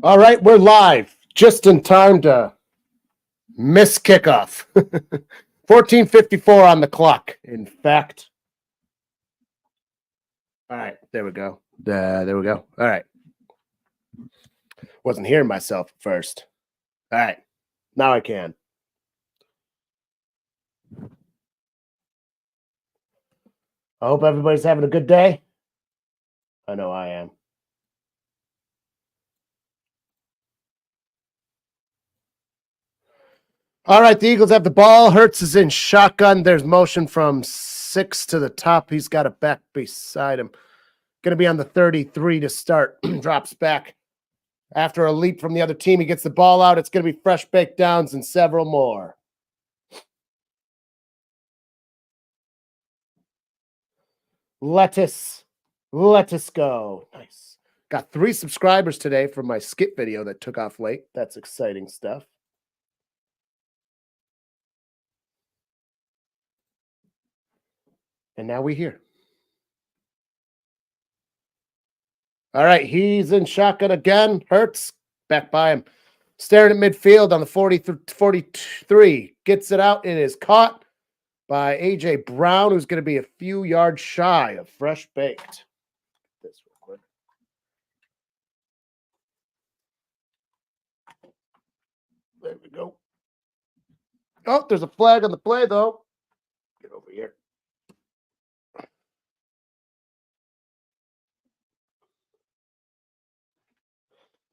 All right, we're live just in time to miss kickoff. 14:54 on the clock. In fact, all right, there we go. There we go. All right. Wasn't hearing myself at first. All right, now I can. I hope everybody's having a good day. I know I am. All right, the Eagles have the ball. Hurts is in shotgun. There's motion from 6 to the top. He's got it back beside him. Going to be on the 33 to start. Drops back. After a leap from the other team, he gets the ball out. It's going to be fresh baked downs and several more. Lettuce go. Nice. Got 3 subscribers today from my skip video that took off late. That's exciting stuff. And now we're here. All right, he's in shotgun again. Hurts back by him. Staring at midfield on the 43. Gets it out. It is caught by A.J. Brown, who's going to be a few yards shy of fresh baked. This real quick. There we go. Oh, there's a flag on the play, though. Get over here.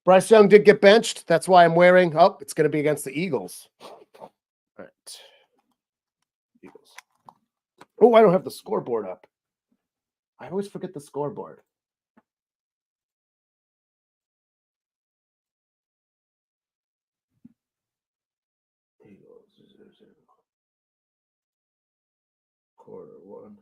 Bryce Young did get benched. That's why I'm wearing. Oh, it's going to be against the Eagles. All right. Eagles. Oh, I don't have the scoreboard up. I always forget the scoreboard. Eagles. Quarter one.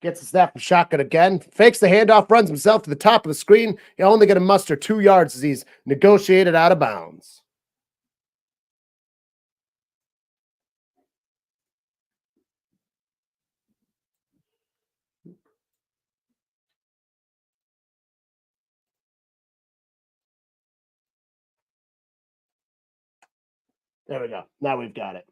Gets the snap from shotgun again. Fakes the handoff, runs himself to the top of the screen. He's only going to muster 2 yards as he's negotiated out of bounds. There we go. Now we've got it.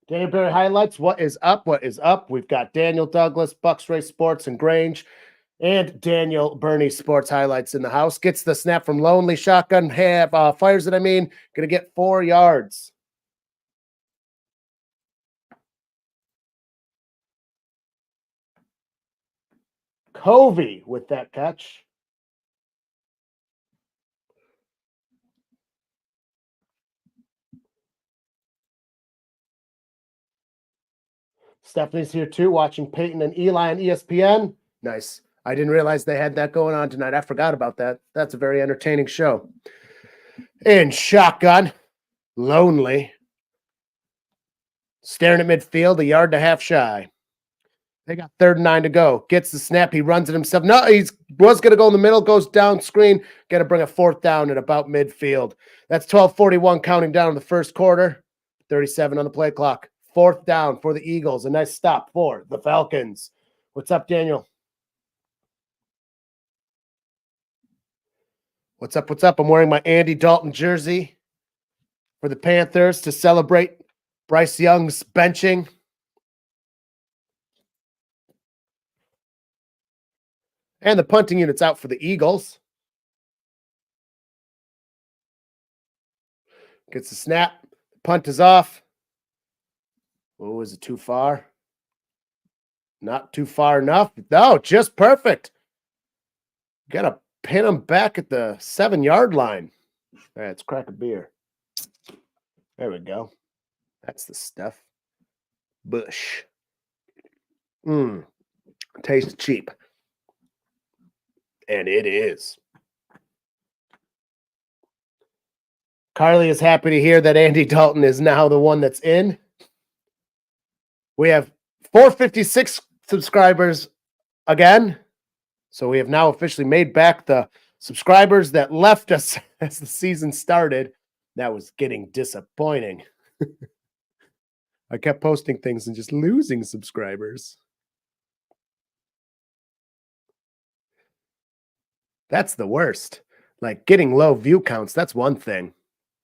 Daniel Berry highlights. What is up? What is up? We've got Daniel Douglas, Bucks Race Sports and Grange, and Daniel Burney Sports highlights in the house. Gets the snap from Lonely shotgun. Fires it. Going to get 4 yards. Covey with that catch. Stephanie's here too, watching Peyton and Eli on ESPN. Nice. I didn't realize they had that going on tonight. I forgot about that. That's a very entertaining show. In shotgun, Lonely. Staring at midfield, 1.5 yards shy. They got 3rd and 9 to go. Gets the snap. He runs it himself. No, he was going to go in the middle, goes down screen. Got to bring a 4th down at about midfield. That's 12:41 counting down in the first quarter. 37 on the play clock. 4th down for the Eagles. A nice stop for the Falcons. What's up, Daniel? What's up? What's up? I'm wearing my Andy Dalton jersey for the Panthers to celebrate Bryce Young's benching. And the punting unit's out for the Eagles. Gets the snap. Punt is off. Oh, is it too far? Not too far enough. No, just perfect. Got to pin him back at the 7-yard line. All right, let's crack a beer. There we go. That's the stuff. Bush. Tastes cheap. And it is. Carly is happy to hear that Andy Dalton is now the one that's in. We have 456 subscribers again. So we have now officially made back the subscribers that left us as the season started. That was getting disappointing. I kept posting things and just losing subscribers. That's the worst. Like getting low view counts, that's one thing.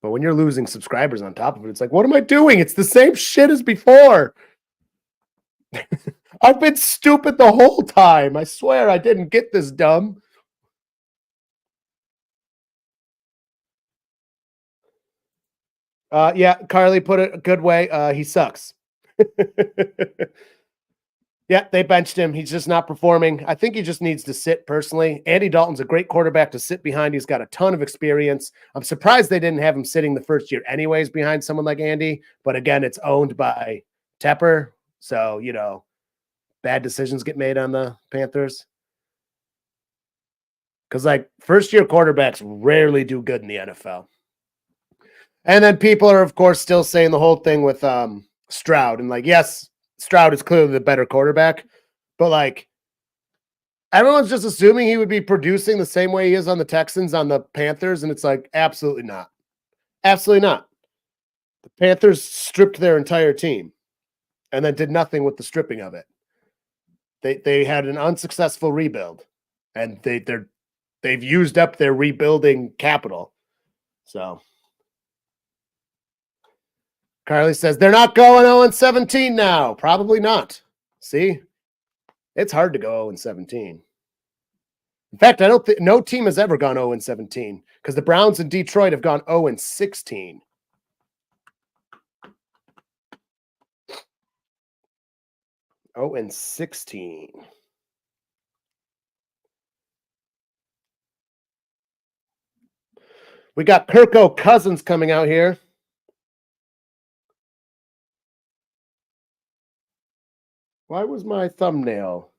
But when you're losing subscribers on top of it, it's like, what am I doing? It's the same shit as before. I've been stupid the whole time. I swear I didn't get this dumb. Yeah, Carly put it a good way. He sucks. Yeah, they benched him. He's just not performing. I think he just needs to sit personally. Andy Dalton's a great quarterback to sit behind. He's got a ton of experience. I'm surprised they didn't have him sitting the first year anyways behind someone like Andy. But again, it's owned by Tepper. So, bad decisions get made on the Panthers. Because, like, first-year quarterbacks rarely do good in the NFL. And then people are, of course, still saying the whole thing with Stroud. And, like, yes, Stroud is clearly the better quarterback. But, like, everyone's just assuming he would be producing the same way he is on the Texans, on the Panthers. And it's like, absolutely not. Absolutely not. The Panthers stripped their entire team and then did nothing with the stripping of it. They had an unsuccessful rebuild. And they've used up their rebuilding capital. So Carly says they're not going 0-17 now. Probably not. See, it's hard to go 0-17. In fact, I don't think no team has ever gone 0-17 because the Browns and Detroit have gone 0-16. Oh, and 16. We got Kirko Cousins coming out here. Why was my thumbnail?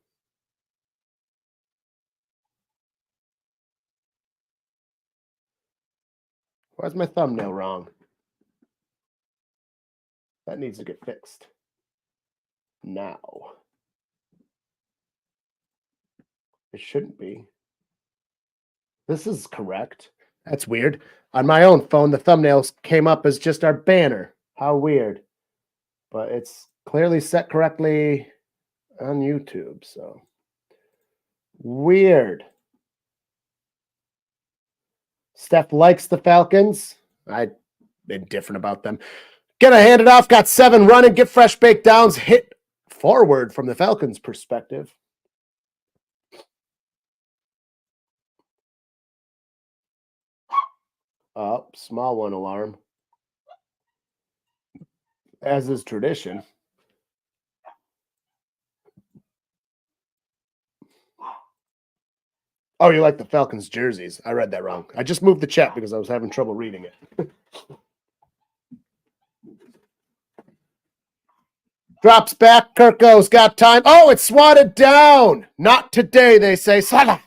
Why is my thumbnail wrong? That needs to get fixed. Now. It shouldn't be. This is correct. That's weird. On my own phone, the thumbnails came up as just our banner. How weird. But it's clearly set correctly on YouTube, so weird. Steph likes the Falcons. I'm indifferent about them. Gonna hand it off. Got 7 running. Get fresh baked downs. Hit forward from the Falcons' perspective. Oh, small one alarm. As is tradition. Oh, you like the Falcons jerseys. I read that wrong. I just moved the chat because I was having trouble reading it. Drops back. Kirko's got time. Oh, it's swatted down. Not today, they say. Salah.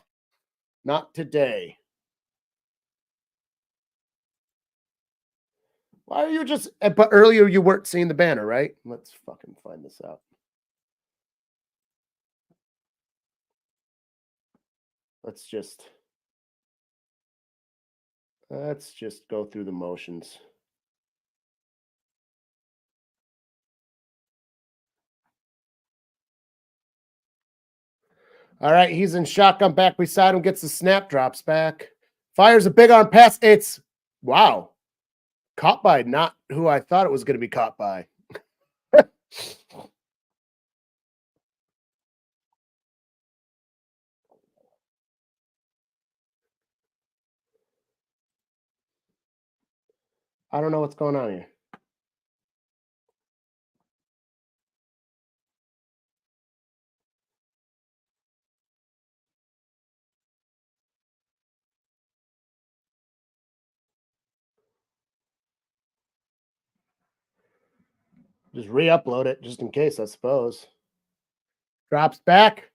Not today. Why are you just... But earlier you weren't seeing the banner, right? Let's fucking find this out. Let's just go through the motions. All right, he's in shotgun back beside him, gets the snap, drops back. Fires a big arm pass. It's, wow, caught by not who I thought it was going to be caught by. I don't know what's going on here. Just re-upload it just in case, I suppose. Drops back.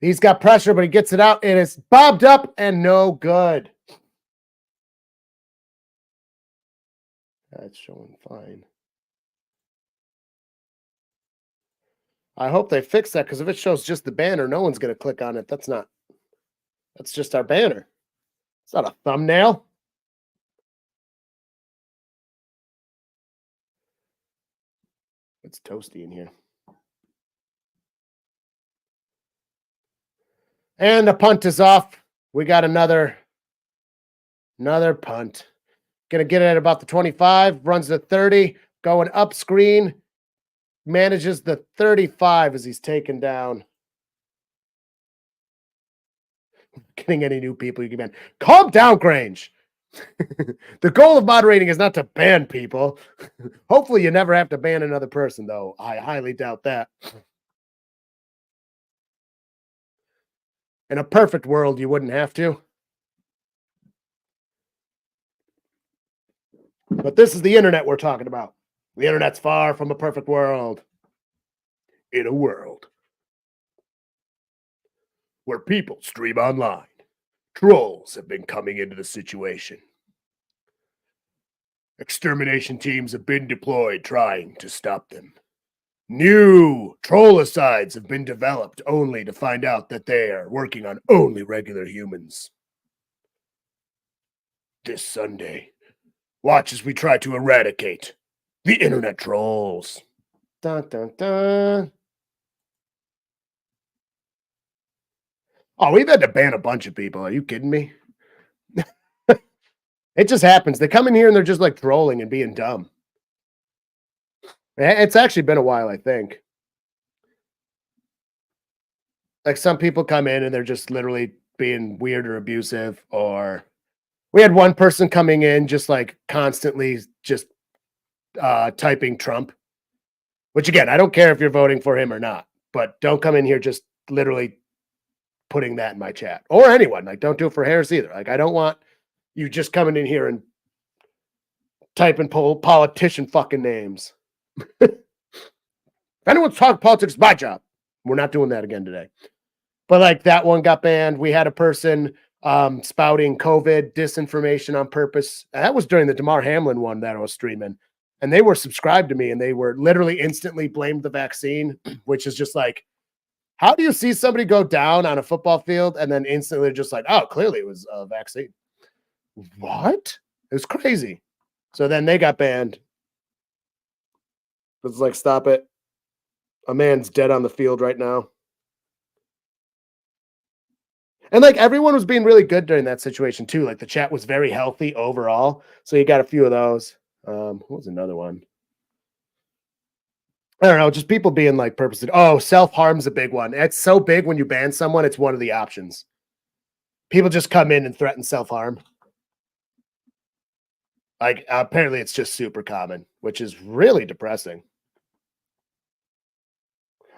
He's got pressure, but he gets it out. It is bobbed up and no good. That's showing fine. I hope they fix that because if it shows just the banner, no one's going to click on it. That's just our banner. It's not a thumbnail. It's toasty in here. And the punt is off. We got another Another punt. Gonna get it at about the 25, runs the 30, going up screen, manages the 35 as he's taken down. Getting any new people you can ban. Calm down, Grange. The goal of moderating is not to ban people. Hopefully you never have to ban another person, though. I highly doubt that. In a perfect world, you wouldn't have to. But this is the internet we're talking about. The internet's far from a perfect world. In a world where people stream online, trolls have been coming into the situation. Extermination teams have been deployed trying to stop them. New trollicides have been developed only to find out that they are working on only regular humans. This Sunday, watch as we try to eradicate the internet trolls. Dun, dun, dun. Oh, we've had to ban a bunch of people. Are you kidding me? It just happens. They come in here and they're just like trolling and being dumb. It's actually been a while, I think. Like some people come in and they're just literally being weird or abusive, or we had one person coming in just like constantly just typing Trump, which again, I don't care if you're voting for him or not, but don't come in here just literally putting that in my chat or anyone. Like, don't do it for Harris either. Like, I don't want you just coming in here and typing politician fucking names. If anyone's talking politics, it's my job. We're not doing that again today. But like that one got banned. We had a person spouting COVID disinformation on purpose. And that was during the Damar Hamlin one that I was streaming. And they were subscribed to me and they were literally instantly blamed the vaccine, which is just like, how do you see somebody go down on a football field and then instantly just like, oh, clearly it was a vaccine? What? It was crazy. So then they got banned. It's like, stop it. A man's dead on the field right now. And like everyone was being really good during that situation too. Like the chat was very healthy overall. So you got a few of those. What was another one? I don't know, just people being like purposely. Oh, self-harm's a big one. It's so big when you ban someone, it's one of the options. People just come in and threaten self-harm. Like apparently it's just super common, which is really depressing.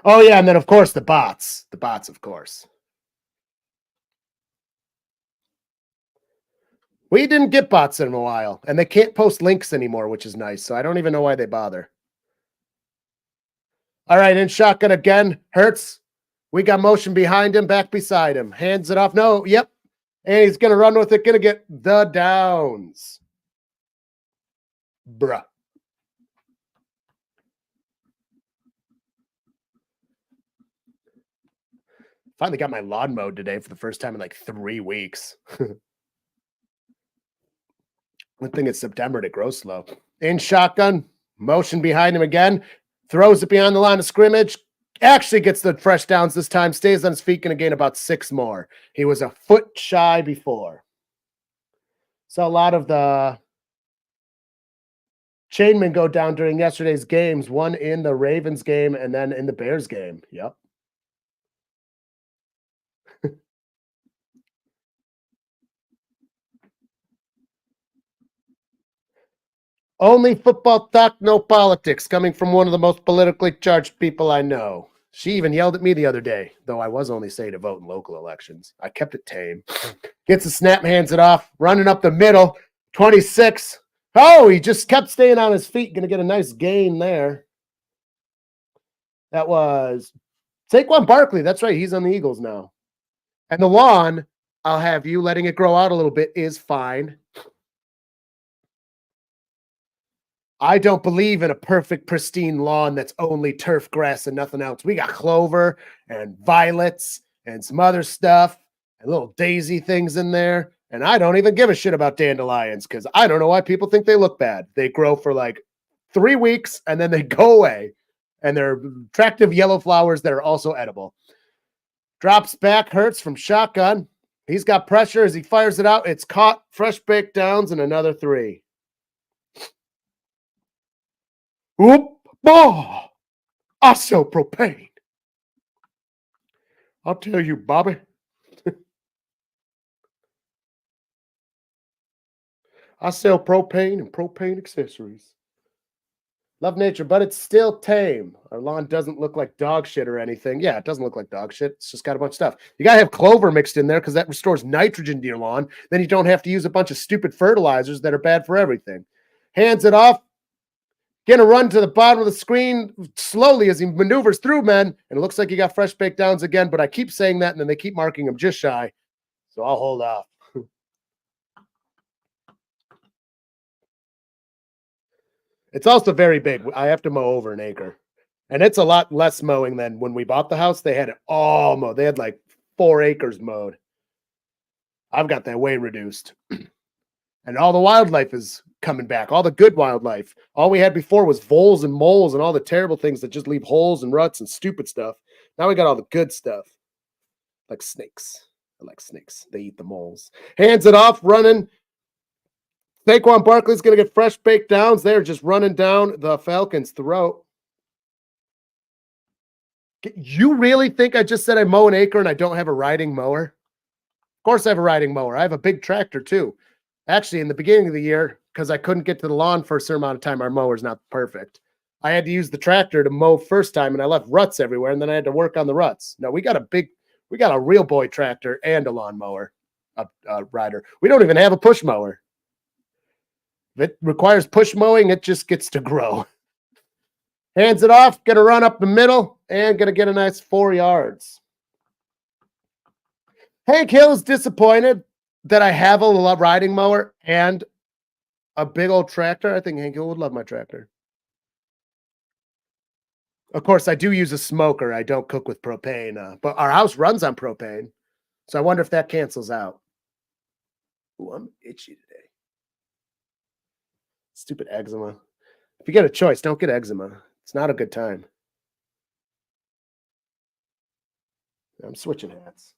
Oh yeah, and then of course the bots. The bots, of course. We didn't get bots in a while, and they can't post links anymore, which is nice. So I don't even know why they bother. All right, in shotgun again. Hurts. We got motion behind him, back beside him. Hands it off. No, yep. And he's going to run with it. Going to get the downs. Bruh. Finally got my lawn mowed today for the first time in like 3 weeks. One thing it's September and it grows slow. In shotgun, motion behind him again, throws it beyond the line of scrimmage, actually gets the fresh downs this time, stays on his feet, going to gain about 6 more. He was a foot shy before. So a lot of the chainmen go down during yesterday's games, one in the Ravens game and then in the Bears game. Yep. Only football talk, no politics, coming from one of the most politically charged people I know. She even yelled at me the other day, though I was only saying to vote in local elections. I kept it tame. Gets a snap, hands it off, running up the middle, 26. Oh, he just kept staying on his feet. Going to get a nice gain there. That was Saquon Barkley. That's right. He's on the Eagles now. And the lawn, I'll have you letting it grow out a little bit, is fine. I don't believe in a perfect, pristine lawn that's only turf grass and nothing else. We got clover and violets and some other stuff and little daisy things in there. And I don't even give a shit about dandelions because I don't know why people think they look bad. They grow for like 3 weeks and then they go away. And they're attractive yellow flowers that are also edible. Drops back, Hurts from shotgun. He's got pressure as he fires it out. It's caught. Fresh baked downs and another 3. Whoop! Oh! I sell propane. I'll tell you, Bobby. I sell propane and propane accessories. Love nature, but it's still tame. Our lawn doesn't look like dog shit or anything. Yeah, it doesn't look like dog shit. It's just got a bunch of stuff. You got to have clover mixed in there because that restores nitrogen to your lawn. Then you don't have to use a bunch of stupid fertilizers that are bad for everything. Hands it off. Gonna run to the bottom of the screen slowly as he maneuvers through, men. And it looks like he got fresh baked downs again, but I keep saying that, and then they keep marking him just shy. So I'll hold off. It's also very big. I have to mow over an acre. And it's a lot less mowing than when we bought the house. They had it all mowed. They had like 4 acres mowed. I've got that way reduced. And all the wildlife is coming back. All the good wildlife. All we had before was voles and moles and all the terrible things that just leave holes and ruts and stupid stuff. Now we got all the good stuff. Like snakes. I like snakes. They eat the moles. Hands it off, running. Saquon Barkley's going to get fresh baked downs. They're just running down the Falcons' throat. You really think I just said I mow an acre and I don't have a riding mower? Of course I have a riding mower. I have a big tractor too. Actually, in the beginning of the year, because I couldn't get to the lawn for a certain amount of time, our mower's not perfect. I had to use the tractor to mow first time, and I left ruts everywhere, and then I had to work on the ruts. No, we got a real boy tractor and a lawn mower, a rider. We don't even have a push mower. If it requires push mowing, it just gets to grow. Hands it off, gonna run up the middle, and gonna get a nice 4 yards. Hank Hill is disappointed that I have a riding mower and a big old tractor. I think Hank Hill would love my tractor. Of course, I do use a smoker. I don't cook with propane, but our house runs on propane. So I wonder if that cancels out. Ooh, I'm itchy today. Stupid eczema. If you get a choice, don't get eczema. It's not a good time. I'm switching hats.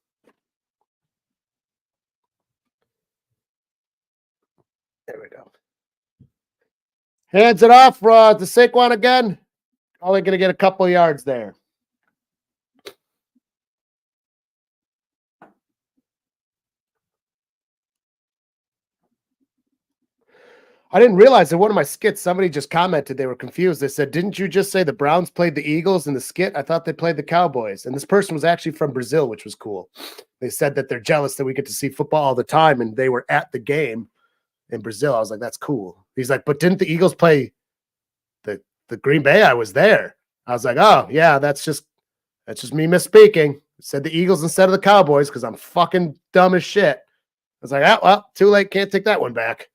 There we go. Hands it off to Saquon again. Only going to get a couple yards there. I didn't realize in one of my skits, somebody just commented they were confused. They said, didn't you just say the Browns played the Eagles in the skit? I thought they played the Cowboys. And this person was actually from Brazil, which was cool. They said that they're jealous that we get to see football all the time, and they were at the game in Brazil. I was like, that's cool. He's like, but didn't the Eagles play the Green Bay? I was there. I was like, oh, yeah, that's just me misspeaking. I said the Eagles instead of the Cowboys because I'm fucking dumb as shit. I was like, oh, well, too late. Can't take that one back.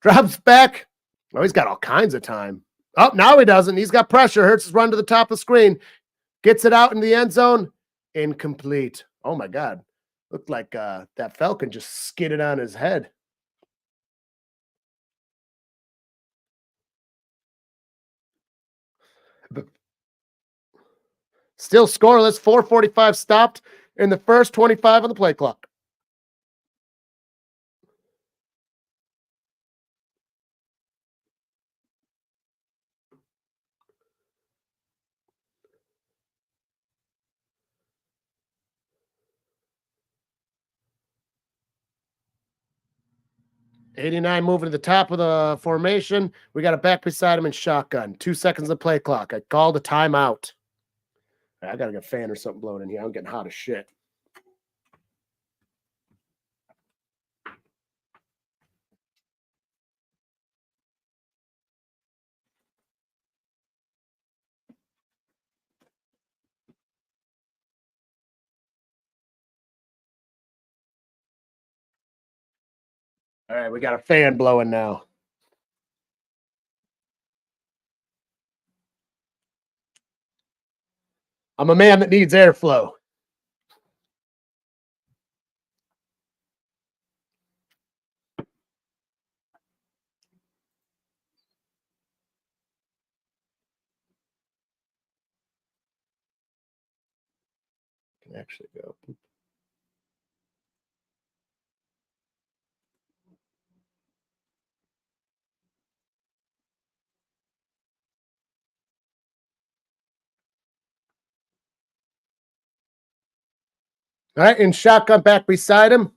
Drops back. Oh, he's got all kinds of time. Oh, now he doesn't. He's got pressure. Hurts his run to the top of the screen. Gets it out in the end zone. Incomplete. Oh, my God. Looked like that Falcon just skidded on his head. Still scoreless. 4:45 stopped in the first, 25 on the play clock. '89 moving to the top of the formation. We got a back beside him in shotgun. 2 seconds of play clock. I called a timeout. I got to get a fan or something blowing in here. I'm getting hot as shit. All right, we got a fan blowing now. I'm a man that needs airflow. Can actually go. All right, in shotgun back beside him.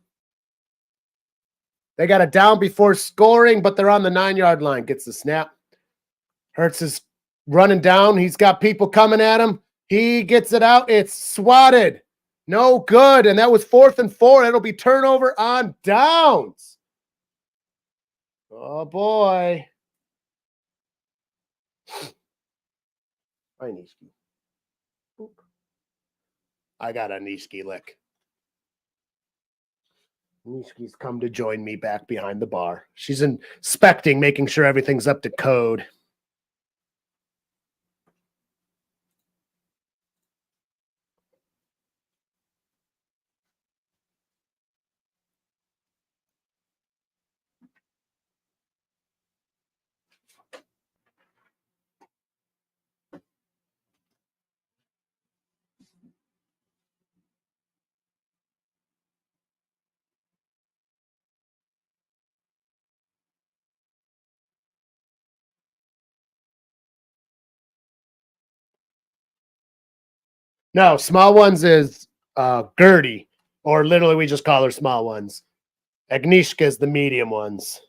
They got a down before scoring, but they're on the 9-yard line. Gets the snap. Hurts is running down. He's got people coming at him. He gets it out. It's swatted. No good. And that was 4th and 4. It'll be turnover on downs. Oh, boy. I got a Nishki lick. Nishki's come to join me back behind the bar. She's inspecting, making sure everything's up to code. No, small ones is Gertie, or literally we just call her small ones. Agnieszka is the medium ones.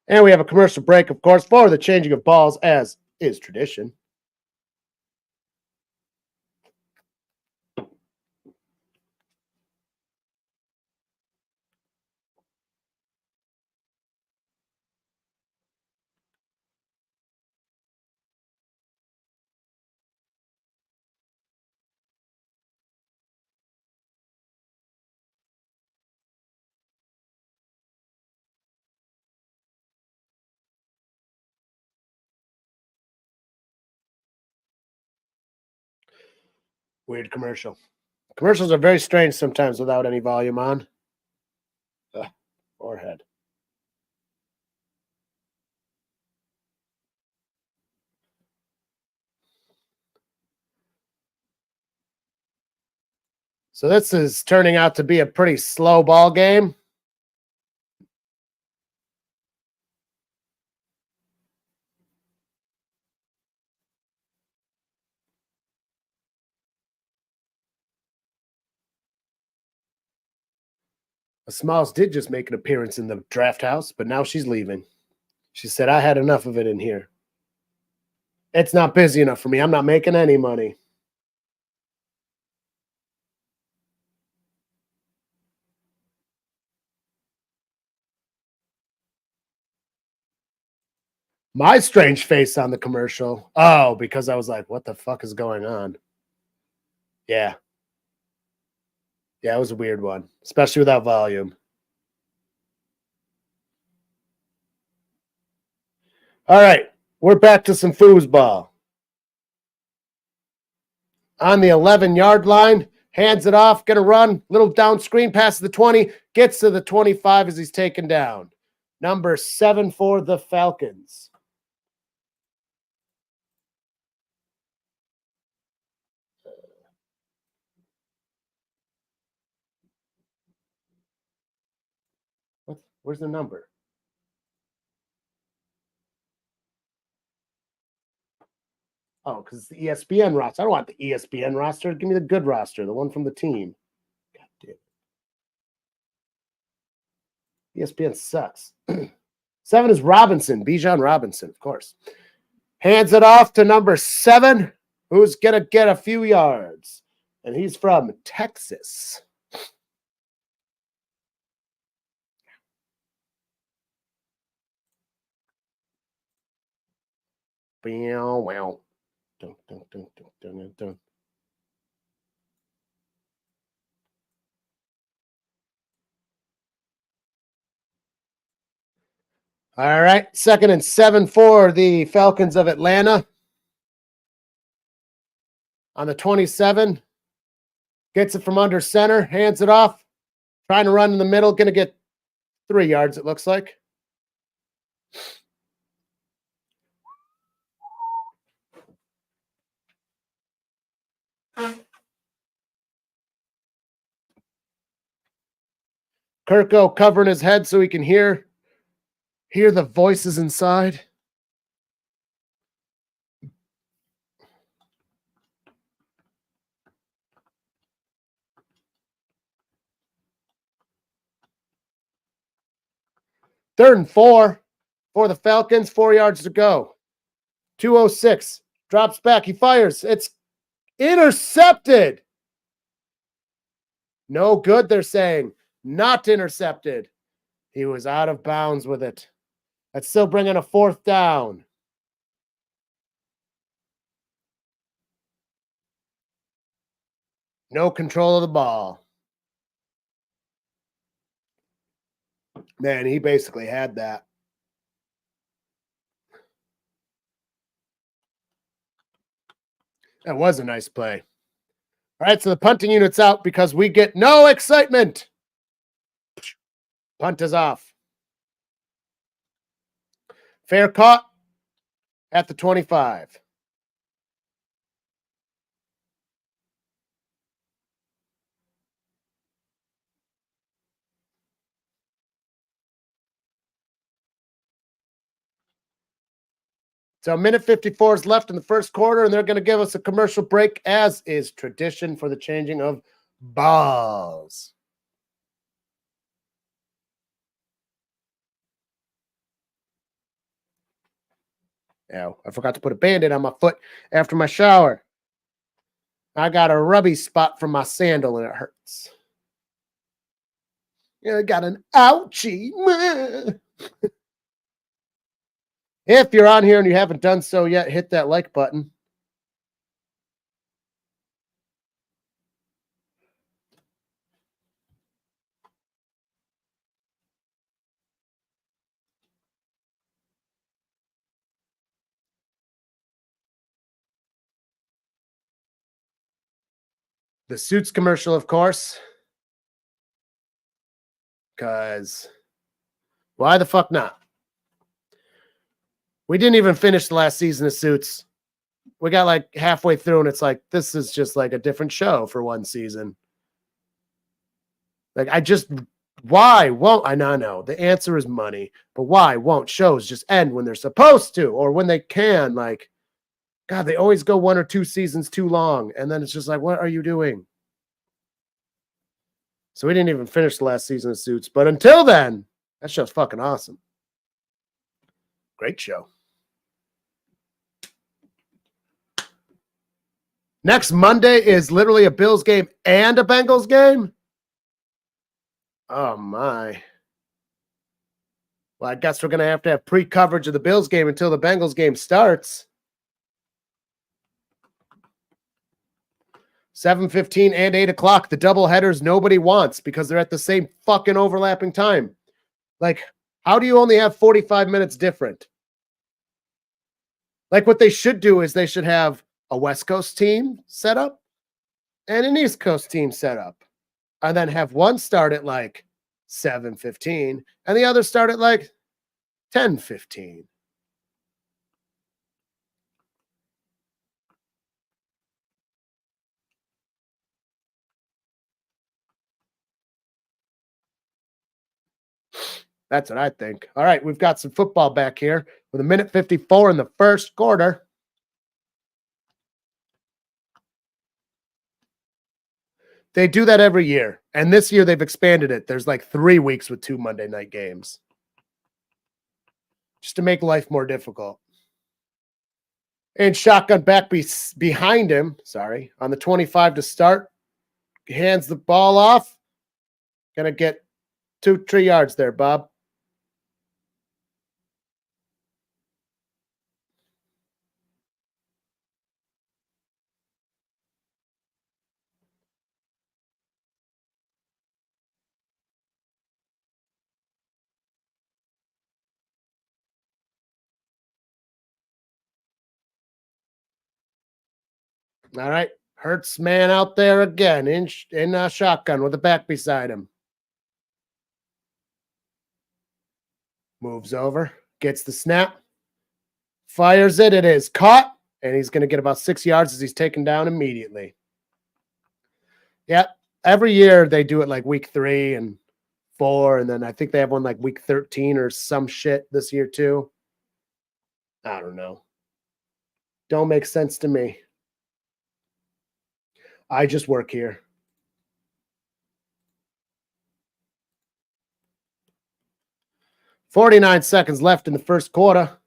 And we have a commercial break, of course, for the changing of balls, as is tradition. Weird commercial. Commercials are very strange sometimes without any volume on. Forehead. So this is turning out to be a pretty slow ball game. Smalls did just make an appearance in the draft house, but now she's leaving. She said, I had enough of it in here. It's not busy enough for me. I'm not making any money. My strange face on the commercial. Oh, because I was like, what the fuck is going on? Yeah. Yeah, it was a weird one, especially without volume. All right, we're back to some foosball. On the 11-yard line, hands it off, going to run, little down screen past the 20, gets to the 25 as he's taken down. Number 7 for the Falcons. Where's the number? Oh, because it's the ESPN roster. I don't want the ESPN roster. Give me the good roster, the one from the team. God damn it. ESPN sucks. 7 is Robinson, Bijan Robinson, of course. Hands it off to number 7, who's going to get a few yards. And he's from Texas. Wow. Dun, dun, dun, dun, dun, dun. All right, 2nd and 7 for the Falcons of Atlanta. On the 27, Gets it from under center, hands it off. Trying to run in the middle, going to get 3 yards, it looks like. Kirko covering his head so he can hear the voices inside. Third and 4 for the Falcons, 4 yards to go. 2:06, drops back, he fires. It's intercepted. No good, they're saying. Not intercepted. He was out of bounds with it. That's still bringing a 4th down. No control of the ball. Man, he basically had that. That was a nice play. All right, so the punting unit's out because we get no excitement. Punt is off. Fair caught at the 25. So 1:54 is left in the first quarter, and they're going to give us a commercial break, as is tradition for the changing of balls. Ow, I forgot to put a Band-Aid on my foot after my shower. I got a rubby spot from my sandal, and it hurts. Yeah, I got an ouchie. If you're on here and you haven't done so yet, hit that like button. The Suits commercial, of course. Because why the fuck not? We didn't even finish the last season of Suits. We got like halfway through, and it's like, this is just like a different show for one season. Like, why won't I know? The answer is money, but why won't shows just end when they're supposed to or when they can? Like, God, they always go 1 or 2 seasons too long, and then it's just like, what are you doing? So we didn't even finish the last season of Suits, but until then, that show's fucking awesome. Great show. Next Monday is literally a Bills game and a Bengals game. Oh my. Well, I guess we're going to have pre-coverage of the Bills game until the Bengals game starts. 7:15 and 8 o'clock. The double headers nobody wants because they're at the same fucking overlapping time. Like, how do you only have 45 minutes different? Like, what they should do is they should have a West Coast team set up and an East Coast team set up, and then have one start at like 7:15 and the other start at like 10:15. That's what I think. All right, we've got some football back here with 1:54 in the first quarter. They do that every year, and this year they've expanded it. There's like 3 weeks with 2 Monday night games, just to make life more difficult. And shotgun back behind him, on the 25 to start. Hands the ball off. Gonna get 2-3 yards there, Bob. All right. Hurts man out there again in shotgun with the back beside him. Moves over, gets the snap, fires it. It is caught, and he's going to get about 6 yards as he's taken down immediately. Yep. Every year they do it like week 3 and 4, and then I think they have one like week 13 or some shit this year too. I don't know. Don't make sense to me. I just work here. .49 seconds left in the first quarter.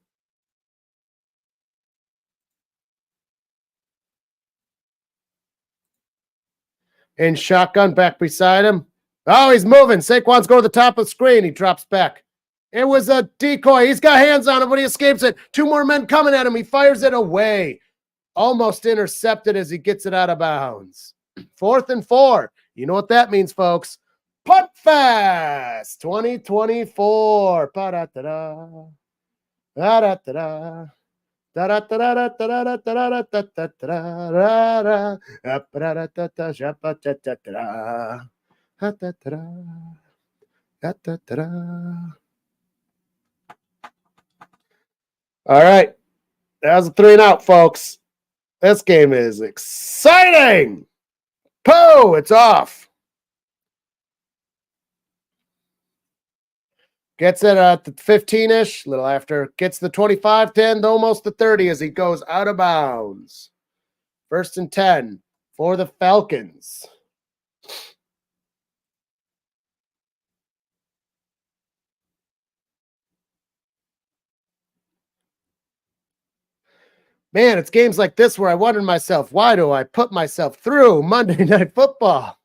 In shotgun, back beside him. Oh, he's moving. Saquon's going to the top of the screen. He drops back. It was a decoy. He's got hands on him, but he escapes it. 2 more men coming at him. He fires it away. Almost intercepted as he gets it out of bounds. 4th and 4. You know what that means, folks. Punt fast. 2024. Pa-da-da-da. Da-da-da-da. All right. That was a 3 and out, folks. This game is exciting. Poe, it's off. Gets it at the 15-ish, a little after. Gets the 25, 10, almost the 30 as he goes out of bounds. 1st and 10 for the Falcons. Man, it's games like this where I wonder to myself, why do I put myself through Monday Night Football? At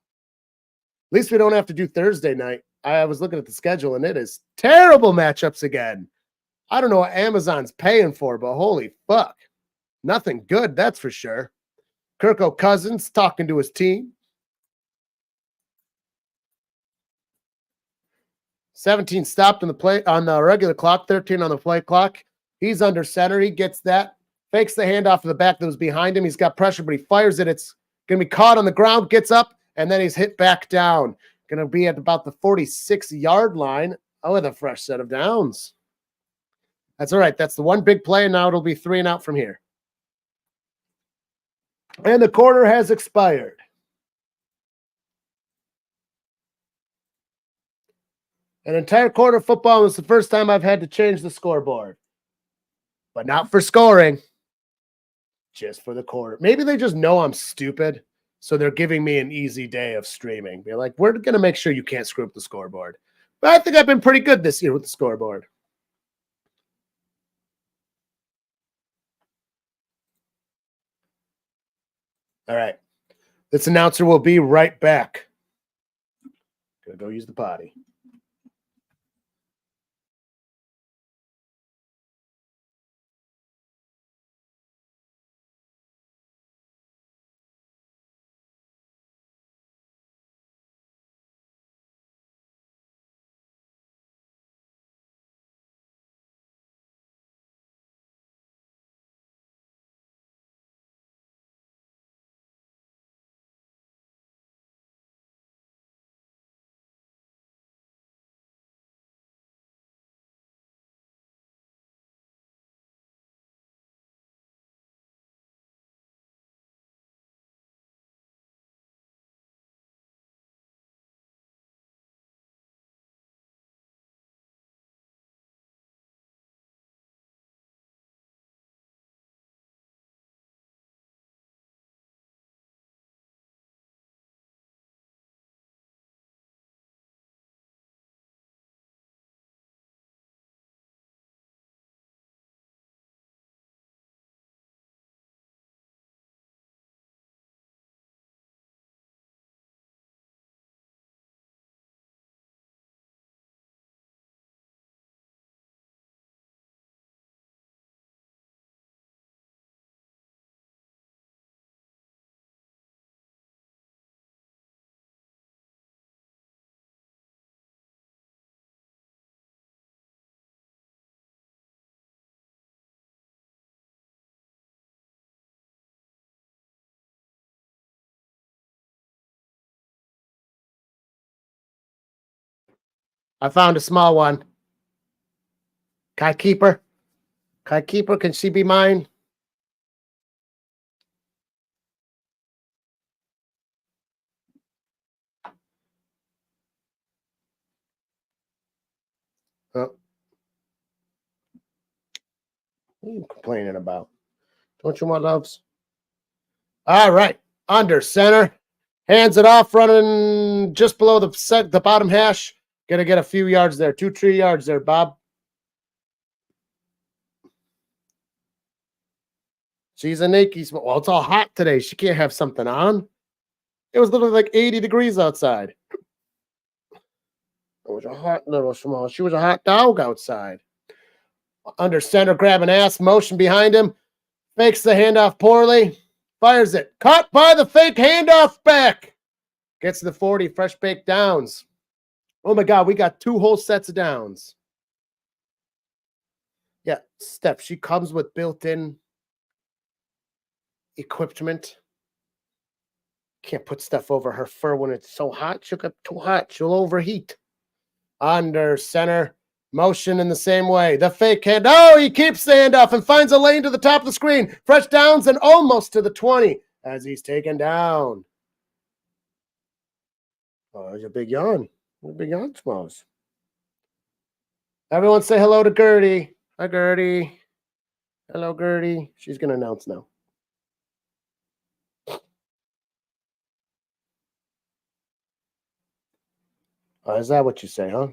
least we don't have to do Thursday night. I was looking at the schedule, and it is terrible matchups again. I don't know what Amazon's paying for, but holy fuck. Nothing good, that's for sure. Kirko Cousins talking to his team. 17 stopped on the play on the regular clock, 13 on the play clock. He's under center. He gets that. Fakes the handoff to the back that was behind him. He's got pressure, but he fires it. It's going to be caught on the ground, gets up, and then he's hit back down. Going to be at about the 46-yard line. Oh, with a fresh set of downs. That's all right. That's the one big play, and now it'll be 3 and out from here. And the quarter has expired. An entire quarter of football was the first time I've had to change the scoreboard. But not for scoring. Just for the quarter. Maybe they just know I'm stupid, so they're giving me an easy day of streaming. They're like, we're going to make sure you can't screw up the scoreboard. But I think I've been pretty good this year with the scoreboard. All right. This announcer will be right back. Gonna go use the potty. I found a small one. Can I keep her? Can I keep her? Can she be mine? Oh. What are you complaining about? Don't you want loves? All right. Under center. Hands it off, running just below the bottom hash. Gonna get a few yards there. 2-3 yards there, Bob. She's a Nike. Well, it's all hot today. She can't have something on. It was literally like 80 degrees outside. It was a hot little small. She was a hot dog outside. Under center, grabbing ass, motion behind him. Fakes the handoff poorly. Fires it. Caught by the fake handoff back. Gets to the 40, fresh baked downs. Oh my God, we got 2 whole sets of downs. Yeah, Steph, she comes with built-in equipment. Can't put stuff over her fur when it's so hot. She'll get too hot. She'll overheat. Under center. Motion in the same way. The fake hand. Oh, he keeps the handoff and finds a lane to the top of the screen. Fresh downs and almost to the 20 as he's taken down. Oh, there's a big yawn. A big yawn smells. Everyone say hello to Gertie. Hi, Gertie. Hello, Gertie. She's going to announce now. Is that what you say, huh?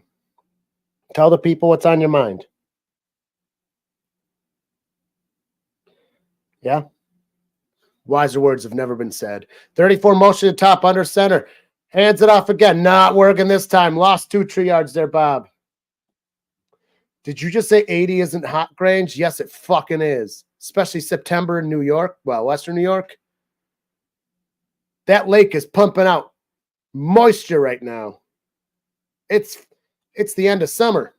Tell the people what's on your mind. Yeah? Wiser words have never been said. 34 motion to top under center. Hands it off again. Not working this time. Lost 2-3 yards there, Bob. Did you just say 80 isn't hot, Grange? Yes, it fucking is. Especially September in New York. Well, Western New York. That lake is pumping out moisture right now. It's the end of summer.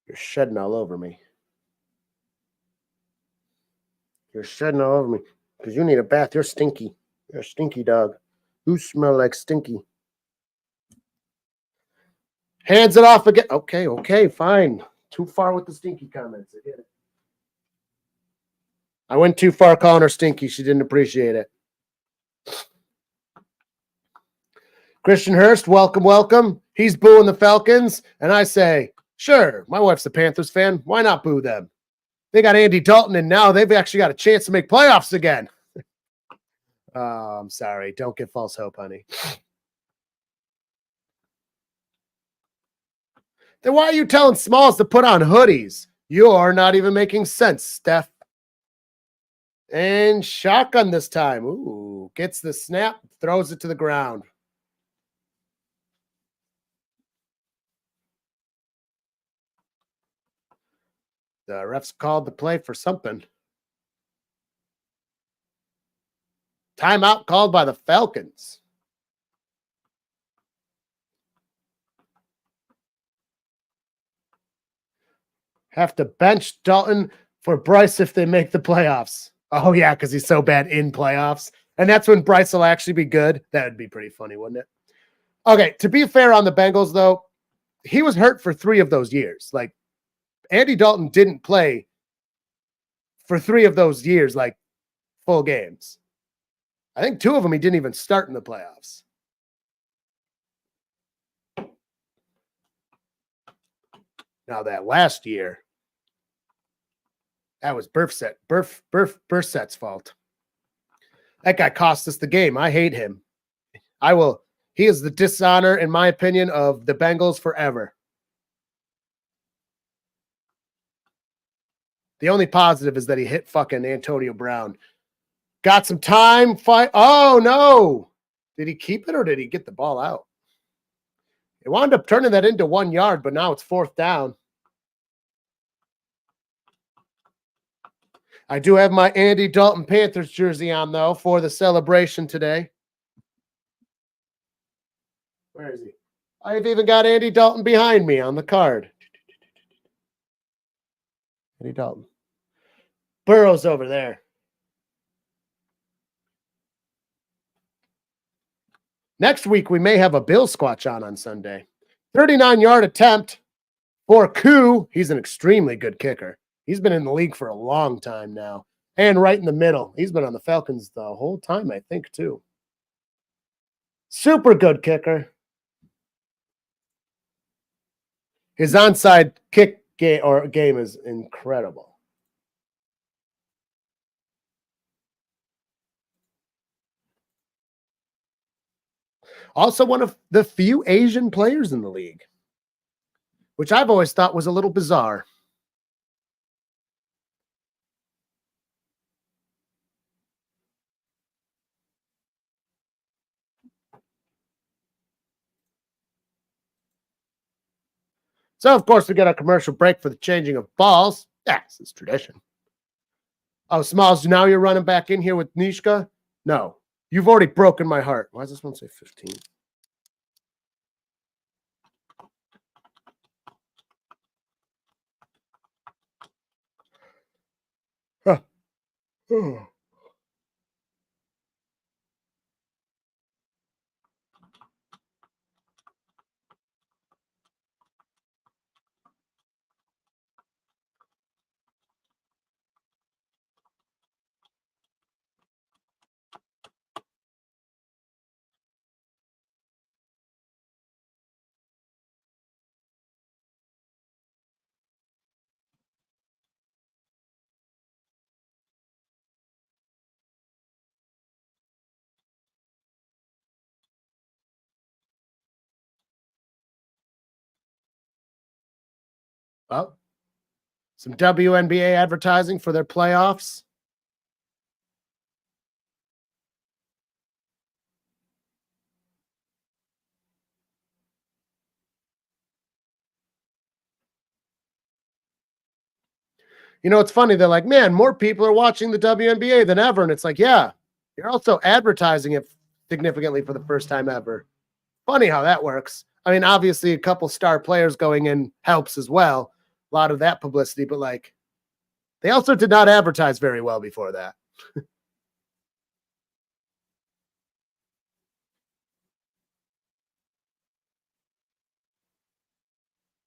You're shedding all over me. You're shedding all over me because you need a bath. You're stinky. You're a stinky dog. You smell like stinky. Hands it off again. Okay, fine. Too far with the stinky comments. I get it. I went too far calling her stinky. She didn't appreciate it. Christian Hurst, welcome. He's booing the Falcons. And I say, sure, my wife's a Panthers fan. Why not boo them? They got Andy Dalton, and now they've actually got a chance to make playoffs again. Oh, I'm sorry. Don't get false hope, honey. Then why are you telling Smalls to put on hoodies? You're not even making sense, Steph. And shotgun this time. Ooh, gets the snap, throws it to the ground. The refs called the play for something. Timeout called by the Falcons. Have to bench Dalton for Bryce if they make the playoffs. Oh, yeah, because he's so bad in playoffs. And that's when Bryce will actually be good. That would be pretty funny, wouldn't it? Okay, to be fair on the Bengals, though, he was hurt for 3 of those years. Like, Andy Dalton didn't play for 3 of those years, like, full games. I think 2 of them he didn't even start in the playoffs. Now, that last year, that was Burfset's fault. That guy cost us the game. I hate him. He is the dishonor, in my opinion, of the Bengals forever. The only positive is that he hit fucking Antonio Brown. Got some time. Fight. Oh, no. Did he keep it or did he get the ball out? It wound up turning that into 1 yard, but now it's 4th down. I do have my Andy Dalton Panthers jersey on, though, for the celebration today. Where is he? I've even got Andy Dalton behind me on the card. Andy Dalton. Burrow's over there. Next week, we may have a Bill Squatch on Sunday. 39-yard attempt for Koo. He's an extremely good kicker. He's been in the league for a long time now. And right in the middle. He's been on the Falcons the whole time, I think, too. Super good kicker. His onside kick game is incredible. Also one of the few Asian players in the league, which I've always thought was a little bizarre. So, of course, we get a commercial break for the changing of balls. Yes, it's tradition. Oh, Smalls, now you're running back in here with Nishka? No, you've already broken my heart. Why does this one say 15? Huh. Well, some WNBA advertising for their playoffs. You know, it's funny. They're like, man, more people are watching the WNBA than ever. And it's like, yeah, you're also advertising it significantly for the first time ever. Funny how that works. I mean, obviously, a couple star players going in helps as well. A lot of that publicity, but like, they also did not advertise very well before that.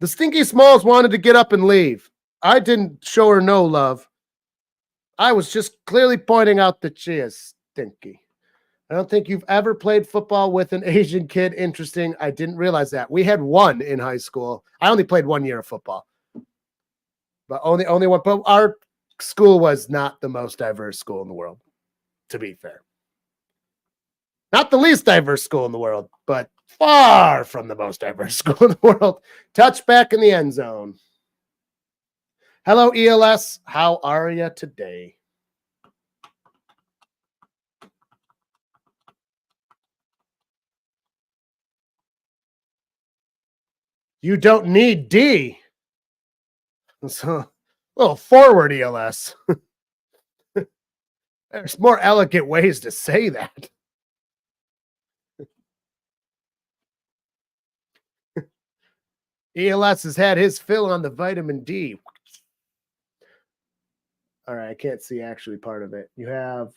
The Stinky Smalls wanted to get up and leave. I didn't show her no love. I was just clearly pointing out that she is stinky. I don't think you've ever played football with an Asian kid. Interesting. I didn't realize that. We had one in high school. I only played 1 year of football, but only one. But our school was not the most diverse school in the world, to be fair. Not the least diverse school in the world, but far from the most diverse school in the world. Touchback in the end zone. Hello, ELS. How are you today? You don't need D. So, a little forward, ELS. There's more elegant ways to say that. ELS has had his fill on the vitamin D. All right, I can't see actually part of it. You have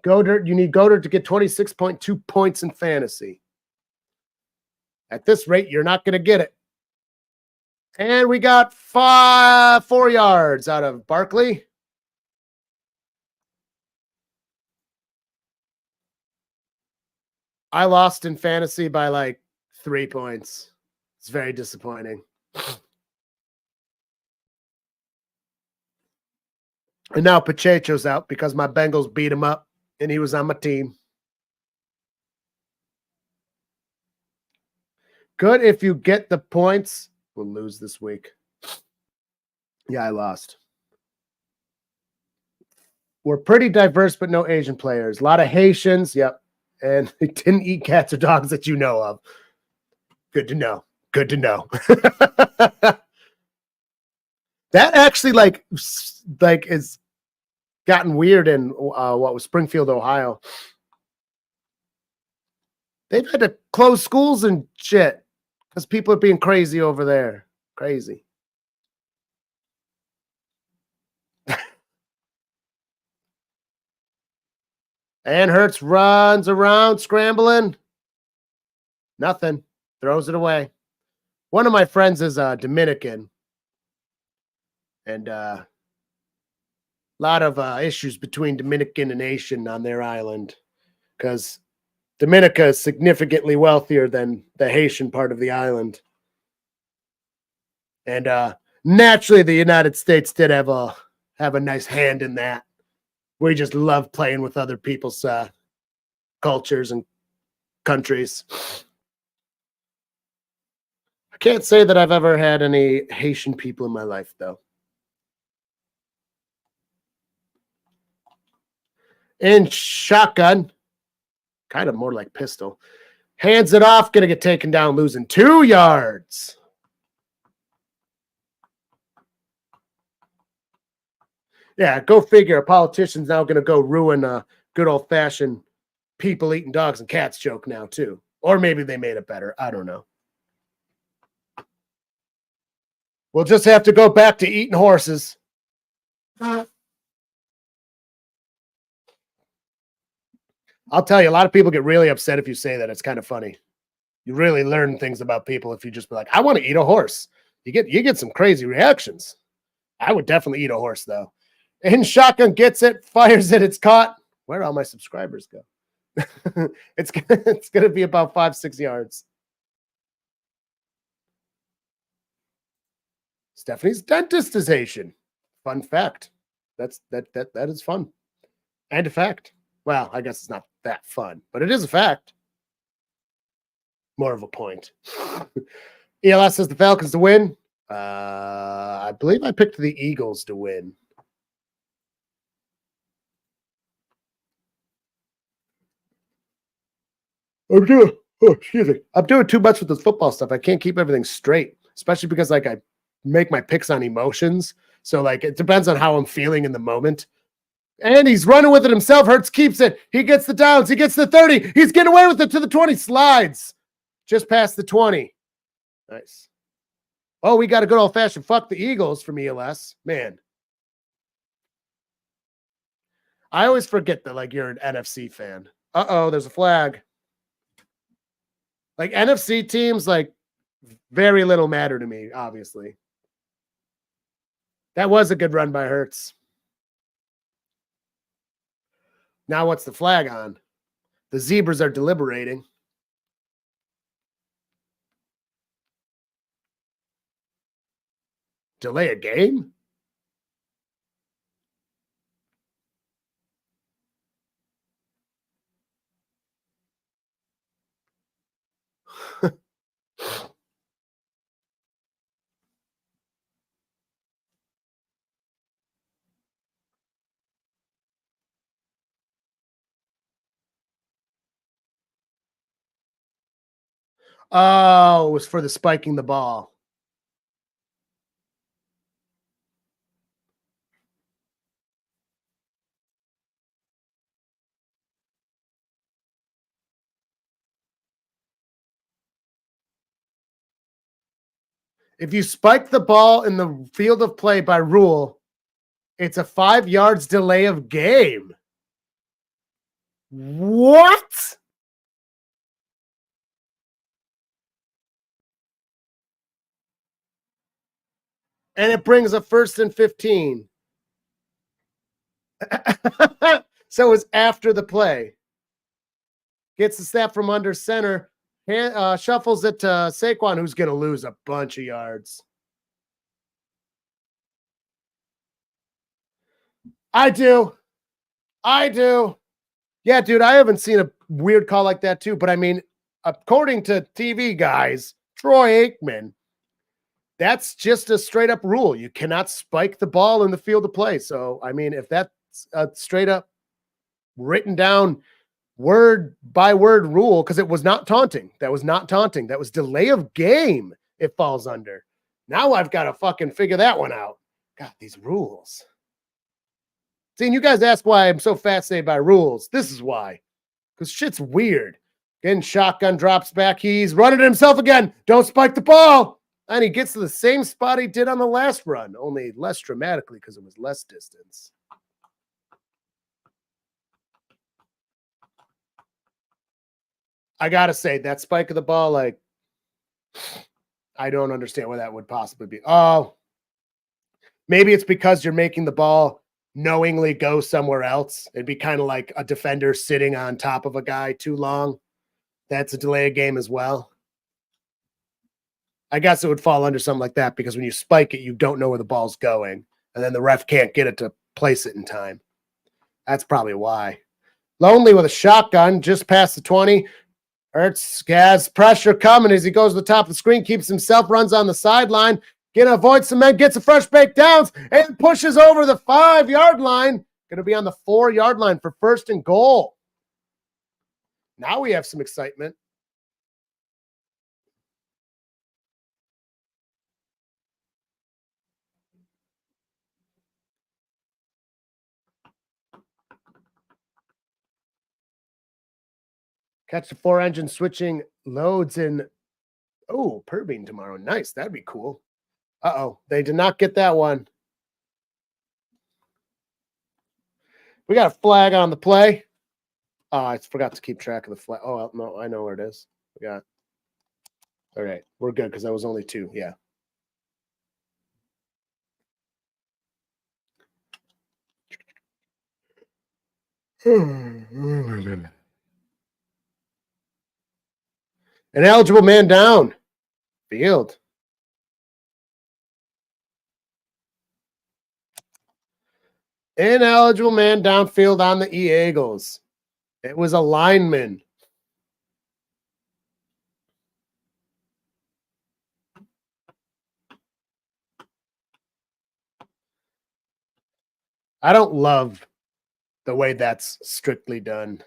Godert. You need Godert to get 26.2 points in fantasy. At this rate, you're not going to get it. And we got 4 yards out of Barkley. I lost in fantasy by like 3 points. It's very disappointing. And now Pacheco's out because my Bengals beat him up and he was on my team. Good if you get the points. We'll lose this week. Yeah, I lost. We're pretty diverse, but no Asian players. A lot of Haitians. Yep. And they didn't eat cats or dogs that you know of. Good to know. Good to know. That actually like is gotten weird in what was Springfield, Ohio. They've had to close schools and shit because people are being crazy over there. Crazy. And Hurts runs around scrambling. Nothing. Throws it away. One of my friends is Dominican. And a lot of issues between Dominican and Haitian on their island. Because Dominica is significantly wealthier than the Haitian part of the island. And naturally, the United States did have a nice hand in that. We just love playing with other people's cultures and countries. I can't say that I've ever had any Haitian people in my life, though. And shotgun, kind of more like pistol. Hands it off, going to get taken down, losing 2 yards. Yeah, go figure. A politician's now going to go ruin a good old-fashioned people eating dogs and cats joke now, too. Or maybe they made it better. I don't know. We'll just have to go back to eating horses. I'll tell you, a lot of people get really upset if you say that. It's kind of funny. You really learn things about people if you just be like, I want to eat a horse. You get some crazy reactions. I would definitely eat a horse, though. And shotgun gets it, fires it, it's caught. Where all my subscribers go? It's gonna be about 5-6 yards. Stephanie's dentist is Haitian. Fun fact. That is fun. And a fact. Well, I guess it's not that fun, but it is a fact. More of a point. ELS says the Falcons to win. I believe I picked the Eagles to win. I'm doing too much with this football stuff. I can't keep everything straight, especially because like I make my picks on emotions. So like it depends on how I'm feeling in the moment. And he's running with it himself. Hurts keeps it. He gets the downs. He gets the 30. He's getting away with it to the 20. Slides just past the 20. Nice. Oh, we got a good old-fashioned fuck the Eagles from ELS. Man. I always forget that like you're an NFC fan. Uh-oh, there's a flag. Like NFC teams, like very little matter to me, obviously. That was a good run by Hurts. Now what's the flag on? The Zebras are deliberating. Delay a game? Oh, it was for the spiking the ball. If you spike the ball in the field of play by rule, it's a 5 yards delay of game. What? And it brings a 1st and 15. So it was after the play. Gets the snap from under center. Shuffles it to Saquon, who's going to lose a bunch of yards. I do. Yeah, dude, I haven't seen a weird call like that too. But I mean, according to TV guys, Troy Aikman, that's just a straight up rule. You cannot spike the ball in the field of play. So, I mean, if that's a straight up written down word by word rule, because it was not taunting. That was not taunting. That was delay of game. It falls under. Now I've got to fucking figure that one out. God, these rules. See, and you guys ask why I'm so fascinated by rules. This is why. Because shit's weird. Again, shotgun drops back. He's running it himself again. Don't spike the ball. And he gets to the same spot he did on the last run, only less dramatically because it was less distance. I got to say, that spike of the ball, like, I don't understand why that would possibly be. Oh, maybe it's because you're making the ball knowingly go somewhere else. It'd be kind of like a defender sitting on top of a guy too long. That's a delay of game as well. I guess it would fall under something like that because when you spike it, you don't know where the ball's going, and then the ref can't get it to place it in time. That's probably why. Lonely with a shotgun just past the 20. Ertz has pressure coming as he goes to the top of the screen, keeps himself, runs on the sideline, gonna avoid some men, gets a fresh bake downs, and pushes over the 5-yard line. Gonna be on the 4-yard line for first and goal. Now we have some excitement. Catch the 4-engine switching loads in. Oh, Purbean tomorrow. Nice. That'd be cool. Uh-oh. They did not get that one. We got a flag on the play. Oh, I forgot to keep track of the flag. Oh, no, I know where it is. We got. All right. We're good because that was only 2. Yeah. An eligible man down. Field. Ineligible man downfield on the Eagles. It was a lineman. I don't love the way that's strictly done.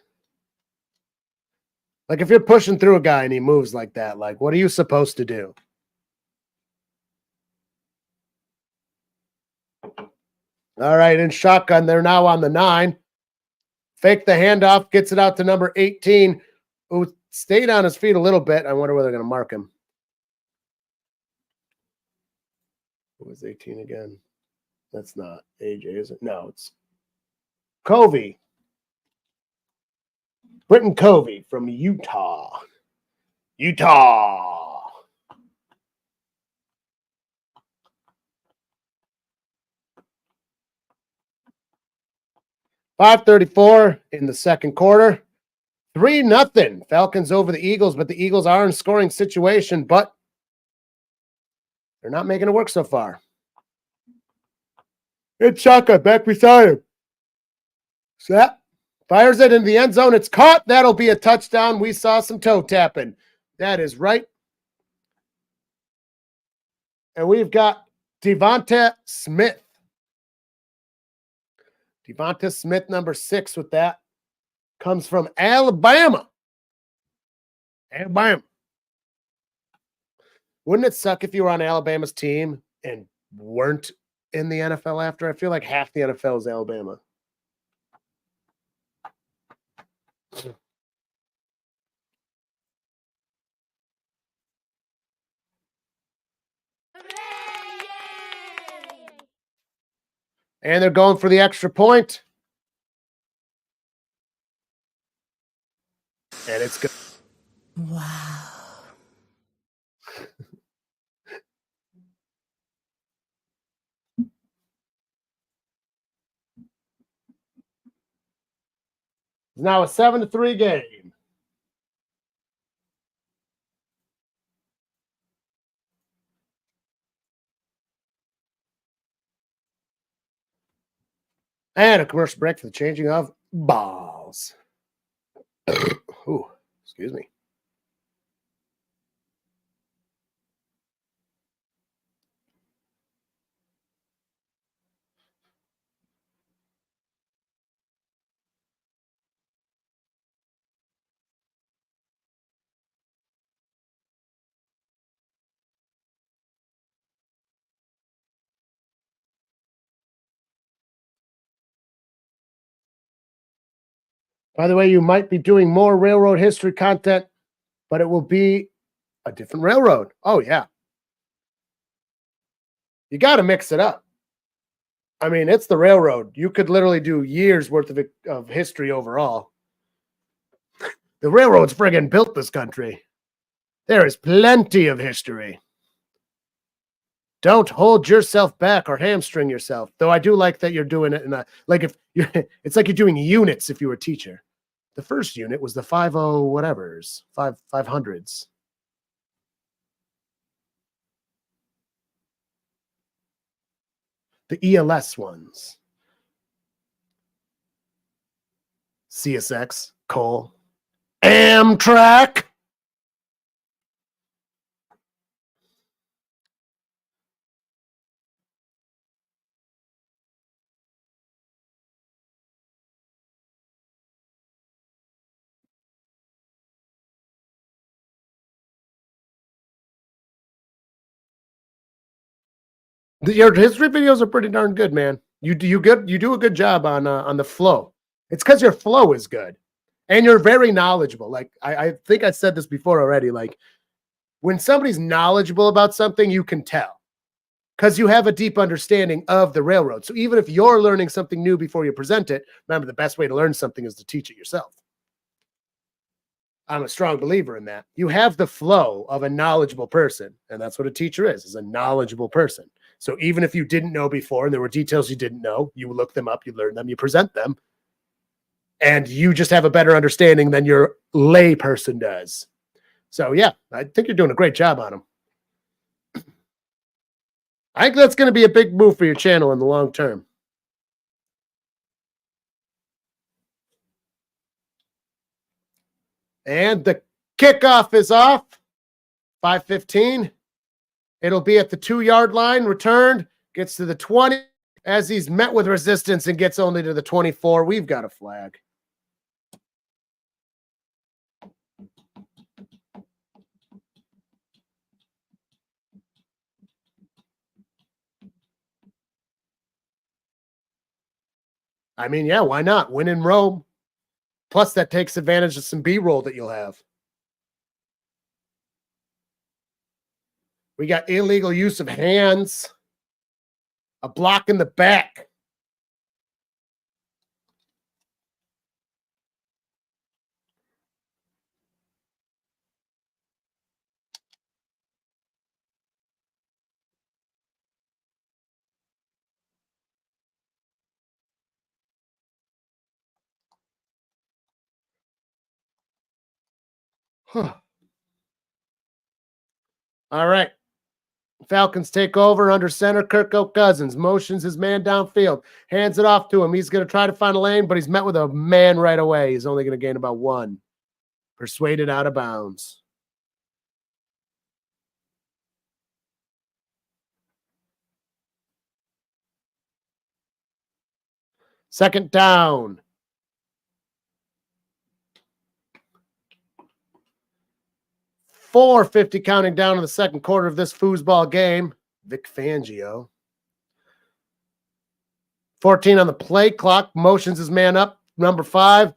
Like if you're pushing through a guy and he moves like that, like what are you supposed to do? All right, in shotgun, they're now on the 9. Fake the handoff, gets it out to number 18, who stayed on his feet a little bit. I wonder where they're going to mark him. Who was 18 again? That's not AJ, is it? No, it's Covey. Britton Covey from Utah. Utah. .534 in the second quarter. 3-0. Falcons over the Eagles, but the Eagles are in scoring situation, but they're not making it work so far. It's shotgun back beside him. Snap. Fires it in the end zone. It's caught. That'll be a touchdown. We saw some toe tapping. That is right. And we've got Devonta Smith. Devonta Smith, number 6 with that. Comes from Alabama. Alabama. Wouldn't it suck if you were on Alabama's team and weren't in the NFL after? I feel like half the NFL is Alabama. And they're going for the extra point. And it's good. Wow. It's now a 7-3 game. And a commercial break for the changing of balls. Ooh, excuse me. By the way, you might be doing more railroad history content, but it will be a different railroad. Oh, yeah. You got to mix it up. I mean, it's the railroad. You could literally do years worth of history overall. The railroads friggin' built this country. There is plenty of history. Don't hold yourself back or hamstring yourself. Though I do like that you're doing it in a, like if you're, it's like you're doing units if you were a teacher. The first unit was the 50 whatevers, 500s. The ELS ones. CSX, coal, Amtrak. Your history videos are pretty darn good, man. You do a good job on the flow. It's because your flow is good, and you're very knowledgeable. Like I think I said this before already. Like when somebody's knowledgeable about something, you can tell because you have a deep understanding of the railroad. So even if you're learning something new before you present it, remember the best way to learn something is to teach it yourself. I'm a strong believer in that. You have the flow of a knowledgeable person, and that's what a teacher is a knowledgeable person. So even if you didn't know before and there were details you didn't know, you look them up, you learn them, you present them, and you just have a better understanding than your lay person does. So yeah, I think you're doing a great job on them. I think that's going to be a big move for your channel in the long term. And the kickoff is off. 5:15. It'll be at the 2-yard line, returned, gets to the 20 as he's met with resistance and gets only to the 24. We've got a flag. I mean, yeah, why not? Win in Rome. Plus, that takes advantage of some B-roll that you'll have. We got illegal use of hands. A block in the back. Huh. All right. Falcons take over under center. Kirko Cousins motions his man downfield, hands it off to him. He's going to try to find a lane, but he's met with a man right away. He's only going to gain about 1. Persuaded out of bounds. Second down. 4:50 counting down in the second quarter of this foosball game. Vic Fangio. 14 on the play clock. Motions his man up. Number 5.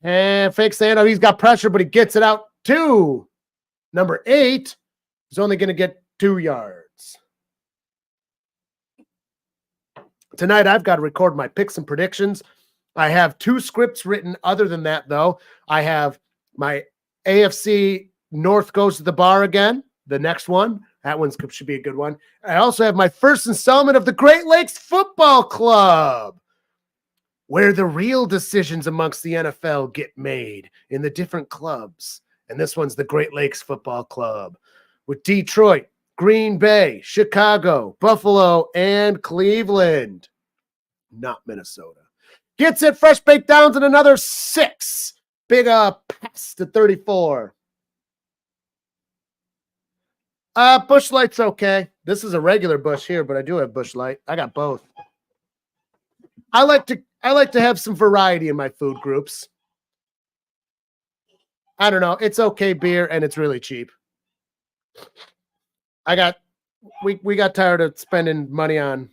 And fake standout. He's got pressure, but he gets it out to number 8. He's only going to get 2 yards. Tonight, I've got to record my picks and predictions. I have 2 scripts written. Other than that, though, I have my AFC North goes to the bar again. The next one. That one should be a good one. I also have my first installment of the Great Lakes Football Club, where the real decisions amongst the NFL get made in the different clubs. And this one's the Great Lakes Football Club with Detroit, Green Bay, Chicago, Buffalo, and Cleveland. Not Minnesota. Gets it, fresh baked downs, and another 6. Big pass to 34. Bush Light's okay. This is a regular Bush here, but I do have Bush Light. I got both. I like to have some variety in my food groups. I don't know. It's okay beer and it's really cheap. We got tired of spending money on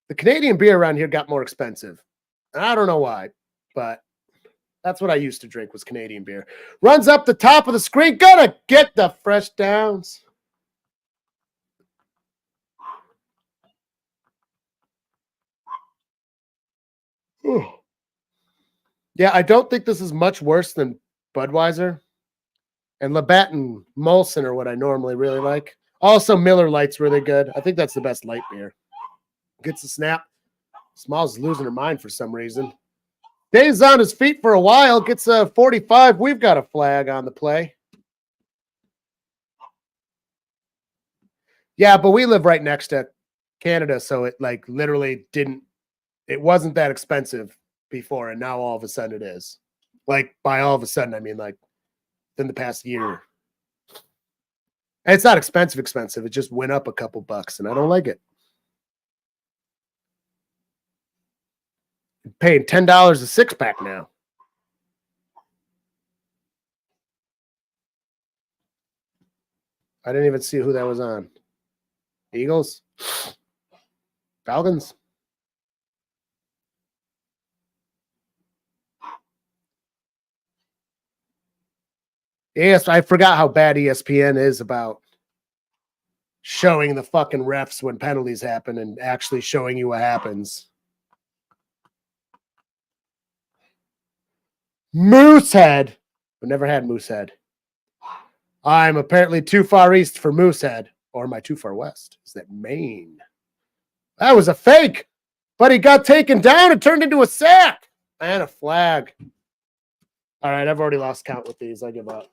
the Canadian beer around here got more expensive. And I don't know why, but that's what I used to drink was Canadian beer. Runs up the top of the screen. Gonna get the fresh downs. Yeah, I don't think this is much worse than Budweiser. And Labatt and Molson are what I normally really like. Also, Miller Lite's really good. I think that's the best light beer. Gets a snap. Smalls is losing her mind for some reason. Stays on his feet for a while. Gets a 45. We've got a flag on the play. Yeah, but we live right next to Canada, so it like literally didn't. It wasn't that expensive before, and now all of a sudden it is. Like by all of a sudden, I mean like in the past year. And it's not expensive. It just went up a couple bucks, and I don't like it. Paying $10 a six pack now. I didn't even see who that was on. Eagles? Falcons? Yes, I forgot how bad ESPN is about showing the fucking refs when penalties happen and actually showing you what happens. Moosehead. I've never had Moosehead. I'm apparently too far east for Moosehead. Or am I too far west? Is that Maine? That was a fake. But he got taken down and turned into a sack. And a flag. All right, I've already lost count with these. I give up.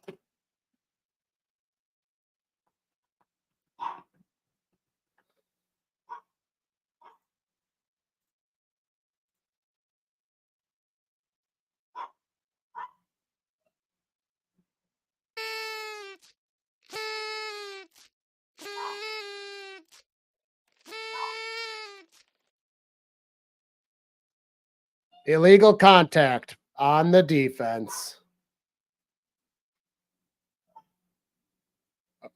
Illegal contact on the defense.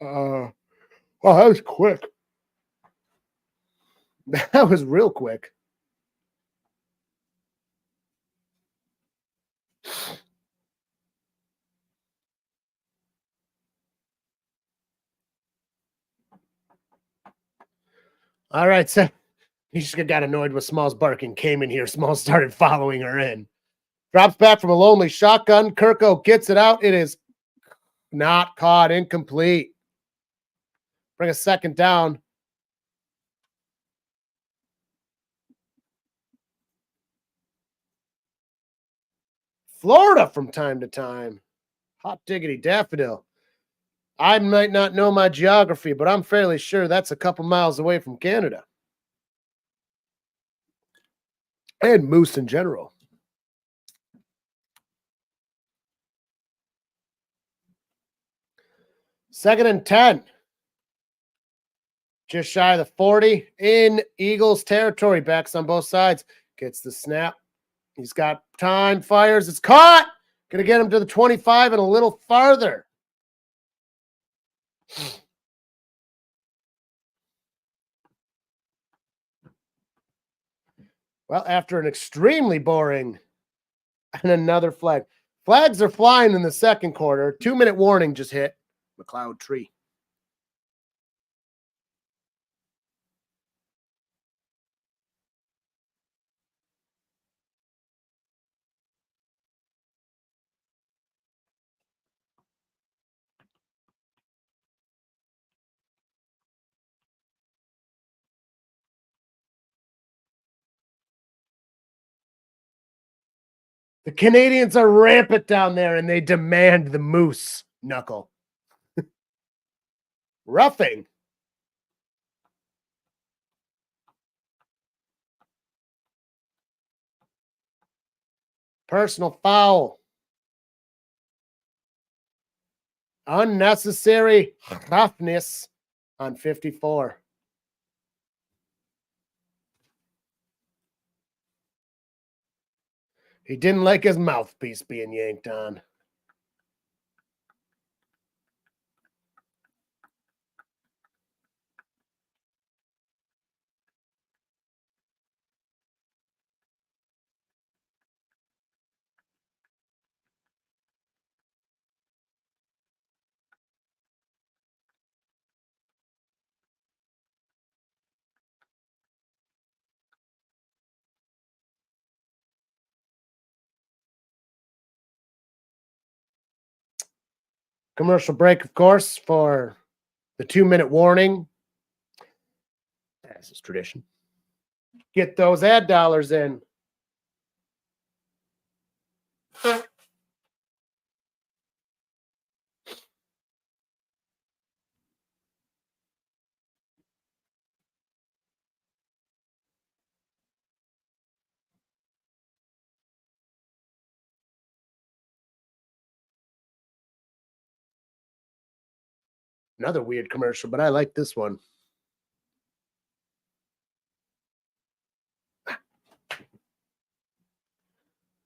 Oh, that was quick. That was real quick. All right, so he just got annoyed with Small's barking, came in here. Small started following her in. Drops back from a lonely shotgun. Kirko gets it out. It is not caught. Incomplete. Bring a second down. Florida from time to time. Hot diggity daffodil. I might not know my geography, but I'm fairly sure that's a couple miles away from Canada. And moose in general. Second and 10. Just shy of the 40 in Eagles territory. Backs on both sides. Gets the snap. He's got time. Fires. It's caught. Going to get him to the 25 and a little farther. Well, after an extremely boring and another flag. Flags are flying in the second quarter. 2-minute warning just hit. McLeod tree. The Canadians are rampant down there and they demand the moose knuckle. Roughing. Personal foul. Unnecessary roughness on 54. He didn't like his mouthpiece being yanked on. Commercial break, of course, for the 2-minute warning. This is tradition. Get those ad dollars in. Another weird commercial, but I like this one.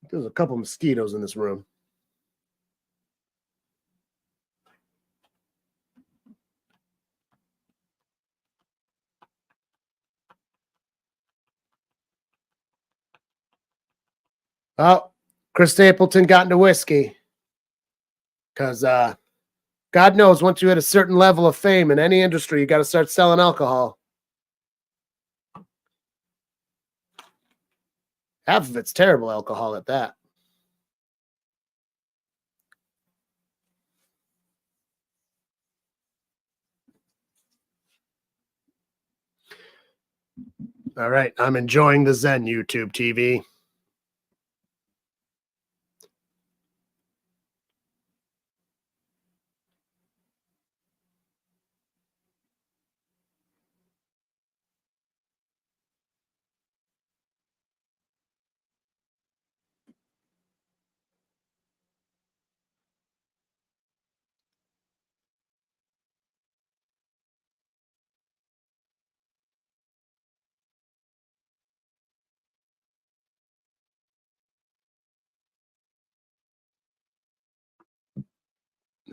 There's a couple mosquitoes in this room. Oh, Chris Stapleton got into whiskey. Because God knows once you hit a certain level of fame in any industry, you got to start selling alcohol. Half of it's terrible alcohol at that. All right, I'm enjoying the Zen YouTube TV.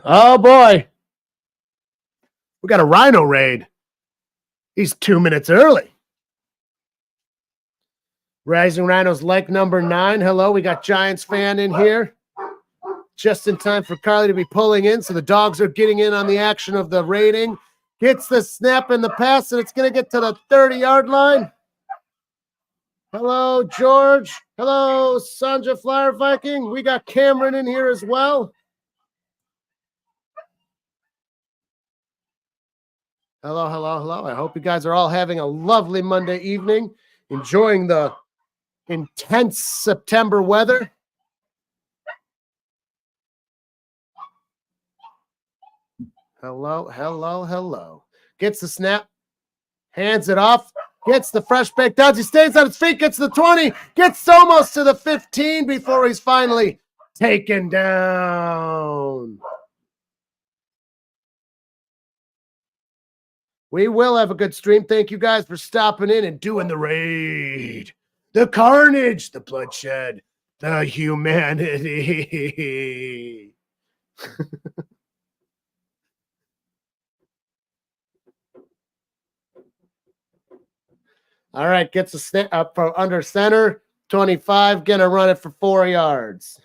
Oh boy, we got a rhino raid. He's 2 minutes early. Rising Rhinos like number 9. Hello, we got Giants fan in here. Just in time for Carly to be pulling in, so the dogs are getting in on the action of the raiding. Gets the snap and the pass, and it's going to get to the 30-yard line. Hello, George. Hello, Sanja Flyer Viking. We got Cameron in here as well. Hello, hello, hello. I hope you guys are all having a lovely Monday evening, enjoying the intense September weather. Hello, hello, hello. Gets the snap, hands it off, gets the fresh baked odds. He stays on his feet, gets the 20, gets almost to the 15 before he's finally taken down. We will have a good stream. Thank you guys for stopping in and doing the raid. The carnage, the bloodshed, the humanity. All right, gets a snap up for under center. 25, gonna run it for 4 yards.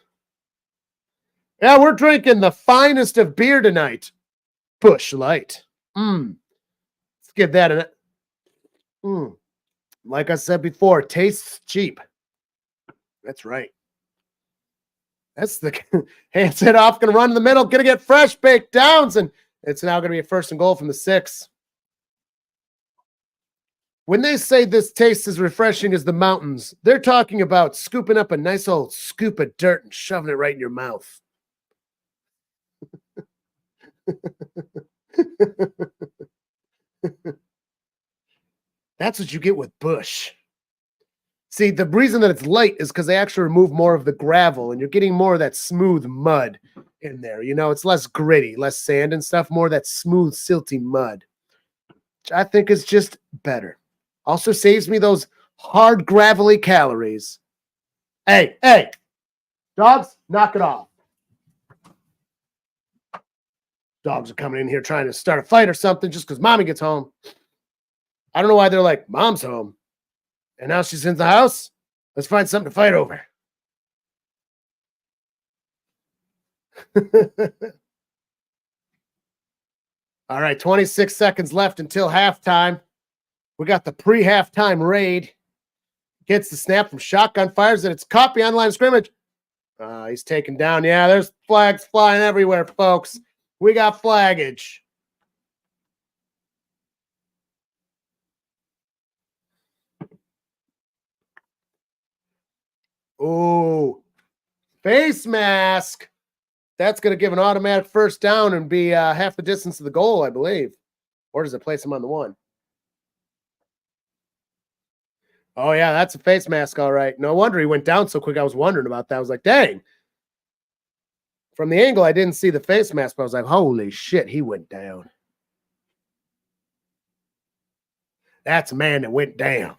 Yeah, we're drinking the finest of beer tonight. Busch Light. Let's give that a Like I said before, tastes cheap. That's right. That's the hands it off, gonna run in the middle, gonna get fresh baked downs, and it's now gonna be a 1st and goal from the 6. When they say this tastes as refreshing as the mountains, they're talking about scooping up a nice old scoop of dirt and shoving it right in your mouth. That's what you get with Busch. See, the reason that it's light is because they actually remove more of the gravel, and you're getting more of that smooth mud in there. You know, it's less gritty, less sand and stuff, more of that smooth, silty mud, which I think is just better. Also saves me those hard, gravelly calories. Hey, dogs, knock it off. Dogs are coming in here trying to start a fight or something just because mommy gets home. I don't know why they're like, mom's home. And now she's in the house. Let's find something to fight over. All right, 26 seconds left until halftime. We got the pre-halftime raid. Gets the snap from shotgun, fires it. It's caught behind the line of scrimmage. He's taken down. Yeah, there's flags flying everywhere, folks. We got flaggage. Ooh, face mask. That's going to give an automatic first down and be half the distance of the goal, I believe. Or does it place him on the 1? Oh, yeah, that's a face mask, all right. No wonder he went down so quick. I was wondering about that. I was like, dang. From the angle, I didn't see the face mask, but I was like, holy shit, he went down. That's a man that went down.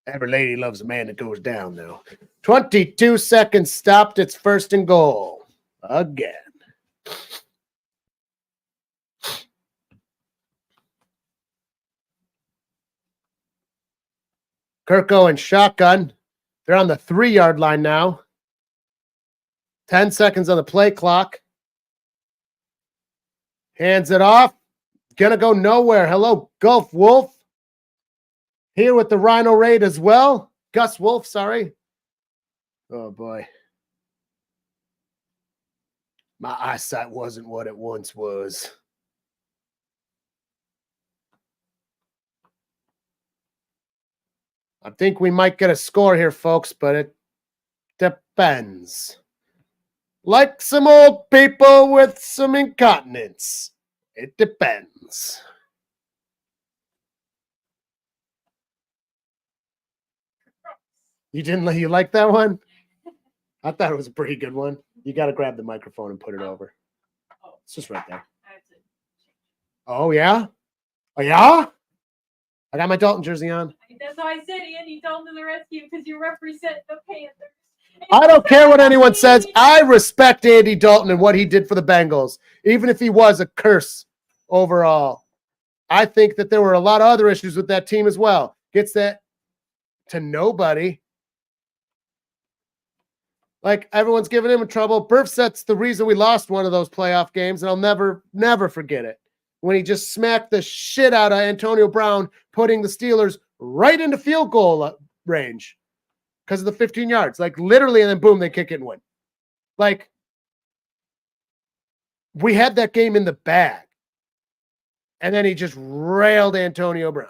Every lady loves a man that goes down, though. 22 seconds stopped. It's 1st and goal. Again. Kirko and shotgun. They're on the 3-yard line now. 10 seconds on the play clock. Hands it off. Gonna go nowhere. Hello, Gulf Wolf. Here with the Rhino Raid as well. Gus Wolf, sorry. Oh, boy. My eyesight wasn't what it once was. I think we might get a score here, folks, but it depends. Like some old people with some incontinence. It depends. You like that one? I thought it was a pretty good one. You got to grab the microphone and put it over. It's just right there. Oh, yeah? Oh, yeah? I got my Dalton jersey on. That's why I said Andy Dalton to the rescue because you represent the Panthers. I don't care what anyone says. I respect Andy Dalton and what he did for the Bengals, even if he was a curse overall. I think that there were a lot of other issues with that team as well. Gets that to nobody. Like, everyone's giving him trouble. Burfsett's the reason we lost one of those playoff games, and I'll never forget it. When he just smacked the shit out of Antonio Brown, putting the Steelers right into field goal range because of the 15 yards. Like, literally, and then boom, they kick it and win. Like, we had that game in the bag. And then he just railed Antonio Brown.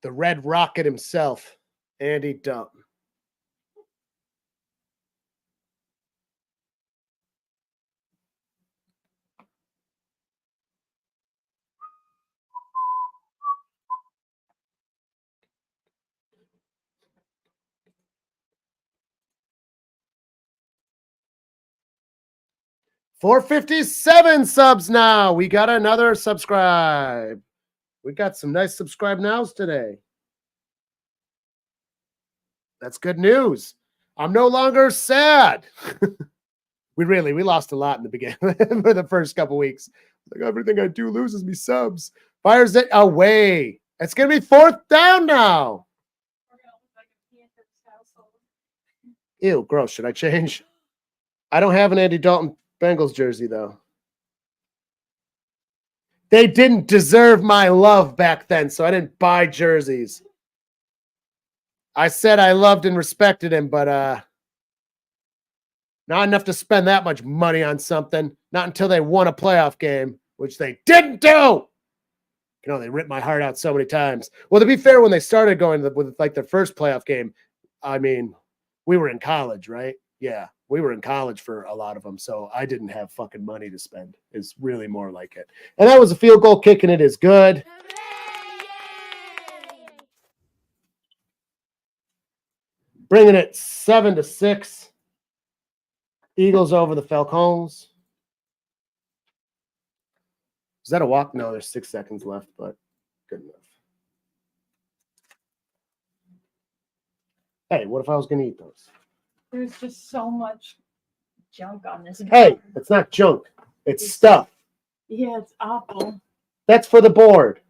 The Red Rocket himself, Andy Dalton. $457 subs now. We got another subscribe. We got some nice subscribe nows today. That's good news. I'm no longer sad. We lost a lot in the beginning for the first couple weeks. Like, everything I do loses me subs. Fires it away. It's going to be 4th down now. Ew, gross. Should I change? I don't have an Andy Dalton Bengals jersey, though. They didn't deserve my love back then, so I didn't buy jerseys. I said I loved and respected him, but not enough to spend that much money on something. Not until they won a playoff game, which they didn't do. You know, they ripped my heart out so many times. Well, to be fair, when they started going with like their first playoff game, I mean, we were in college, right? Yeah, we were in college for a lot of them, so I didn't have fucking money to spend. Is really more like it. And that was a field goal kick, and it is good. Bringing it 7-6. Eagles over the Falcons. Is that a walk? No, there's 6 seconds left, but good enough. Hey, what if I was going to eat those? There's just so much junk on this. Hey, it's not junk. It's stuff. Yeah, it's awful. That's for the board.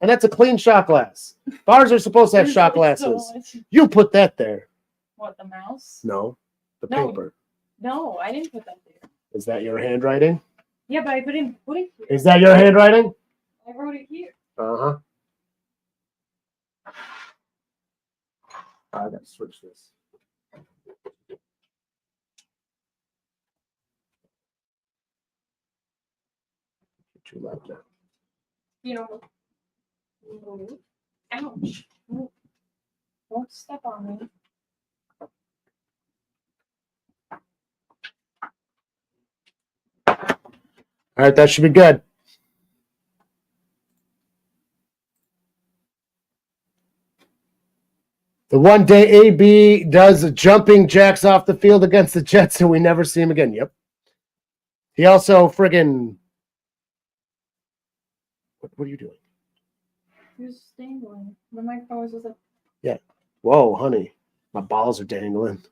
And that's a clean shot glass. Bars are supposed to have shot glasses. So You put that there. what, the mouse? No, the No. paper. No, I didn't put that there. Is that your handwriting? Yeah, but I didn't put it here. Is that your handwriting? wrote it here. Uh-huh. I gotta switch this. Get your laptop. You know. Ouch. Don't step on me. All right, that should be good. The one day AB does jumping jacks off the field against the Jets and we never see him again. Yep. He also friggin' what are you doing? Who's dangling? The microphone was just like. Yeah. Whoa, honey. My balls are dangling.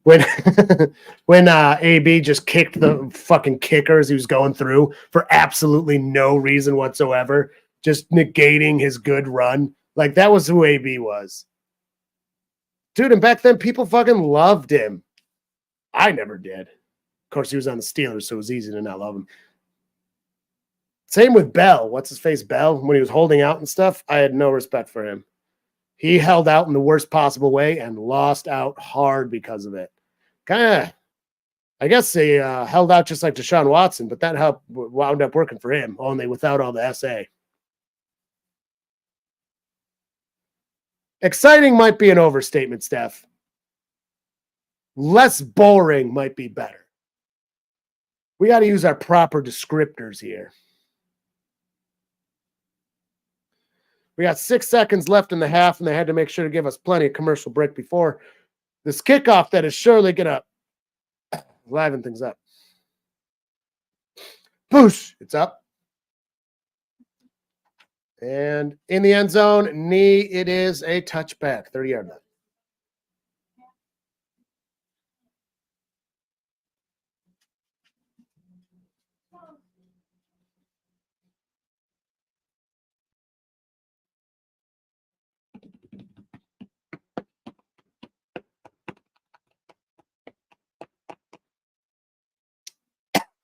when when AB just kicked the fucking kickers he was going through for absolutely no reason whatsoever, just negating his good run. Like, that was who AB was. Dude, and back then people fucking loved him. I never did. Of course, he was on the Steelers, so it was easy to not love him. Same with Bell. What's his face? Bell, when he was holding out and stuff, I had no respect for him. He held out in the worst possible way and lost out hard because of it. Kind of, I guess they held out just like Deshaun Watson, but that wound up working for him, only without all the SA. Exciting might be an overstatement, Steph. Less boring might be better. We got to use our proper descriptors here. We got 6 seconds left in the half, and they had to make sure to give us plenty of commercial break before this kickoff that is surely going to liven things up. Boosh! It's up. And in the end zone, knee, it is a touchback, 30-yard line.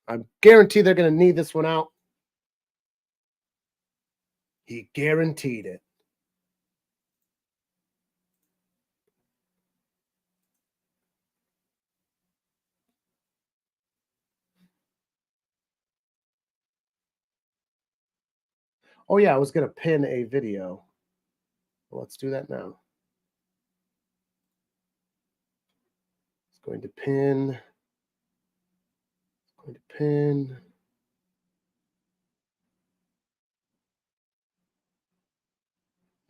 I guarantee they're going to need this one out. He guaranteed it. Oh, yeah, I was going to pin a video. Well, let's do that now. It's going to pin. It's going to pin.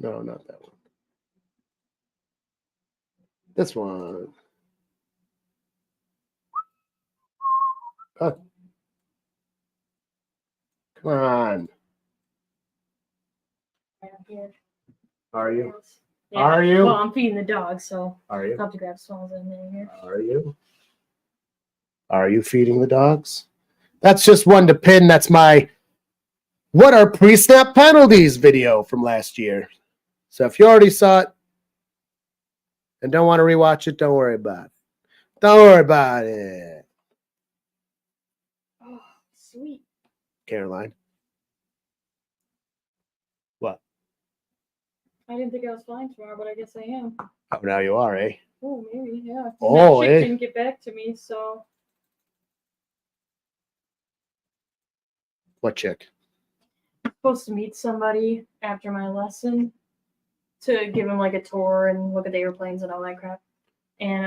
No, not that one. This one. Oh. Come on. Are you? Yeah. Are you? Well, I'm feeding the dog, so Are you? I'll have to grab Smalls in there here. Are you? Are you feeding the dogs? That's just one to pin. That's my what are pre-snap penalties video from last year. So if you already saw it and don't want to rewatch it, don't worry about it. Don't worry about it. Oh, sweet. Caroline. What? I didn't think I was flying tomorrow, but I guess I am. Oh, now you are, eh? Oh, maybe, yeah. Oh, that chick eh? didn't get back to me, so. What chick? I'm supposed to meet somebody after my lesson to give them like a tour and look at the airplanes and all that crap. And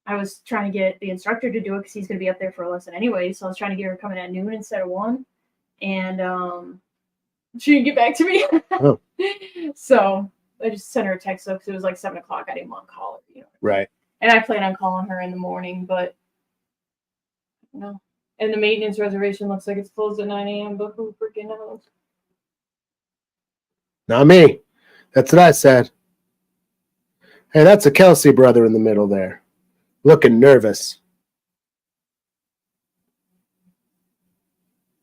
I was trying to get the instructor to do it because he's going to be up there for a lesson anyway. So I was trying to get her coming at noon instead of 1. And she didn't get back to me. Oh. So I just sent her a text because it was like 7 o'clock. I didn't want to call her, you know. Right. And I plan on calling her in the morning, but no. And the maintenance reservation looks like it's closed at 9 a.m., but who freaking knows? Not me. That's what I said. Hey, that's a Kelsey brother in the middle there. Looking nervous.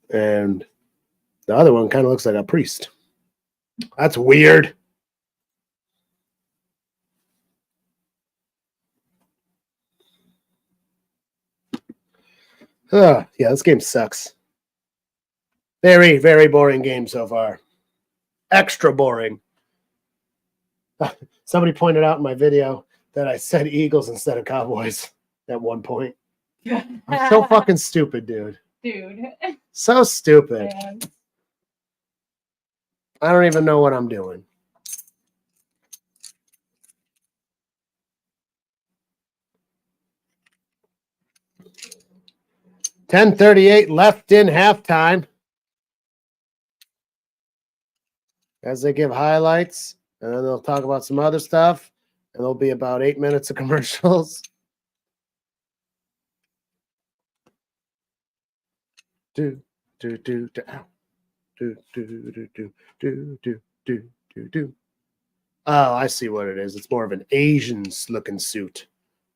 And the other one kind of looks like a priest. That's weird. Yeah, this game sucks. Very, very boring game so far. Extra boring. Somebody pointed out in my video that I said Eagles instead of Cowboys at one point. I'm so fucking stupid, dude. Dude. So stupid. Man. I don't even know what I'm doing. $10:38 left in halftime. As they give highlights, and then they'll talk about some other stuff, and there'll be about 8 minutes of commercials. Do do do do ow. Do do do do do do do do do. Oh, I see what it is. It's more of an Asian-looking suit.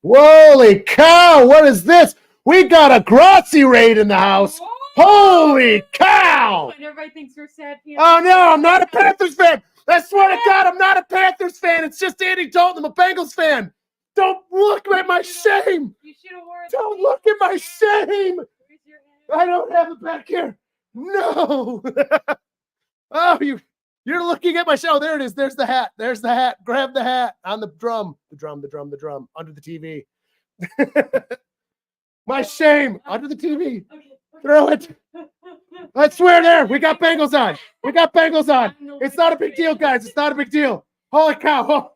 Holy cow! What is this? We got a Grassy raid in the house. Holy cow! And everybody thinks we're sad. Oh no, I'm not a Panthers fan. I swear to God, I'm not a Panthers fan. It's just Andy Dalton. I'm a Bengals fan. Don't look at my shame. You should have worn. Don't look at my shame. I don't have it back here. No. Oh, you're looking at my show. Oh, there it is. There's the hat. There's the hat. Grab the hat on the drum. The drum. Under the TV. My shame. Under the TV. Throw it. I swear there. We got Bengals on. It's not a big deal, guys. It's not a big deal. Holy cow. Oh,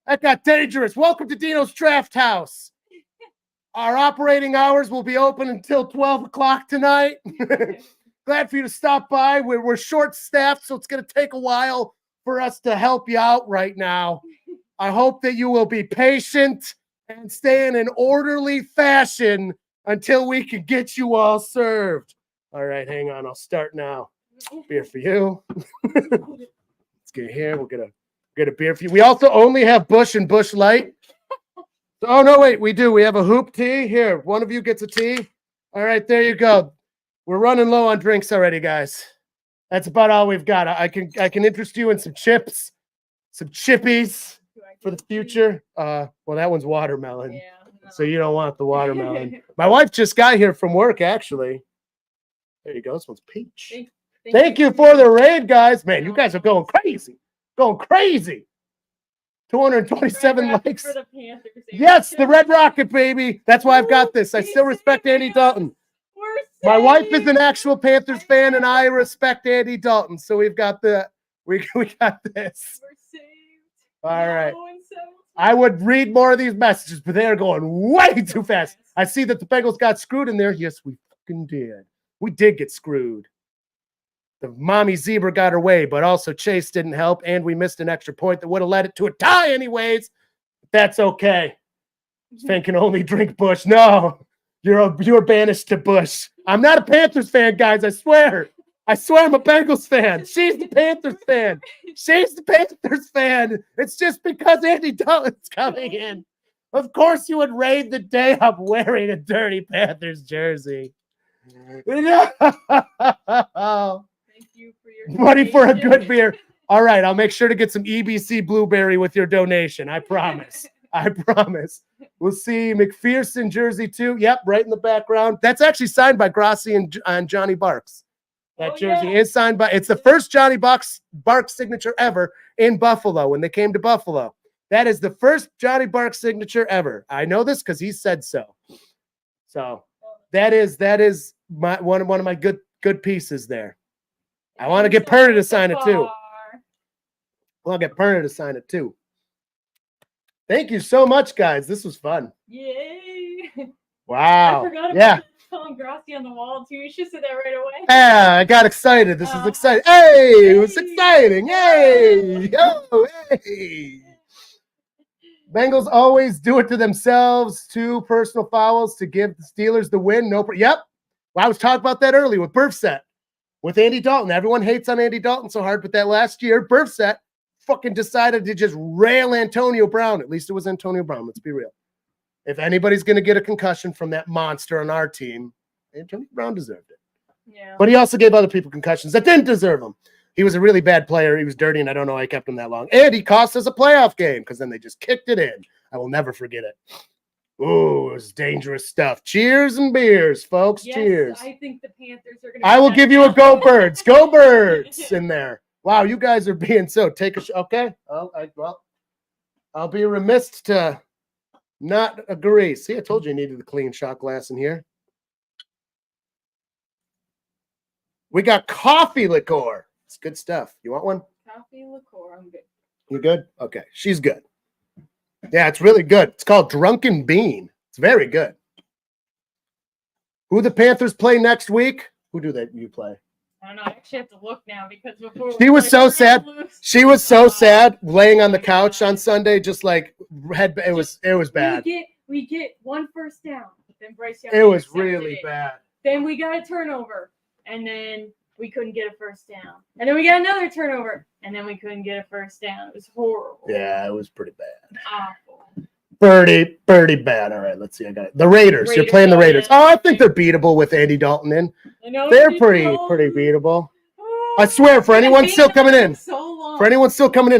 that got dangerous. Welcome to Dino's Drafthouse. Our operating hours will be open until 12 o'clock tonight. Glad for you to stop by. We're short-staffed, so it's going to take a while for us to help you out right now. I hope that you will be patient and stay in an orderly fashion until we can get you all served. All right, hang on. I'll start now. Beer for you. Let's get here. We'll get a beer for you. We also only have Busch and Busch Light. Oh, no, wait. We do. We have a hoop tea. Here, one of you gets a tea. All right, there you go. We're running low on drinks already, guys. That's about all we've got. I can interest you in some chips, some chippies for the future. Well, that one's watermelon. Yeah, no. So you don't want the watermelon. My wife just got here from work, actually. There you go. This one's peach. Thank you for the raid, guys. Man, you guys are going crazy. 227 likes. For the Panthers, Yes, the Red Rocket, baby. That's why I've got this. I still respect Andy Dalton. My wife is an actual Panthers fan, and I respect Andy Dalton. So we've got we got this. We're saved. All right. I would read more of these messages, but they're going way too fast. I see that the Bengals got screwed in there. Yes, we fucking did. We did get screwed. The mommy zebra got her way, but also Chase didn't help, and we missed an extra point that would have led it to a tie anyways. That's okay. Sven can only drink Busch. No, you're banished to Busch. I'm not a Panthers fan, guys. I swear I'm a Bengals fan. She's the Panthers fan. It's just because Andy Dalton's coming in. Of course you would raid the day I'm wearing a dirty Panthers jersey. Thank you for your money for a good beer. All right, I'll make sure to get some EBC Blueberry with your donation. I promise. We'll see McPherson jersey too. Yep, right in the background. That's actually signed by Grassi and Johnny Barks. That jersey is signed by. It's the first Johnny Barks signature ever in Buffalo when they came to Buffalo. That is the first Johnny Barks signature ever. I know this because he said so. So that is one of my good pieces there. I want to get Perna to sign it too. Thank you so much, guys. This was fun. Yay! Wow. I forgot about calling Grassi on the wall too. You should say that right away. Yeah, I got excited. This is exciting. Hey, it was exciting. Yay! Oh, hey. Bengals always do it to themselves. 2 personal fouls to give the Steelers the win. Yep. Well, I was talking about that earlier with Burfset, with Andy Dalton. Everyone hates on Andy Dalton so hard, but that last year, Burfset fucking decided to just rail Antonio Brown. At least it was Antonio Brown. Let's be real. If anybody's going to get a concussion from that monster on our team, Antonio Brown deserved it. Yeah. But he also gave other people concussions that didn't deserve them. He was a really bad player. He was dirty, and I don't know why I kept him that long. And he cost us a playoff game because then they just kicked it in. I will never forget it. Ooh, it was dangerous stuff. Cheers and beers, folks. Yes, Cheers. I think the Panthers are going to. I will give you a go birds. Go birds in there. Wow, you guys are being so take a okay. I'll be remiss to not agree. See, I told you I needed a clean shot glass in here. We got coffee liqueur. It's good stuff. You want one? Coffee liqueur. I'm good. You good? Okay, she's good. Yeah, it's really good. It's called Drunken Bean. It's very good. Who the Panthers play next week? Who do you play? I don't know. I actually have to look now because before She was so sad. She was so sad laying on the couch on Sunday, just like it was bad. We get one first down. Then Bryce Young. It was really bad. Then we got a turnover, and then we couldn't get a first down. And then we got another turnover, and then we couldn't get a first down. It was horrible. Yeah, it was pretty bad. Awful. Pretty bad. All right, let's see. I got it. The Raiders. You're playing the Raiders. Oh, I think they're beatable with Andy Dalton in. They're pretty beatable. I swear, for anyone still coming in,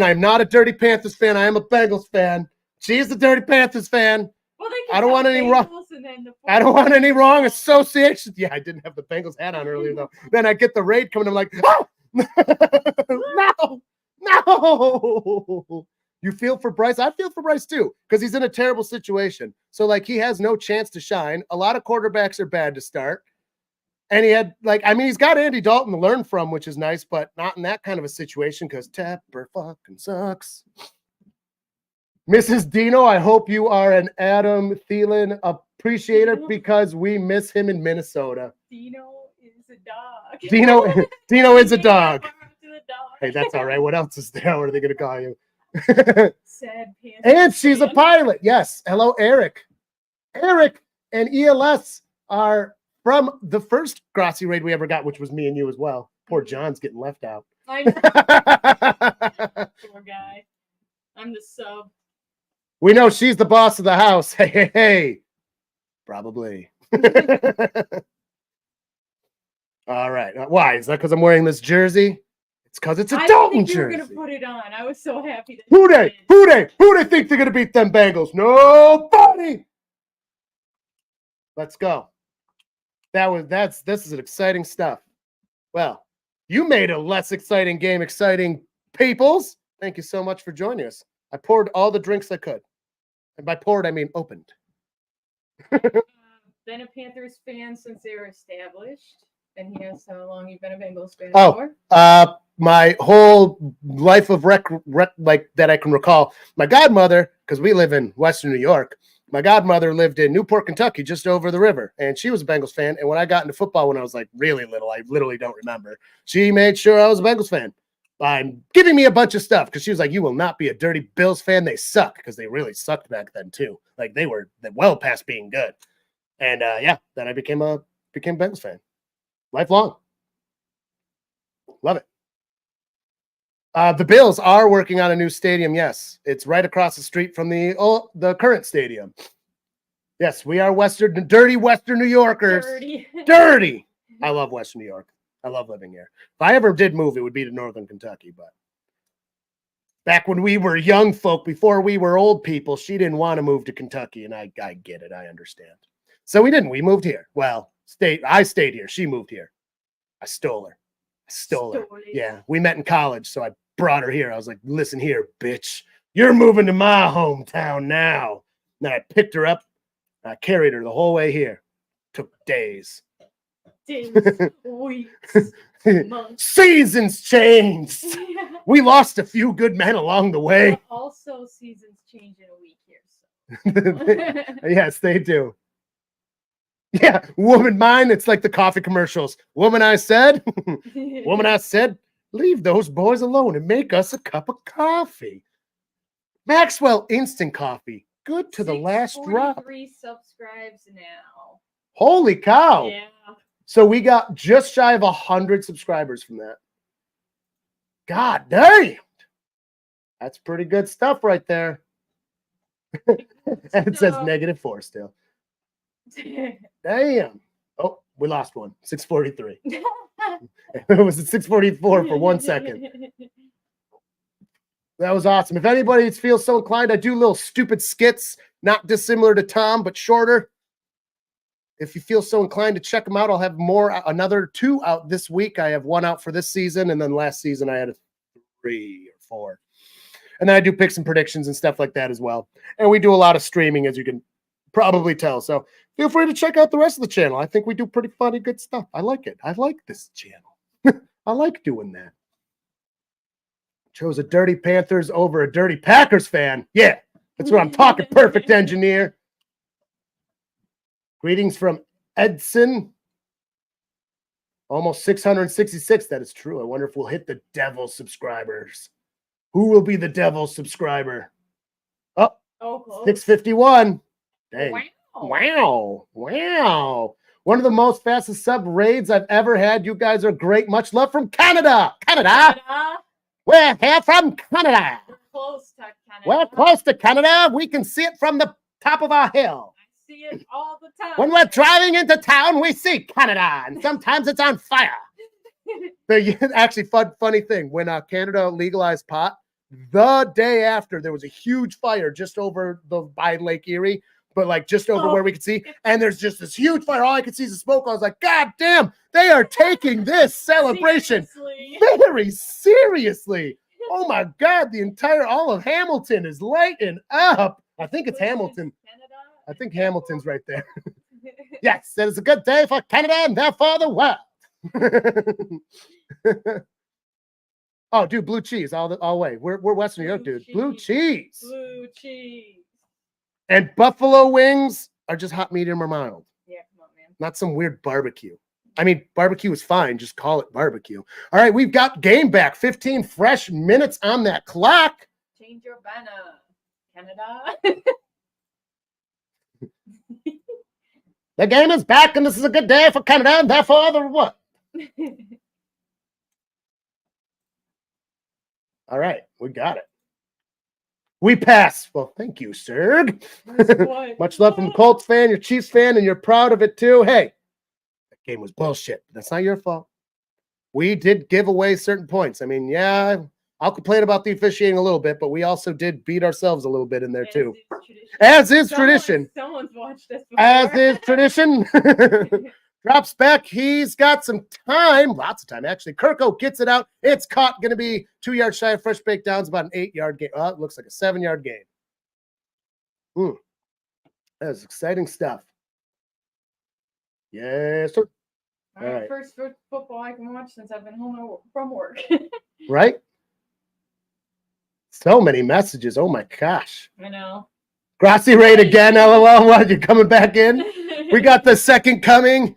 I am not a dirty Panthers fan. I am a Bengals fan. She's a dirty Panthers fan. Well, I don't want any wrong associations. Yeah, I didn't have the Bengals hat on earlier though. Then I get the raid coming. I'm like, oh! No. You feel for Bryce? I feel for Bryce too, because he's in a terrible situation. So like he has no chance to shine. A lot of quarterbacks are bad to start. And he had he's got Andy Dalton to learn from, which is nice, but not in that kind of a situation because Tapper fucking sucks. Mrs. Dino, I hope you are an Adam Thielen appreciator because we miss him in Minnesota. Dino is a dog. Dino is a dog. Hey, that's all right. What else is there? What are they going to call you? Sad Panthers and she's fan. a pilot. Yes. Hello, Eric. Eric and ELS are from the first Grassi raid we ever got, which was me and you as well. Poor John's getting left out. I know. Poor guy. I'm the sub. We know she's the boss of the house. Hey. Probably. All right. Why? Is that because I'm wearing this jersey? It's because it's a Dalton jersey. I didn't think you were going to put it on. I was so happy. Who they think they're going to beat them Bengals? Nobody. Let's go. This is an exciting stuff. Well, you made a less exciting game exciting, peoples. Thank you so much for joining us. I poured all the drinks I could. And by poured, I mean opened. Been a Panthers fan since they were established. And yes, how long you've been a Bengals fan for? My whole life of rec that I can recall. My godmother, because we live in Western New York, my godmother lived in Newport, Kentucky, just over the river, and she was a Bengals fan. And when I got into football when I was like really little, I literally don't remember. She made sure I was a Bengals fan by giving me a bunch of stuff because she was like, "You will not be a dirty Bills fan. They suck," because they really sucked back then too. Like they were well past being good. And then I became a Bengals fan, lifelong. Love it. The Bills are working on a new stadium. Yes, it's right across the street from the current stadium. Yes, we are dirty Western New Yorkers. Dirty. I love Western New York. I love living here. If I ever did move, it would be to Northern Kentucky. But back when we were young folk, before we were old people, she didn't want to move to Kentucky, and I get it. I understand. So we didn't. We moved here. Well, I stayed here. She moved here. I stole her. Yeah, we met in college, so I brought her here. I was like, "Listen here, bitch. You're moving to my hometown now." And then I picked her up. I carried her the whole way here. Took days. Weeks, months. Seasons changed. Yeah. We lost a few good men along the way. But also, seasons change in a week here. So. Yes, they do. Yeah, woman mine, it's like the coffee commercials. Woman I said, leave those boys alone and make us a cup of coffee. Maxwell Instant Coffee. Good to the last drop. 3 subscribes now. Holy cow. Yeah. So we got just shy of 100 subscribers from that. God damn. That's pretty good stuff right there. And it says -4 still. Damn. Oh, we lost one. 643. It was at 644 for 1 second. That was awesome. If anybody feels so inclined, I do little stupid skits, not dissimilar to Tom, but shorter. If you feel so inclined to check them out, I'll have another 2 out this week. I have 1 out for this season, and then last season I had 3 or 4. And then I do picks and predictions and stuff like that as well. And we do a lot of streaming, as you can probably tell. So feel free to check out the rest of the channel. I think we do pretty funny, good stuff. I like it. I like this channel. I like doing that. Chose a dirty Panthers over a dirty Packers fan. Yeah, that's what I'm talking. Perfect engineer. Greetings from Edson. Almost 666. That is true. I wonder if we'll hit the devil subscribers. Who will be the devil subscriber? Oh, 651. Dang. Wow. One of the most fastest sub raids I've ever had. You guys are great. Much love from Canada. Canada. We're here from Canada. We're close to Canada. We're close to Canada. We can see it from the top of our hill. I see it all the time. When we're driving into town, we see Canada, and sometimes it's on fire. Actually, funny thing, when Canada legalized pot, the day after, there was a huge fire just over by Lake Erie, but like just over where we could see, and there's just this huge fire. All I could see is the smoke. I was like, God damn, they are taking this celebration very seriously. Oh my God, all of Hamilton is lighting up. I think it's Hamilton. I think Hamilton's right there. Yes, it is a good day for Canada and therefore the world. Oh, dude, blue cheese all way. We're Western New York, dude. Blue cheese. Blue cheese. And buffalo wings are just hot, medium, or mild. Yeah, come on, man. Not some weird barbecue. I mean, barbecue is fine. Just call it barbecue. All right, we've got game back. 15 fresh minutes on that clock. Change your banner, Canada. The game is back, and this is a good day for Canada, and therefore the what? All right, we got it. We pass. Well, thank you, Serg. Much love from the Colts fan, your Chiefs fan, and you're proud of it too. Hey, that game was bullshit. That's not your fault. We did give away certain points. I mean, yeah, I'll complain about the officiating a little bit, but we also did beat ourselves a little bit in there too. As is tradition. Someone's watched this before. As is tradition. Drops back. He's got some time. Lots of time, actually. Kirko gets it out. It's caught. Going to be 2 yards shy of fresh bake downs. About an 8-yard gain. Oh, it looks like a 7-yard gain. That is exciting stuff. Yes, sir. All right. First football I can watch since I've been home from work. Right? So many messages. Oh, my gosh. I know. Grassy raid again, LOL. What, you're coming back in? We got the second coming.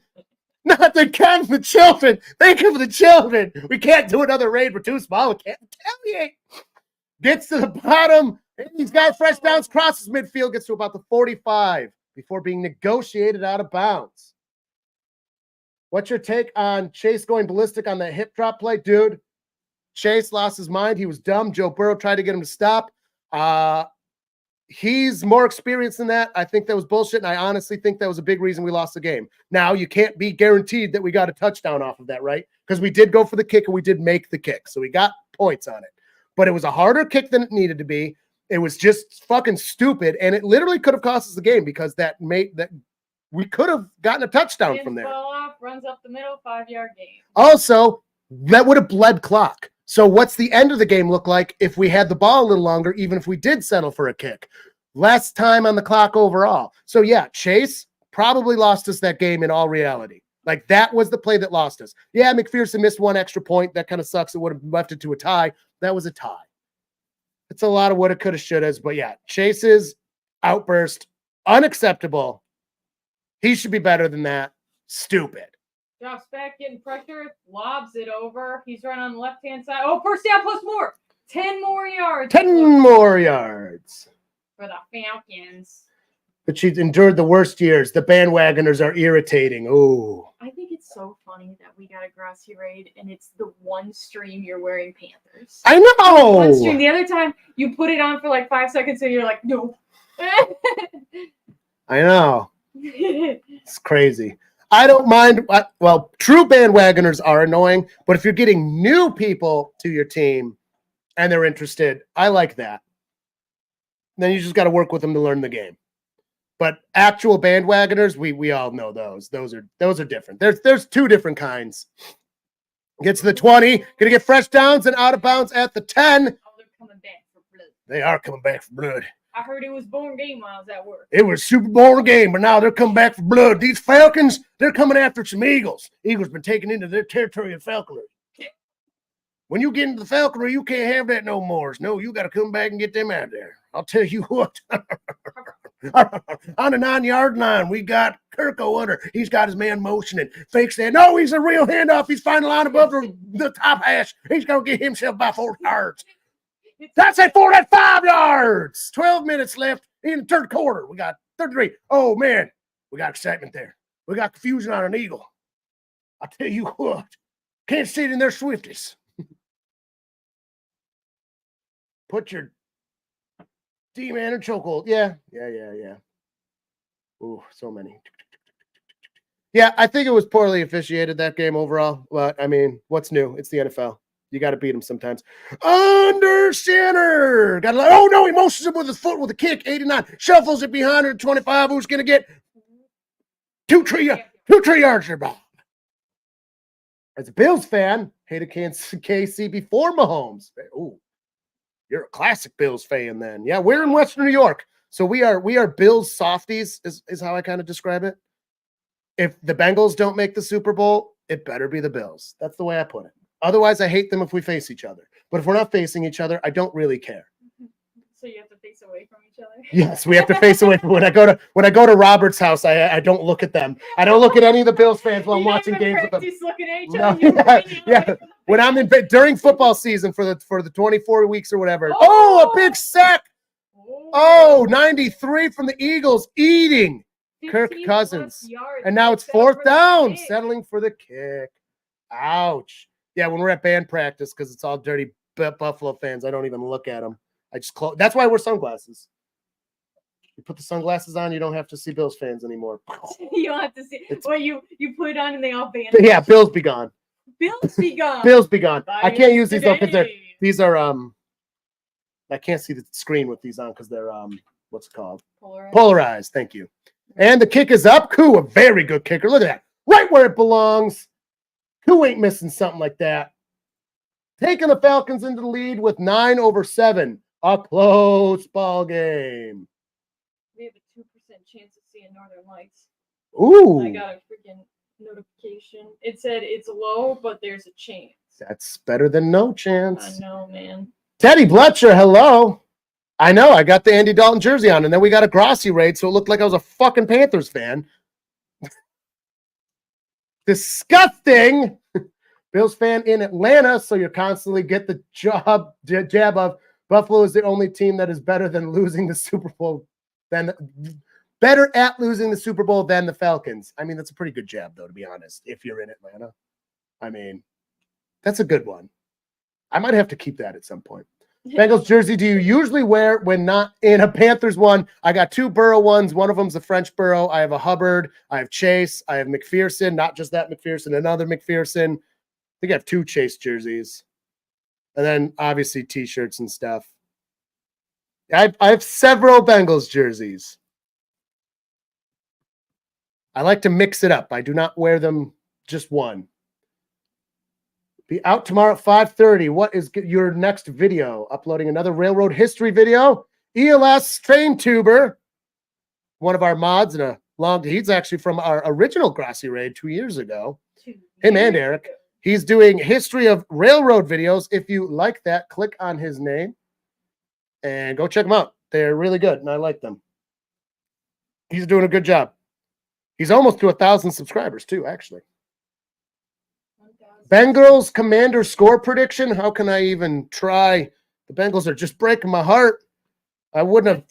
Not the count for the children. Thank you for the children. We can't do another raid. We're too small. We can't retaliate. Gets to the bottom. He's got fresh downs, crosses midfield, gets to about the 45 before being negotiated out of bounds. What's your take on Chase going ballistic on that hip drop play? Dude, Chase lost his mind. He was dumb. Joe Burrow tried to get him to stop. He's more experienced than that. I think that was bullshit, and I honestly think that was a big reason we lost the game. Now, you can't be guaranteed that we got a touchdown off of that, right? Because we did go for the kick, and we did make the kick, so we got points on it. But it was a harder kick than it needed to be. It was just fucking stupid, and it literally could have cost us the game because that we could have gotten a touchdown from there. Ball off, runs up the middle, 5-yard gain. Also, that would have bled clock. So what's the end of the game look like if we had the ball a little longer, even if we did settle for a kick? Less time on the clock overall. So, yeah, Chase probably lost us that game in all reality. Like, that was the play that lost us. Yeah, McPherson missed one extra point. That kind of sucks. It would have left it to a tie. That was a tie. It's a lot of woulda, coulda, shouldas. But, yeah, Chase's outburst, unacceptable. He should be better than that. Stupid. Drops back, getting pressure, lobs it over. He's running on the left-hand side. Oh, first down plus more. 10 more yards. 10 more yards. For the Falcons. But she's endured the worst years. The bandwagoners are irritating. Oh. I think it's so funny that we got a grassy raid and it's the one stream you're wearing Panthers. I know. One stream. The other time you put it on for like 5 seconds and you're like, no. I know. It's crazy. I don't mind. Well, true bandwagoners are annoying, but if you're getting new people to your team, and they're interested. I like that. Then you just got to work with them to learn the game. But actual bandwagoners, we all know those. Those are different. There's two different kinds. Gets to the 20, gonna get fresh downs and out of bounds at the 10. Oh, they're coming back for blood. They are coming back for blood. I heard it was born game while I was at work. It was Super Bowl game, but now they're coming back for blood. These Falcons, they're coming after some Eagles. Eagles been taken into their territory of falconry. When you get into the falconry, you can't have that no more. No, you got to come back and get them out of there. I'll tell you what. On the 9-yard line, we got Kirk O'Utter. He's got his man motioning. Fakes that. No, he's a real handoff. He's finding the line above the top hash. He's going to get himself by 4 yards. That's it for that 5 yards. 12 minutes left in the third quarter. We got 33. Oh, man. We got excitement there. We got confusion on an Eagle. I'll tell you what. Can't sit in their Swifties. Put your D-man in chokehold. Yeah. Ooh, so many. Yeah, I think it was poorly officiated, that game overall. But, I mean, what's new? It's the NFL. You got to beat them sometimes. Under center. Oh, no, he motions him with his foot with a kick. 89. Shuffles it behind her at 25. Who's going to get 2 3 yards there, Bob? As a Bills fan, hated KC before Mahomes. Ooh. You're a classic Bills fan then. Yeah, we're in Western New York. So we are Bills softies is how I kind of describe it. If the Bengals don't make the Super Bowl, it better be the Bills. That's the way I put it. Otherwise, I hate them if we face each other. But if we're not facing each other, I don't really care. So you have to face away from each other? Yes, we have to face away from when I go to Robert's house, I don't look at them. I don't look at any of the Bills fans while I'm watching games with them. Looking at each No, other. yeah. When I'm in bed during football season for the 24 weeks or whatever. Oh, a big sack. Oh, 93 from the Eagles eating Kirk Cousins. And now it's 4th down, settling for the kick. Ouch. Yeah, when we're at band practice, because it's all dirty Buffalo fans, I don't even look at them. I just close. That's why I wear sunglasses. You put the sunglasses on, you don't have to see Bills fans anymore. You don't have to see. Well, you put it on and they all band. Yeah, Bills be gone. Bills be gone. Bills be gone. I can't use these though because these are I can't see the screen with these on because they're what's it called? Polarized. Thank you. And the kick is up. Koo, a very good kicker. Look at that. Right where it belongs. Koo ain't missing something like that. Taking the Falcons into the lead with 9/7. A close ball game. We have a 2% chance of seeing Northern Lights. Ooh. I got a freaking notification. It said it's low, but there's a chance. That's better than no chance. I know, man. Teddy Bletcher, hello. I know, I got the Andy Dalton jersey on, and then we got a Grossi raid, so it looked like I was a fucking Panthers fan. Disgusting. Bills fan in Atlanta, so you constantly get the jab of Buffalo is the only team that is better than losing the Super Bowl, better at losing the Super Bowl than the Falcons. I mean, that's a pretty good jab, though, to be honest, if you're in Atlanta. I mean, that's a good one. I might have to keep that at some point. Bengals jersey do you usually wear when not in a Panthers one? I got 2 Burrow ones. One of them's a French Burrow. I have a Hubbard. I have Chase. I have McPherson, not just that McPherson, another McPherson. I think I have 2 Chase jerseys. And then, obviously, T-shirts and stuff. I have several Bengals jerseys. I like to mix it up. I do not wear them just one. Be out tomorrow at 5:30. What is your next video? Uploading another railroad history video. ELS train tuber, one of our mods, and he's actually from our original Grossi raid 2 years ago. Him and Eric. He's doing history of railroad videos. If you like that, click on his name and go check them out. They're really good, and I like them. He's doing a good job. He's almost to 1,000 subscribers, too, actually. Bengals Commander score prediction. How can I even try? The Bengals are just breaking my heart. I wouldn't have.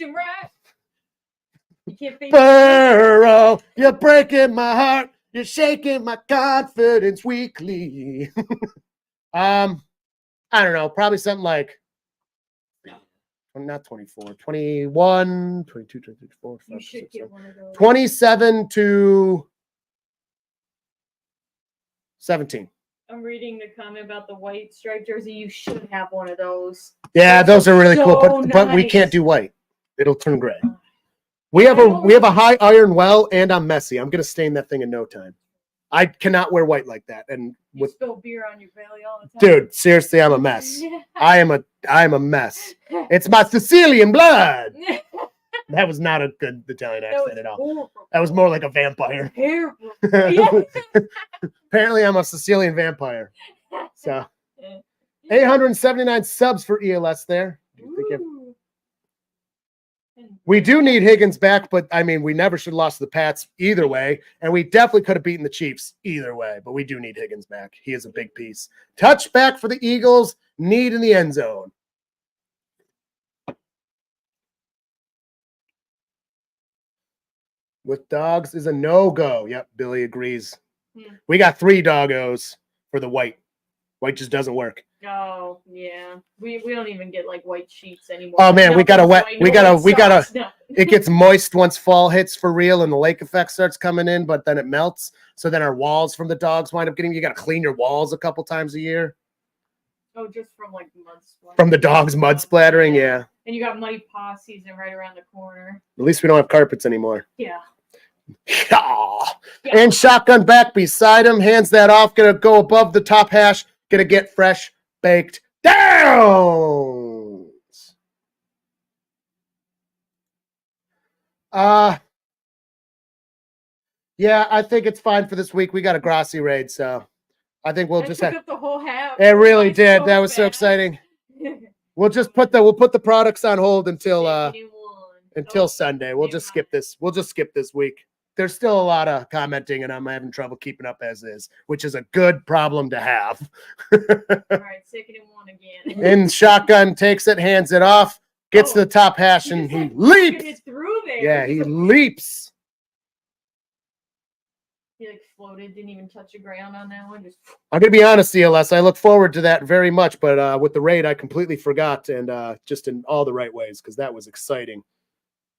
You can't face Burrow, you're breaking my heart. You're shaking my confidence weekly. I don't know. Probably something like not 24, 21, 22, 23, 24, 25, 26, 27 to 17. I'm reading the comment about the white striped jersey. You should have one of those. Yeah, those are really cool, so but we can't nice. do white. It'll turn gray. We have a high iron well, and I'm messy. I'm gonna stain that thing in no time. I cannot wear white like that. And You spill beer on your belly all the time. dude, seriously, I'm a mess. I am a mess. It's my Sicilian blood. That was not a good Italian accent at all. Horrible. That was more like a vampire. Terrible. Apparently, I'm a Sicilian vampire. So, 879 subs for ELS there. We do need Higgins back, but I mean, we never should have lost to the Pats either way, and we definitely could have beaten the Chiefs either way, but we do need Higgins back. He is a big piece. Touchback for the Eagles, need in the end zone. With dogs is a no-go. Yep, Billy agrees. We got 3 doggos for the white. White just doesn't work. Oh, yeah. We don't even get like white sheets anymore. Oh man, we got a it gets moist once fall hits for real and the lake effect starts coming in, but then it melts. So then our walls from the dogs wind up you got to clean your walls a couple times a year. Oh, just from like mud splattering. From the dogs mud splattering, yeah. And you got muddy paw season right around the corner. At least we don't have carpets anymore. Yeah. Yeah. And shotgun back beside him, hands that off, gonna go above the top hash, gonna get fresh baked downs. Yeah, I think it's fine for this week. We got a Grassi raid, so I think we'll just have the whole half. It really did. That was so exciting. We'll just put the products on hold until Sunday. We'll just skip this. We'll just skip this week. There's still a lot of commenting, and I'm having trouble keeping up as is, which is a good problem to have. All right, 2nd and 1 again. And shotgun takes it, hands it off, gets to the top hash, and he leaps. Through there. Yeah, he leaps. He like floated, didn't even touch the ground on that one. Just. I'm gonna be honest, ELS. I look forward to that very much, but with the raid, I completely forgot, and just in all the right ways because that was exciting.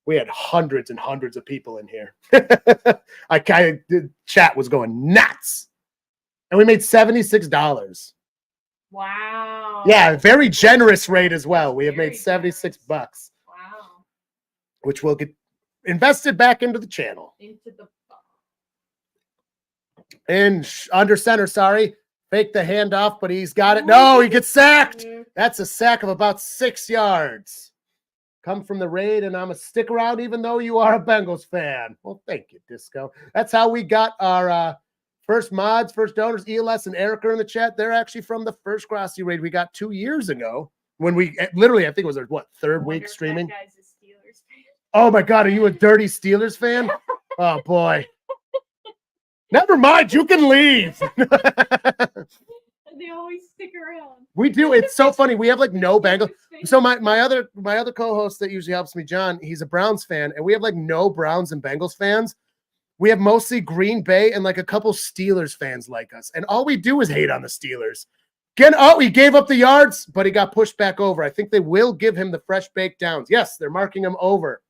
We had hundreds and hundreds of people in here. The chat was going nuts. And we made $76. Wow. Yeah, very generous rate as well. We have made $76. Wow. Which will get invested back into the channel. And under center, sorry. Fake the handoff, but he's got it. No, he gets sacked. That's a sack of about 6 yards. Come from the raid, and I'm a stick around even though you are a Bengals fan. Well, thank you, Disco. That's how we got our first mods, first donors. ELS and Erica in the chat. They're actually from the first Grassi raid we got 2 years ago when we literally, I think it was our, third week streaming. That guy's a Steelers fan. Oh, my God. Are you a dirty Steelers fan? Oh, boy. Never mind. You can leave. They always stick around. We do. It's so funny. We have like no Bengals. So my other co-host that usually helps me, John, he's a Browns fan, and we have like no Browns and Bengals fans. We have mostly Green Bay and like a couple Steelers fans like us, and all we do is hate on the Steelers. He gave up the yards, but he got pushed back over. I think they will give him the fresh baked downs. Yes, they're marking him over.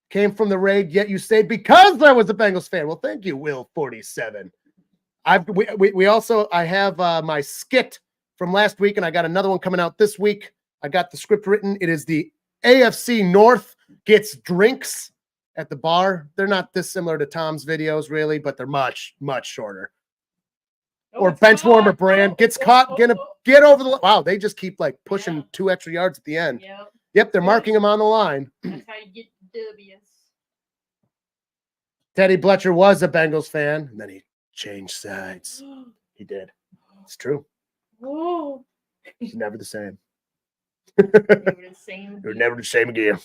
Came from the raid, yet you stayed because I was a Bengals fan. Well, thank you, Will47. I have my skit from last week, and I got another one coming out this week. I got the script written. It is the AFC North gets drinks at the bar. They're not this similar to Tom's videos, really, but they're much, much shorter. Or Benchwarmer brand gets caught, get over the. Wow, they just keep like pushing 2 extra yards at the end. Yep, they're marking him on the line. That's how you get W's. Teddy Bletcher was a Bengals fan, and then he changed sides. He did. It's true. Whoa. He's never the same. They're never the same again.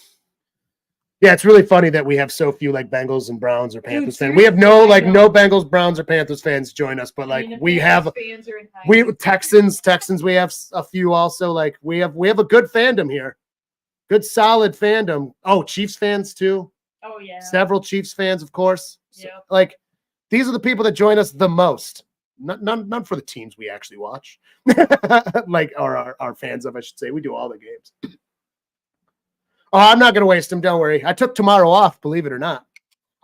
Yeah, it's really funny that we have so few like Bengals and Browns or Panthers fans. We have no Bengals, Browns, or Panthers fans join us, but like we have Texans. We have a few also. Like we have a good fandom here. Good solid fandom. Oh, Chiefs fans too. Oh yeah. Several Chiefs fans, of course. Yeah. So, like these are the people that join us the most. None for the teams we actually watch. Like our fans of, I should say. We do all the games. Oh, I'm not gonna waste them, don't worry. I took tomorrow off, believe it or not.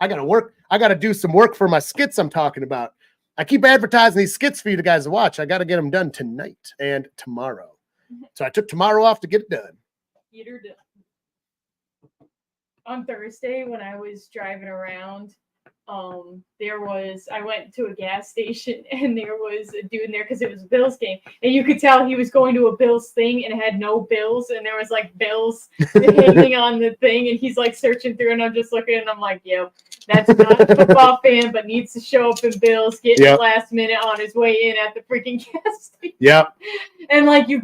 I gotta work. I gotta do some work for my skits I'm talking about. I keep advertising these skits for you guys to watch. I gotta get them done tonight and tomorrow. So I took tomorrow off to get it done. Get her done. On Thursday when I was driving around, I went to a gas station and there was a dude in there because it was a Bills game, and you could tell he was going to a Bills thing and it had no bills, and there was like bills hanging on the thing, and he's like searching through, and I'm just looking and I'm like, yep, that's not a football fan but needs to show up in Bills, getting the last minute on his way in at the freaking gas station. Yep. And like you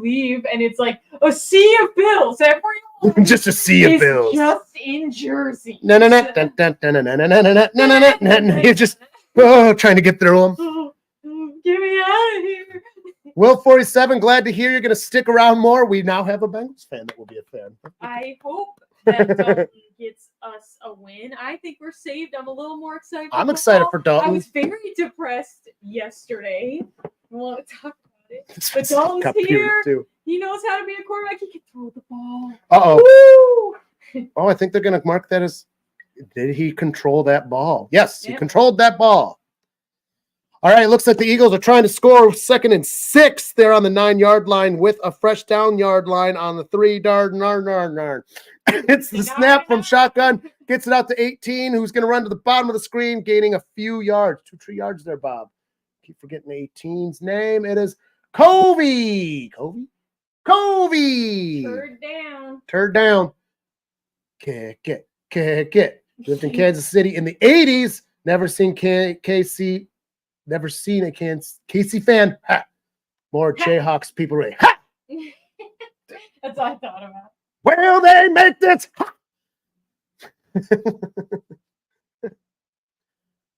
leave and it's like a sea of bills. Everyone just a sea of bills. Just in Jersey. No. You're just trying to get through them. Get me out of here. Will 47, glad to hear you're going to stick around more. We now have a Bengals fan that will be a fan. I hope that Dalton gets us a win. I think we're saved. I'm a little more excited. I'm excited for Dalton. I was very depressed yesterday. I want to talk about it. But Dalton's here. Too. He knows how to be a quarterback. He can throw the ball. Uh-oh. Oh, I think they're going to mark that as, did he control that ball? Yes, he controlled that ball. All right, looks like the Eagles are trying to score 2nd and 6. They're on the 9-yard line with a fresh down yard line on the 3-yard. It's the snap from shotgun. Gets it out to 18, who's going to run to the bottom of the screen, gaining a few yards. 2-3 yards there, Bob. Keep forgetting 18's name. It is Covey. Third down. Kick it. Lived in Kansas City in the 80s. Never seen KC. Never seen a KC fan. Ha! More Jayhawks people really. Ha! That's all I thought about. Will they make this?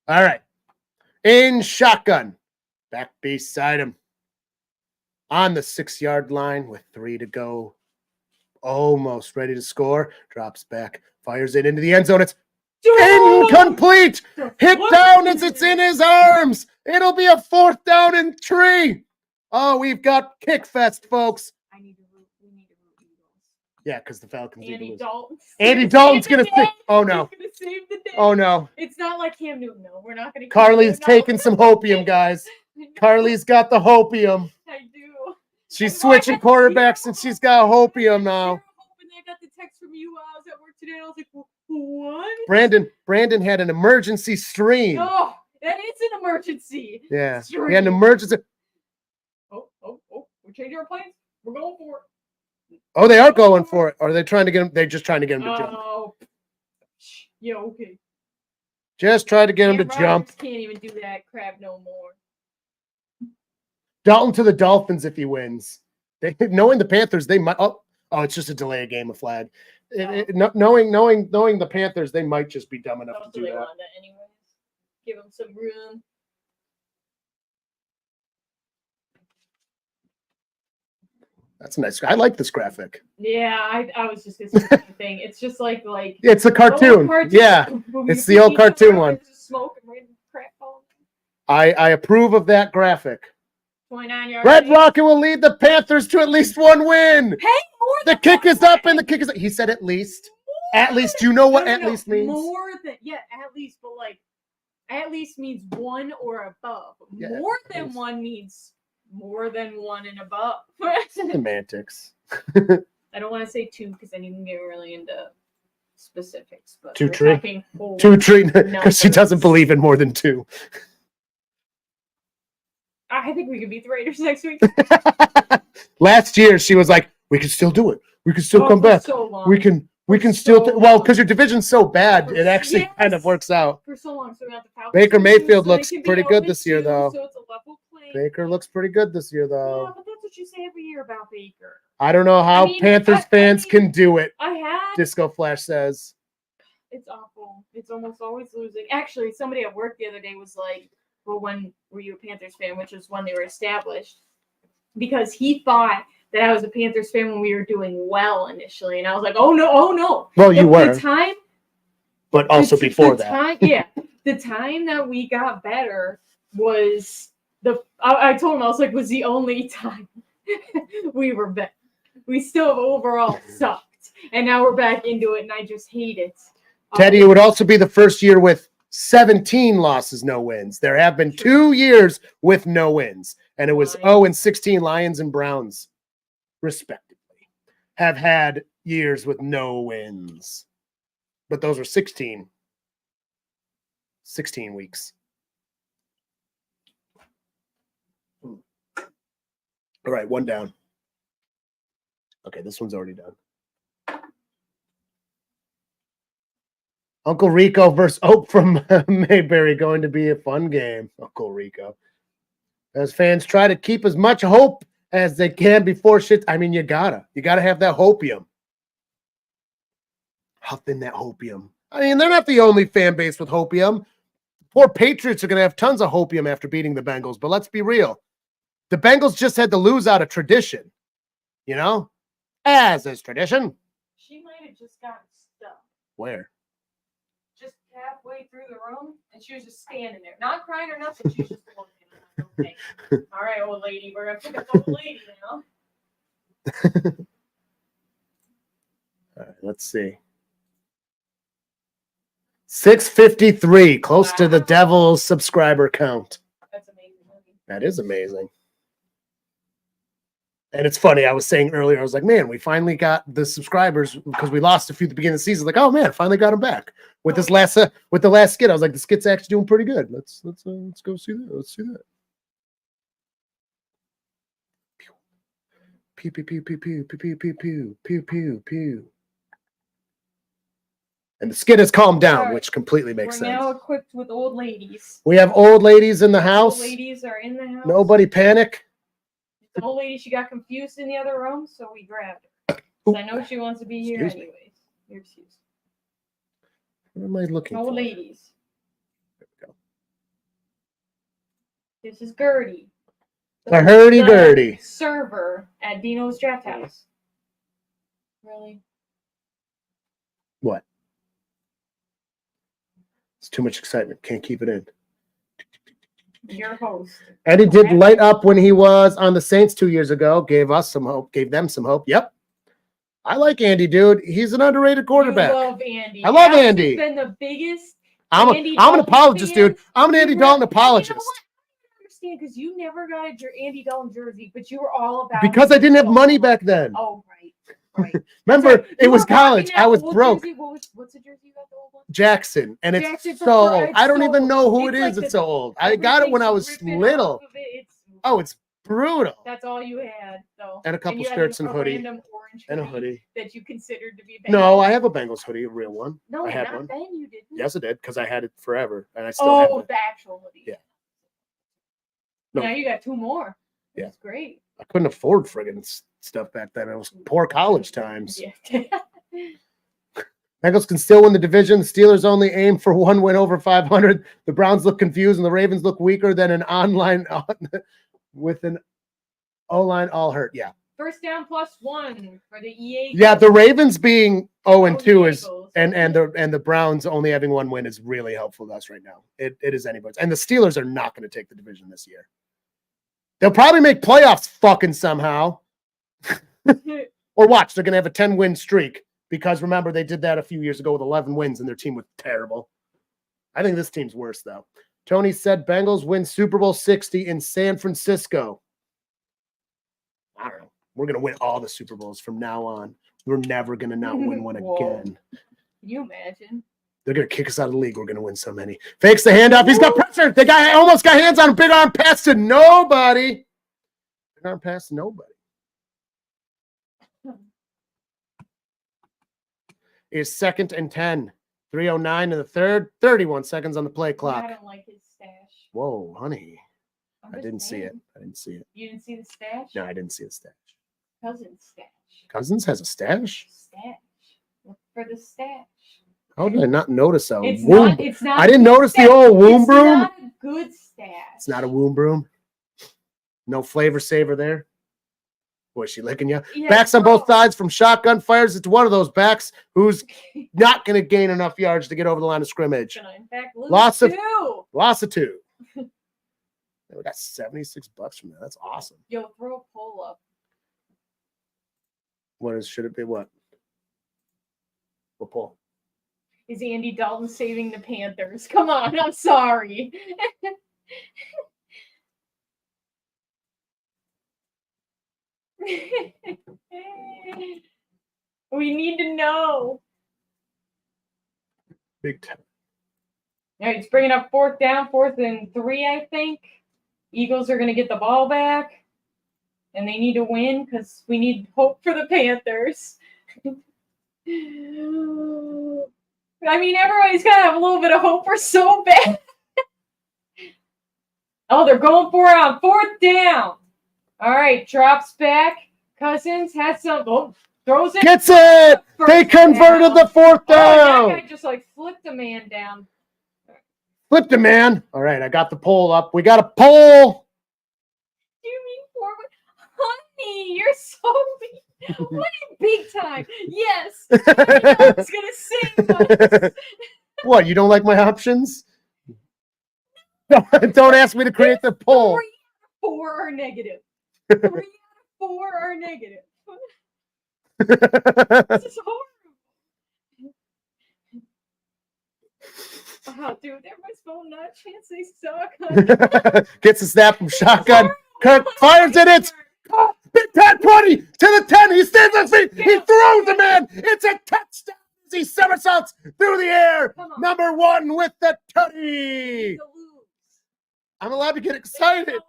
All right. In shotgun. Back beside him. On the 6-yard line with 3 to go. Almost ready to score. Drops back. Fires it into the end zone. It's incomplete. Hit down as it's in his arms. It'll be a 4th down and 3. Oh, we've got kick fest, folks. We need to root Eagles. Yeah, because the Falcons. Andy Dalton's gonna save. Oh no. He's gonna save the day. Oh no. It's not like Cam Newton, though. We're not gonna. Carly's taking some hopium, guys. Carly's got the hopium. I do. She's switching quarterbacks and she's got hopium now. I got the text from you while I was at work today. I was like, what? Brandon had an emergency stream. Oh, that is an emergency. Yeah. Stream. He had an emergency. Oh, we're changing our plans. We're going for it. Oh, they are going for it. Or are they trying to get him? They're just trying to get him to jump. Oh, yeah, okay. Just try to get him to jump. Can't even do that crap no more. Dalton to the Dolphins if he wins. Knowing the Panthers, they might. Oh, it's just a delay of game of flag. Knowing the Panthers, they might just be dumb enough to do that. Anyways. Give them some room. That's nice. I like this graphic. Yeah, I was just gonna say the same thing. It's just like it's a cartoon. Yeah, it's the old cartoon one. Smoke and crap. I approve of that graphic. 29 yards. Red Rocket will lead the Panthers to at least one win. Hey, the kick is up and the kick is up. He said at least. At least. You know what at least means? More than, at least, but at least means 1 or above. Yeah, more than 1 means more than 1 and above. Semantics. I don't want to say 2 because then you can get really into specifics. But 2 tree. 2 tree because she doesn't believe in more than 2. I think we could beat the Raiders next week. Last year, she was like, "We can still do it. We can still come back. So we can still because your division's so bad, it actually kind of works out." For so long, so we got the Falcons. Baker Mayfield looks pretty good this year, though. So it's a level play. Baker looks pretty good this year, though. Yeah, but that's what you say every year about Baker. I don't know how Panthers fans can do it. I had Disco Flash says it's awful. It's almost always losing. Actually, somebody at work the other day was like, well, when were you a Panthers fan? Which was when they were established. Because he thought that I was a Panthers fan when we were doing well initially. And I was like, oh, no. Well, you were. The time, but also before that. The time that we got better was I told him, I was like, was the only time we were better. We still overall sucked. And now we're back into it, and I just hate it. Teddy, it would also be the first year with 17 losses, no wins. There have been 2 years with no wins, and it was 0-16 Lions and Browns, respectively, have had years with no wins. But those were 16 weeks. All right, one down. Okay, this one's already done. Uncle Rico versus Oak from Mayberry, going to be a fun game. Uncle Rico. As fans try to keep as much hope as they can before shit. I mean, you gotta have that hopium. Huffing that hopium. I mean, they're not the only fan base with hopium. Poor Patriots are going to have tons of hopium after beating the Bengals, but let's be real. The Bengals just had to lose out of tradition, you know? As is tradition. She might have just gotten stuck. Where? Just halfway through the room, and she was just standing there. Not crying or nothing. She was just looking. Okay. All right, old lady. We're going to pick up the old lady now. All right, let's see. 653, close to the Devil's subscriber count. That's amazing. That is amazing. And it's funny, I was saying earlier, I was like, man, we finally got the subscribers because we lost a few at the beginning of the season. Like, oh man, finally got them back. With this last with the last skit, I was like, the skit's actually doing pretty good. Let's go see that. Let's see that. Pew pew pew pew pew pew pew pew pew pew pew pew. And the skit has calmed down, which completely makes sense. We're now equipped with old ladies. We have old ladies in the house. Old ladies are in the house. Nobody panic. The old lady, she got confused in the other room, so we grabbed her. I know she wants to be here anyways. Your excuse. What am I looking for? Old ladies. There we go. This is Gertie. The hurdy-gurdy. Server at Dino's Drafthouse. Really? What? It's too much excitement. Can't keep it in. Your host. And he did light up when he was on the Saints 2 years ago. Gave us some hope. Gave them some hope. Yep. I like Andy, dude. He's an underrated quarterback. I love Andy. I love Andy. He's been the biggest. I'm an apologist, dude. I'm an Andy Dalton apologist. You know what? I don't understand because you never got a Andy Dalton jersey, but you were all about because I didn't have money back then. Oh, right. Remember, it was college. I was broke. Jersey. What's the jersey you got, the old one? Jackson, and it's so old. I don't even know who it is. It's so old. I got it when I was little. Oh, it's brutal. That's all you had, though. And a couple skirts and hoodie. Random orange and a hoodie that you considered to be Bengals. No, I have a Bengals hoodie, a real one. No, I had not one. then you didn't. Yes, I did, because I had it forever, and I still have it. The actual hoodie. Yeah. No. Now you got two more. Yeah. That's great. I couldn't afford friggin' stuff back then. It was poor college times. Yeah. Bengals can still win the division. The Steelers only aim for one win over 500. The Browns look confused, and the Ravens look weaker than an online with an O-line all hurt. Yeah. First down +1 for the EA. Yeah, the Ravens being 0-2 is and the Browns only having one win is really helpful to us right now. It is anybody's. And the Steelers are not going to take the division this year. They'll probably make playoffs fucking somehow. Or watch, they're going to have a 10-win streak because remember they did that a few years ago with 11 wins and their team was terrible. I think this team's worse though. Tony said Bengals win Super Bowl 60 in San Francisco. I don't know. We're going to win all the Super Bowls from now on. We're never going to not win one again. Can you imagine? They're going to kick us out of the league. We're going to win so many. Fakes the handoff. He's got pressure. The guy almost got hands on him. Big arm pass to nobody. Big arm pass to nobody. Is 2nd and 10. 3:09 in the third. 31 seconds on the play clock. I don't like his stash. Whoa, honey. I didn't see it. You didn't see the stash? No, I didn't see the stash. Cousin's stash. Cousins has a stash? Stash. Look for the stash. How did I not notice a It's womb? not I didn't notice the old womb broom. It's not a good stash. It's not a womb broom. No flavor saver there. Boy, is she licking you? Yeah, backs on both sides from shotgun fires. It's one of those backs who's not going to gain enough yards to get over the line of scrimmage. In fact, Lots of two. Oh, that's $76 from that. That's awesome. Yo, throw a pull up. Should it be what? What pull? is Andy Dalton saving the Panthers. Come on, I'm sorry. We need to know. Big time. All right, it's bringing up 4th down, 4th and 3, I think. Eagles are going to get the ball back, and they need to win because we need hope for the Panthers. I mean, everybody's got to have a little bit of hope. We're so bad. Oh, they're going for it on 4th down. All right, drops back. Cousins has some. Oh, throws it. Gets it. They converted the 4th down. That guy just like flipped the man down. Flipped the man. All right, I got the poll up. We got a poll. Do you mean forward? Honey, you're so big time. Yes. I was going to say that. What, you don't like my options? Don't ask me to create the poll. 3 out of 4 are negative. 3 out of 4 are negative. This is horrible. Wow, dude, everybody's phone not a chance they suck. Gets a snap from shotgun. Kirk fires at it. Big 10 20 to the 10. He stands on feet. He throws the man. It's a touchdown as he somersaults through the air. Number 1 with the tutty. I'm allowed to get excited.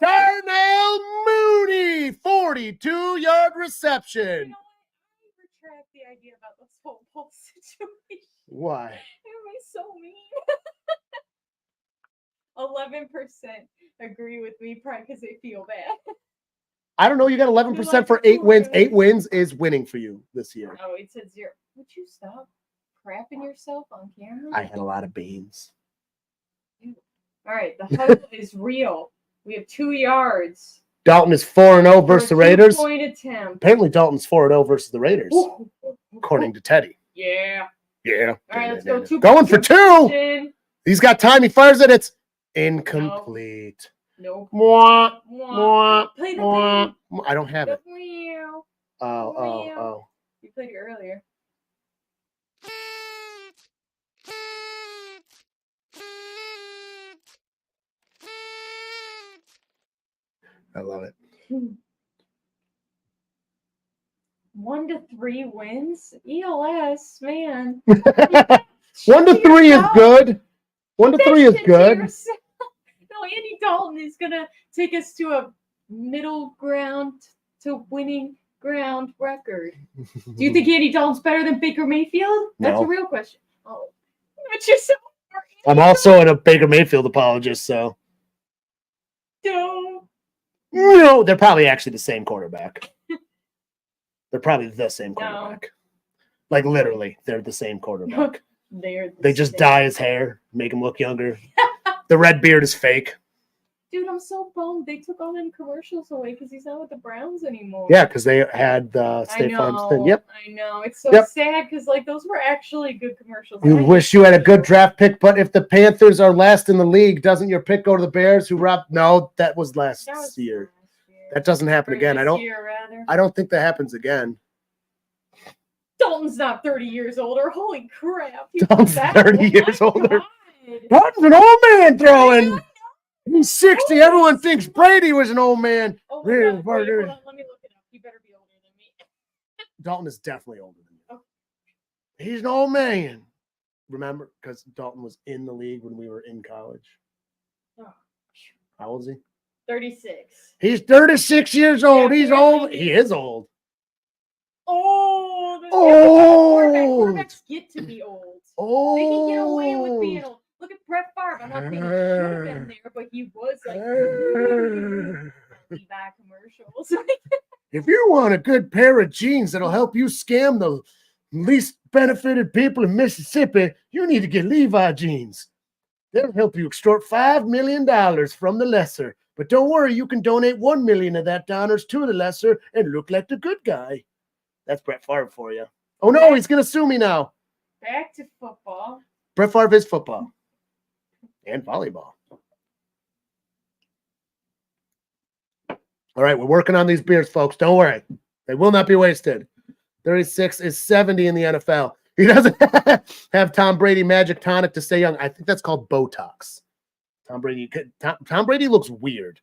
Darnell Mooney, 42-yard reception. You know what? I retract the idea about this whole situation. Why? Everybody's so mean. 11% agree with me, probably because they feel bad. I don't know. You got 11% for 8 wins. 8 wins is winning for you this year. Oh, it said 0. Would you stop crapping yourself on camera? I had a lot of beans. All right, the huddle is real. We have 2 yards. Dalton is 4-0 versus the Raiders. 2-point attempt. Apparently, Dalton's 4-0 versus the Raiders, according to Teddy. Yeah. Yeah. All right, let's go. Going for 2. He's got time. He fires it. It's incomplete. Nope. Mwah, Mwah. Play the mwah. thing. I don't have it. Meow. Oh. You played it earlier. I love it. 1 to 3 wins. ELS, man. 1 to 3 is good. 1 to 3 is good. No, Andy Dalton is gonna take us to a middle ground to winning ground record. Do you think Andy Dalton's better than Baker Mayfield? That's No. a real question. Oh, but you're so. I'm also a Baker Mayfield apologist, so. Don't. No, they're probably actually the same quarterback. They're probably the same quarterback. Like literally, they're the same quarterback. They just dye his hair, make him look younger. The red beard is fake. Dude, I'm so bummed. They took all them commercials away because he's not with the Browns anymore. Yeah, because they had the State Farm thing. Yep. I know. It's so Yep. sad because like those were actually good commercials. You wish you had a good draft pick, but if the Panthers are last in the league, doesn't your pick go to the Bears? Who robbed? No, that was last year. That doesn't happen again. I don't think that happens again. Dalton's not 30 years older. Holy crap. Dalton's 30 years older. God. Dalton's an old man throwing. He's 60. Everyone thinks Brady was an old man. Oh my God. Wait, hold on. Let me look it up. You better be older than me. Dalton is definitely older than you. Oh. He's an old man. Remember? Because Dalton was in the league when we were in college. Oh. How old is he? 36. He's 36 years old. Yeah, He's old. He is old. Oh. Quarterbacks get to be old. Oh. They can get away with being old. Look at Brett Favre. I'm not saying he should have been there, but he was like Levi commercials. If you want a good pair of jeans that'll help you scam the least benefited people in Mississippi, you need to get Levi jeans. They'll help you extort $5 million from the lesser. But don't worry, you can donate $1 million of that dollars to the lesser and look like the good guy. That's Brett Favre for you. Oh no, he's gonna sue me now. Back to football. Brett Favre is football. And volleyball. All right, we're working on these beers, folks. Don't worry. They will not be wasted. 36 is 70 in the NFL. He doesn't have Tom Brady magic tonic to stay young. I think that's called Botox. Tom Brady looks weird.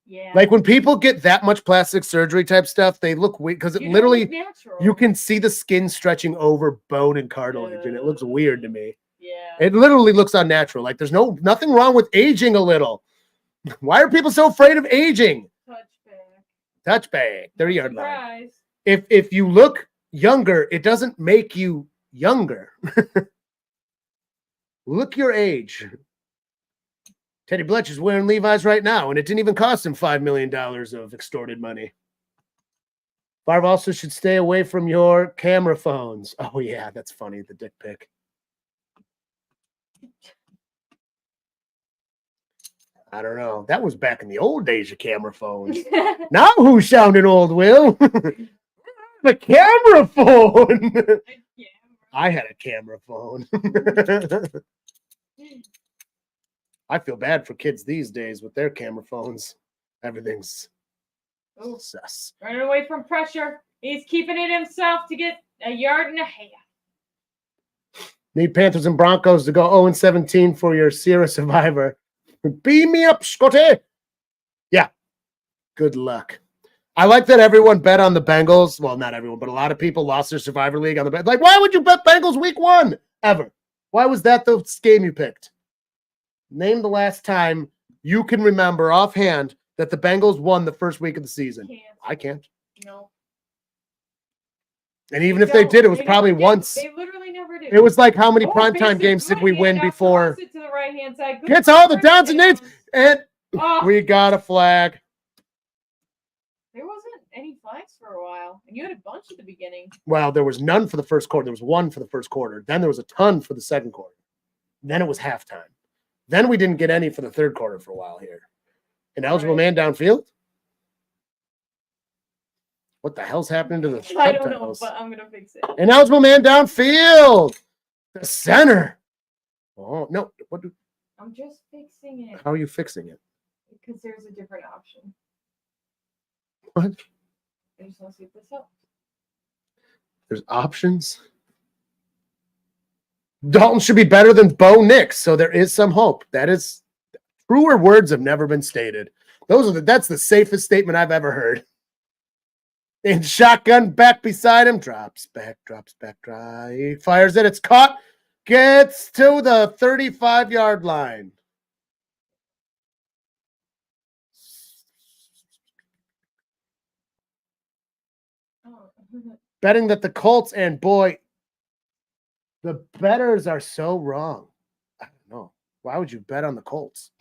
Yeah. Like when people get that much plastic surgery type stuff, they look weird because it You don't literally look natural. you can see the skin stretching over bone and cartilage, and it looks weird to me. Yeah. It literally looks unnatural. Like there's nothing wrong with aging a little. Why are people so afraid of aging? Touchback. 30-yard line. If you look younger, it doesn't make you younger. Look your age. Teddy Bletch is wearing Levi's right now, and it didn't even cost him $5 million of extorted money. Favre also should stay away from your camera phones. Oh, yeah, that's funny, the dick pic. I don't know. That was back in the old days of camera phones. Now who's sounding old, Will? The camera phone. I had a camera phone. I feel bad for kids these days with their camera phones. Everything's sus. Running away from pressure. He's keeping it himself to get a yard and a half. Need Panthers and Broncos to go 0-17 for your Sierra Survivor. Beam me up, Scotty. Yeah. Good luck. I like that everyone bet on the Bengals. Well, not everyone, but a lot of people lost their Survivor League on the bet. Like, why would you bet Bengals week 1 ever? Why was that the game you picked? Name the last time you can remember offhand that the Bengals won the first week of the season. I can't. No. And even if they did, it was probably once. They literally never did. It was like how many primetime games did we win before? It to the right-hand side. Gets all the downs and names, and we got a flag. There wasn't any flags for a while, and you had a bunch at the beginning. Well, there was none for the first quarter. There was one for the first quarter. Then there was a ton for the second quarter. Then it was halftime. Then we didn't get any for the third quarter for a while here. An eligible man downfield? What the hell's happening to the I don't know, but I'm going to fix it. An eligible man downfield. The center. Oh, no. I'm just fixing it. How are you fixing it? Because there's a different option. What? I just want to see if this helps. There's options? Dalton should be better than Bo Nix, so there is some hope. That is truer words have never been stated. That's the safest statement I've ever heard. And shotgun back beside him, drops back, dry. He fires it, it's caught, gets to the 35-yard line. Betting that the Colts, and boy, the bettors are so wrong. I don't know. Why would you bet on the Colts?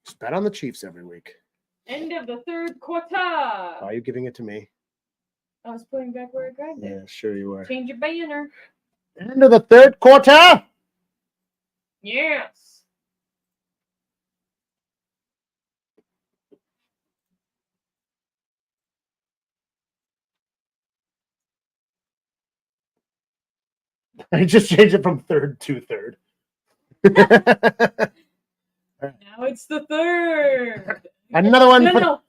Just bet on the Chiefs every week. End of the third quarter. Why are you giving it to me? I was putting back where I grabbed it. Yeah, sure you were. Change your banner. End of the third quarter. Yes. I just changed it from third to third. Now it's the third. Another one. No.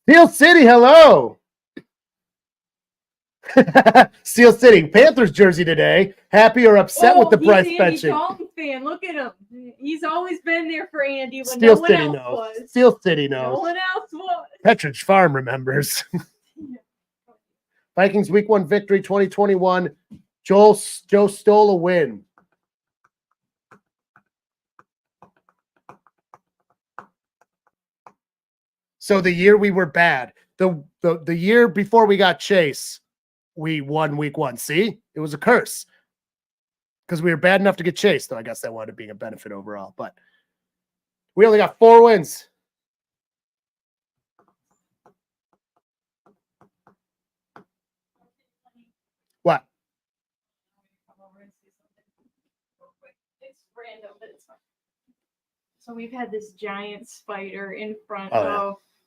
Steel City, hello. Steel City, Panthers jersey today. Happy or upset with the price benching? Dalton fan. Look at him. He's always been there for Andy when Steel no one City else knows. was. Steel City knows. No one else was. Petridge Farm remembers. Vikings week 1 victory 2021. Joe stole a win. So the year we were bad, the year before we got Chase, we won week 1. See, it was a curse because we were bad enough to get Chase. Though I guess that wound up being a benefit overall. But we only got 4 wins. What? It's random, but it's fine. So we've had this giant spider in front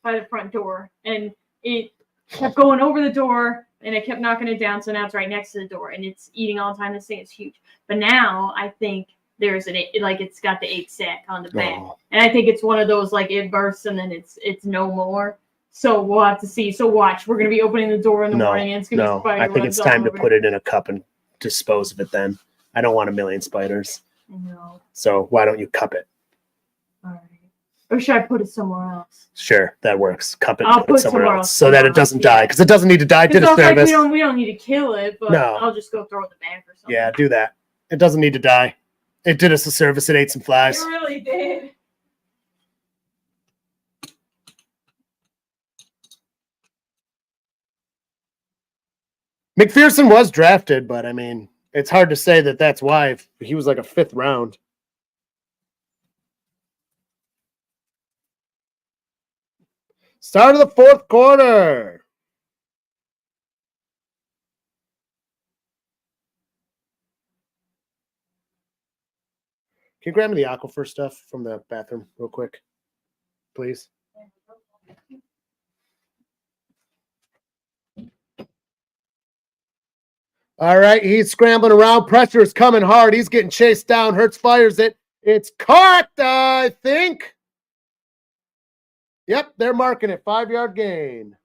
by the front door, and it kept going over the door, and it kept knocking it down. So now it's right next to the door, and it's eating all the time. This thing is huge. But now I think there's it's got the 8 stack on the back, Oh. and I think it's one of those like it bursts and then it's no more. So we'll have to see. So watch, we're gonna be opening the door in the morning, and it's gonna be I think it's time to put it in a cup and dispose of it. Then I don't want a million spiders. No. So why don't you cup it? All right. Or should I put it somewhere else? Sure, that works. Cup it, I'll put it somewhere else so that it doesn't yeah. die, because it doesn't need to die. It did a Like service. we don't need to kill it, but No. I'll just go throw it in the bag or something. Yeah, do that. It doesn't need to die. It did us a service. It ate some flies. It really did. McPherson was drafted, but I mean, it's hard to say that that's why. He was like a 5th round. Start of the 4th quarter. Can you grab me the Aquifer stuff from the bathroom real quick, please? All right, he's scrambling around. Pressure is coming hard. He's getting chased down. Hurts fires it. It's caught, I think. Yep, they're marking it. 5-yard gain.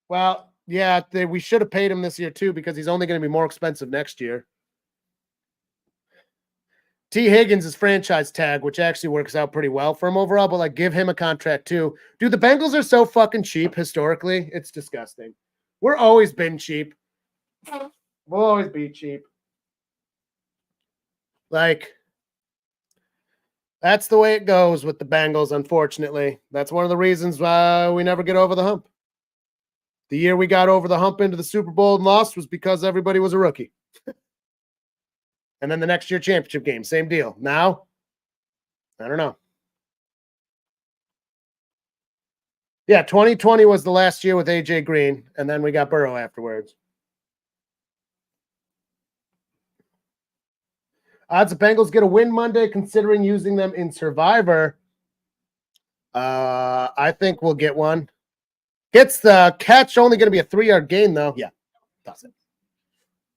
Well, yeah, we should have paid him this year too, because he's only going to be more expensive next year. T. Higgins is franchise tag, which actually works out pretty well for him overall, but like give him a contract too. Dude, the Bengals are so fucking cheap historically. It's disgusting. We're always been cheap. We'll always be cheap. Like, that's the way it goes with the Bengals, unfortunately. That's one of the reasons why we never get over the hump. The year we got over the hump into the Super Bowl and lost was because everybody was a rookie. And then the next year championship game, same deal. Now, I don't know. Yeah, 2020 was the last year with AJ Green, and then we got Burrow afterwards. Odds the Bengals get a win Monday, considering using them in Survivor. I think we'll get one. Gets the catch, only going to be a 3-yard gain, though. Yeah, does it.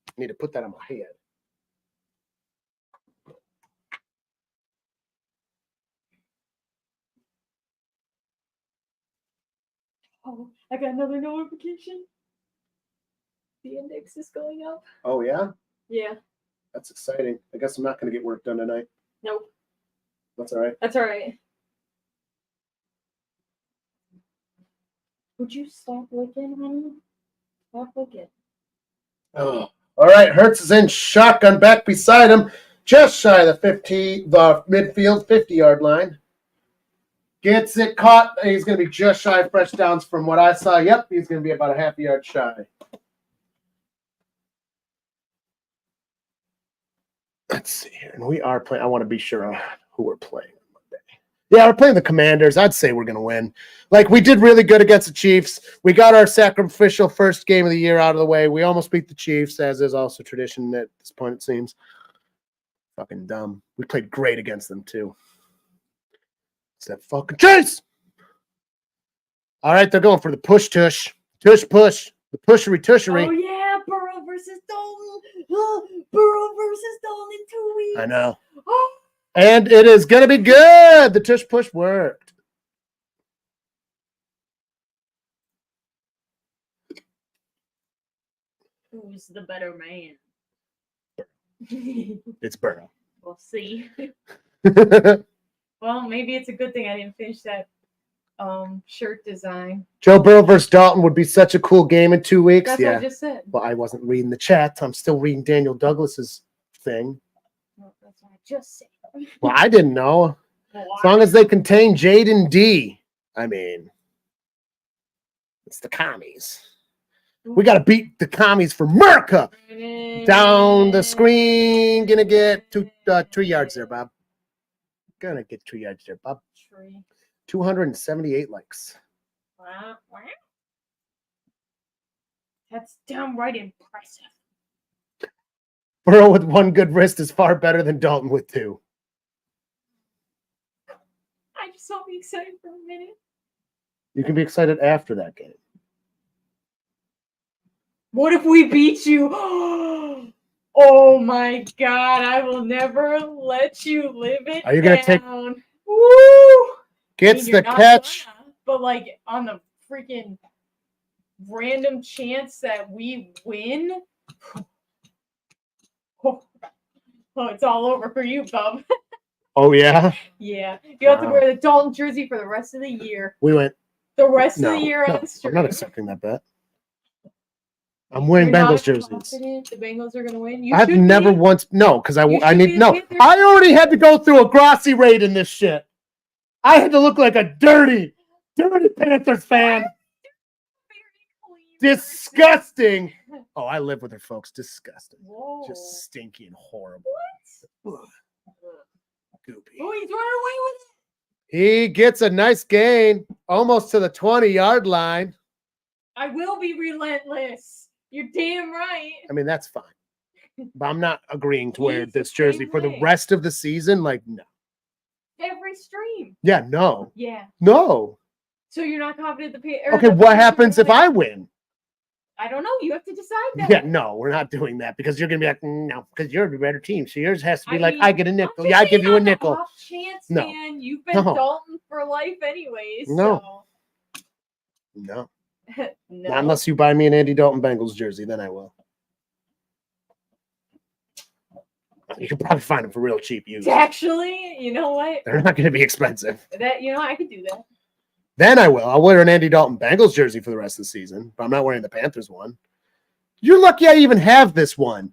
I need to put that on my head. Oh, I got another notification. The index is going up. Oh, yeah? Yeah. That's exciting. I guess I'm not going to get work done tonight. Nope. That's all right. That's all right. Would you stop looking, honey? Stop looking. Oh. All right, Hurts is in shotgun back beside him, just shy of the midfield 50-yard line. Gets it caught. He's going to be just shy of fresh downs from what I saw. Yep, he's going to be about a half a yard shy. Let's see here. And we are playing. I want to be sure who we're playing on Monday. Yeah, we're playing the Commanders. I'd say we're going to win. Like, we did really good against the Chiefs. We got our sacrificial first game of the year out of the way. We almost beat the Chiefs, as is also tradition at this point, it seems. Fucking dumb. We played great against them, too. It's that fucking chase. All right, they're going for the push-tush. Tush-push. The pushery-tushery. Oh, yeah. Burrow versus Dalton. Burrow versus Dalton in 2 weeks. I know. Oh. And it is going to be good. The tush-push worked. Who's the better man? It's Burrow. We'll see. Well, maybe it's a good thing I didn't finish that shirt design. Joe Burrow versus Dalton would be such a cool game in 2 weeks. That's yeah. what I just said. Well, I wasn't reading the chat. I'm still reading Daniel Douglas's thing. No, that's what I just said. Well, I didn't know. As long as they contain Jaden D. I mean, it's the commies. We got to beat the commies for America. Down the screen. Gonna get 2 yards there, Bob. Gonna get 2 yards there, Bob. 278 likes. Wow. That's downright impressive. Burrow with one good wrist is far better than Dalton with 2. I just saw me excited for a minute. You can be excited after that game. What if we beat you? Oh my God! I will never let you live it Are you gonna take- down. Woo! Gets you're the not catch. gonna, but like on the freaking random chance that we win. Oh, it's all over for you, bub. Oh, yeah? Yeah. You have to Wow. wear the Dalton jersey for the rest of the year. We went, The rest no, of the year no, on I'm stream. not accepting that bet. I'm wearing You're not Bengals jerseys. confident the Bengals are going to win? You I've should never be. once, no, because You I should need, be the no. Panthers. I already had to go through a Grossi raid in this shit. I had to look like a dirty Panthers fan. Disgusting. Oh, I live with her, folks. Disgusting. Whoa. Just stinky and horrible. What? Ugh. Goopy. Oh, he's running away with it. He gets a nice gain, almost to the 20-yard line. I will be relentless. You're damn right. I mean, that's fine. But I'm not agreeing to wear He's this the same jersey for the way. rest of the season. Like, no. Every stream. Yeah, no. Yeah. No. So you're not confident the Okay, what happens if I win? I don't know. You have to decide that. Yeah, no, we're not doing that because you're going to be like, no, because you're the better team. So yours has to be I like, mean, I get a I'm nickel. just Yeah, I give saying you a on the nickel. off chance, No. man. You've been No. Dalton for life anyways. No. So. No. No. Not unless you buy me an Andy Dalton Bengals jersey, then I will. You can probably find them for real cheap used. Actually, you know what? They're not going to be expensive. That I could do that. Then I will. I'll wear an Andy Dalton Bengals jersey for the rest of the season, but I'm not wearing the Panthers one. You're lucky I even have this one.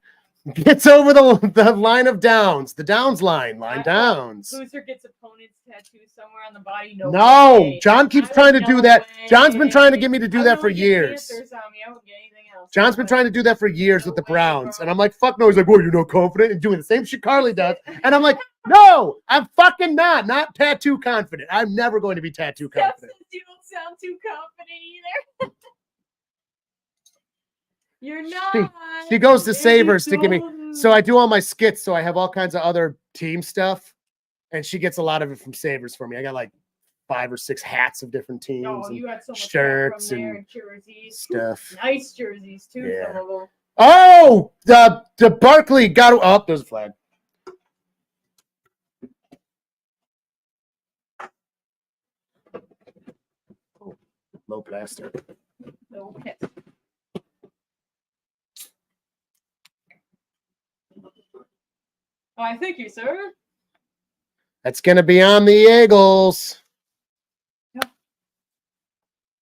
Gets over the line of downs, the downs line downs. Loser gets opponent's tattoo somewhere on the body. No, way. John keeps I trying to would do no that. way. John's been trying to get me to do I that would for only get years. Panthers on me. I wouldn't get anything else. John's been trying to do that for years with the Browns. And I'm like, fuck no. He's like, well, you're not confident, and doing the same shit Carly does. And I'm like, no, I'm fucking not tattoo confident. I'm never going to be tattoo Steph confident. says you don't sound too confident either. You're not. She goes to Andy Savers to give me. Dalton. So I do all my skits. So I have all kinds of other team stuff. And she gets a lot of it from Savers for me. I got like 5 or 6 hats of different teams. Oh, and you had so much shirts from there and jerseys. stuff. Nice jerseys too. Yeah. Some of them. Oh, the Barkley got. Oh, there's a flag. Oh, low plaster. Okay. I thank you, sir. That's gonna be on the Eagles. Yep.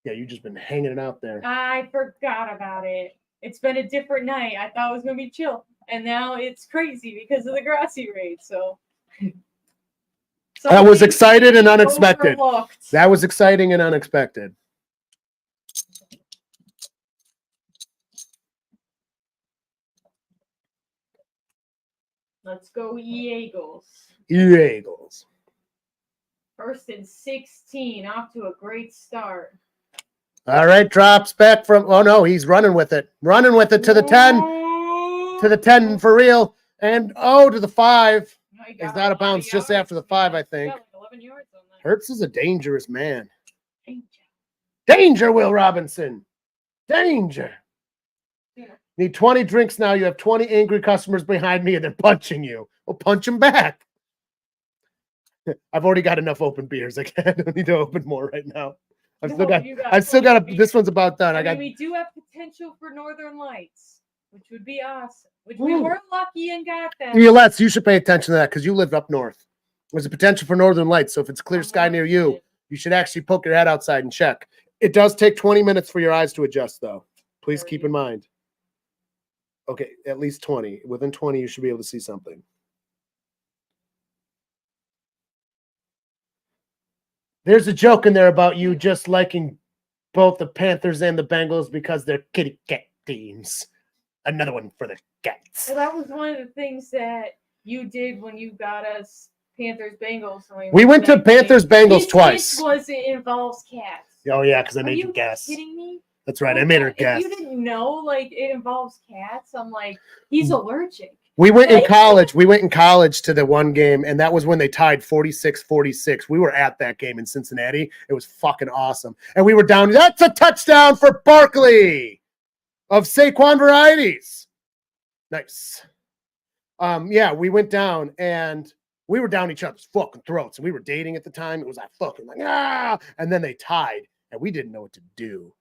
Yeah, you just been hanging it out there. I forgot about it. It's been a different night. I thought it was gonna be chill, and now it's crazy because of the Grossi raid. So I was something excited and unexpected. overlooked. That was exciting and unexpected. Let's go, Eagles. Eagles. First and 16, off to a great start. All right, drops back from. Oh no, he's running with it. Running with it to the 10. To the 10 for real. And to the 5. No, he He's got out a of lot bounds just after the 5, I He think. got like 11 yards on that. Hurts is a dangerous man. Danger. Danger, Will Robinson. Danger. Yeah. Need 20 drinks now. You have 20 angry customers behind me and they're punching you. Well, punch them back. I've already got enough open beers. I don't need to open more right now. I've still got this one's about done. I mean, we do have potential for Northern Lights, which would be awesome. Which we Ooh. were lucky and got that. You should pay attention to that because you live up north. There's a potential for Northern Lights. So if it's clear sky near you, you should actually poke your head outside and check. It does take 20 minutes for your eyes to adjust, though. Please keep in mind. Okay, at least 20. Within 20, you should be able to see something. There's a joke in there about you just liking both the Panthers and the Bengals because they're kitty cat teams. Another one for the cats. Well, that was one of the things that you did when you got us Panthers Bengals. We went to Panthers Bengals twice. This was it involves cats. Oh yeah, because I Are made you you guess. kidding me? That's right. I made her guess. If you didn't know, like it involves cats, I'm like, he's allergic. We went in college. We went in college to the one game, and that was when they tied 46-46. We were at that game in Cincinnati. It was fucking awesome. And we were down. That's a touchdown for Barkley. of Saquon varieties. Nice. Yeah, we went down and we were down each other's fucking throats, and we were dating at the time. It was like fucking like and then they tied, and we didn't know what to do.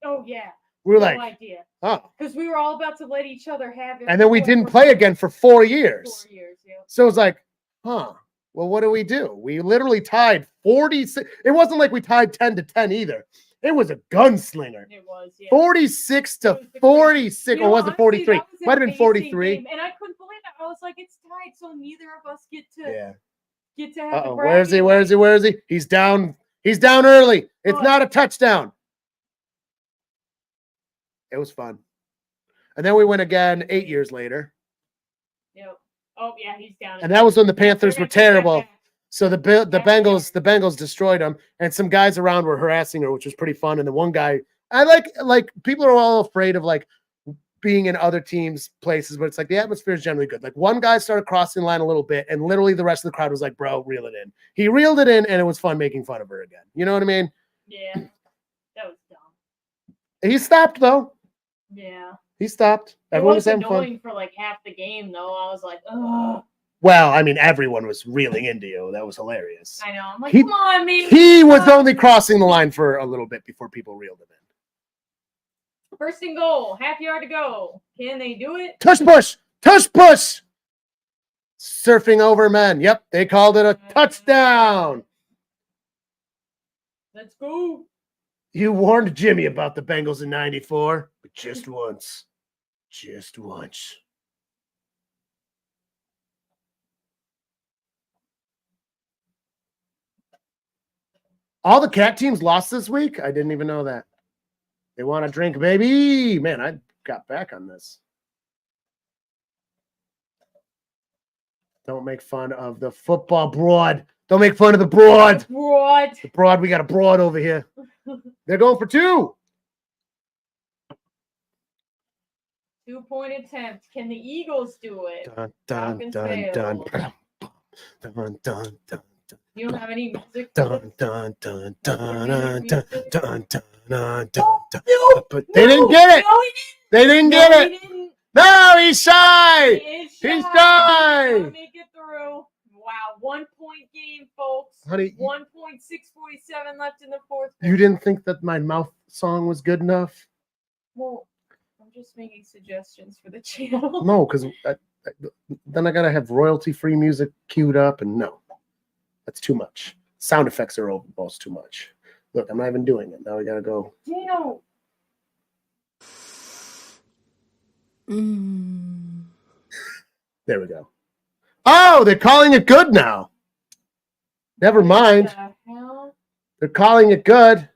Oh yeah. We were No like, idea. oh, Because we were all about to let each other have it. and then we didn't play again for 4 years. 4 years, yeah. So it was like, huh. Well, what do? We literally tied 46. It wasn't like we tied 10-10 either. It was a gunslinger. It was, yeah. 46 to It was the 46, You or know, was it honestly, 43? that was an Might have been amazing 43. game, and I couldn't believe it. I was like, it's tied, so neither of us get to have the Where is he? bragging Where is he? Where is he? He's down. He's down early. It's Oh. not a touchdown. It was fun. And then we went again 8 years later. Yep. Oh yeah, he's down. And that was when the Panthers They're were gonna take that terrible. back. So the Bengals destroyed them, and some guys around were harassing her, which was pretty fun. And the one guy, I like people are all afraid of like being in other teams' places, but it's like the atmosphere is generally good. Like one guy started crossing the line a little bit, and literally the rest of the crowd was like, "Bro, reel it in." He reeled it in, and it was fun making fun of her again. You know what I mean? Yeah, that was dumb. He stopped though. Yeah. He stopped. It Everyone was was having fun. annoying for like half the game though. I was like, ugh. Well, I mean, everyone was reeling into you. That was hilarious. I know. I'm like, He- come on, man. He was only crossing the line for a little bit before people reeled him in. First and goal, half yard to go. Can they do it? Tush push! Tush push! Surfing over men. Yep, they called it a touchdown. Let's go. You warned Jimmy about the Bengals in 94, but just once. Just once. All the cat teams lost this week? I didn't even know that. They want a drink, baby. Man, I got back on this. Don't make fun of the football broad. Don't make fun of the broad. What? The broad, we got a broad over here. They're going for 2. 2-point attempt. Can the Eagles do it? Dun, dun, Falcons dun, dun, fail. dun, dun, dun, You don't have any music? dun, dun, dun, dun, dun, dun, dun, dun, dun, No, dun. But they didn't get it. No, he didn't. They didn't No, get he it. didn't. No, he's He shy. is He's shy. shy. He'll make it through. Wow, 1-point game, folks. Honey, 1.647 left in the fourth. you didn't think that my mouth song was good enough? Well, I'm just making suggestions for the channel. No, because then I gotta have royalty-free music queued up, and no, that's too much. Sound effects are almost too much. Look, I'm not even doing it. Now we gotta go. Dino. There we go. Oh, they're calling it good now. Never mind. What the hell? They're calling it good.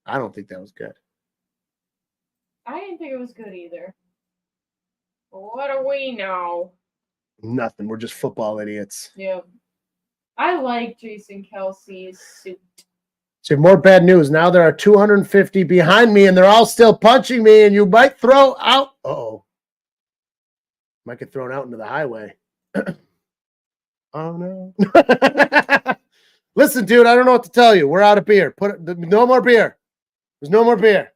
I don't think that was good. I didn't think it was good either. But what do we know? Nothing. We're just football idiots. Yep. I like Jason Kelsey's suit. So more bad news. Now there are 250 behind me, and they're all still punching me, and you might throw out. Uh-oh. Might get thrown out into the highway. Oh, no. Listen, dude, I don't know what to tell you. We're out of beer. No more beer. There's no more beer.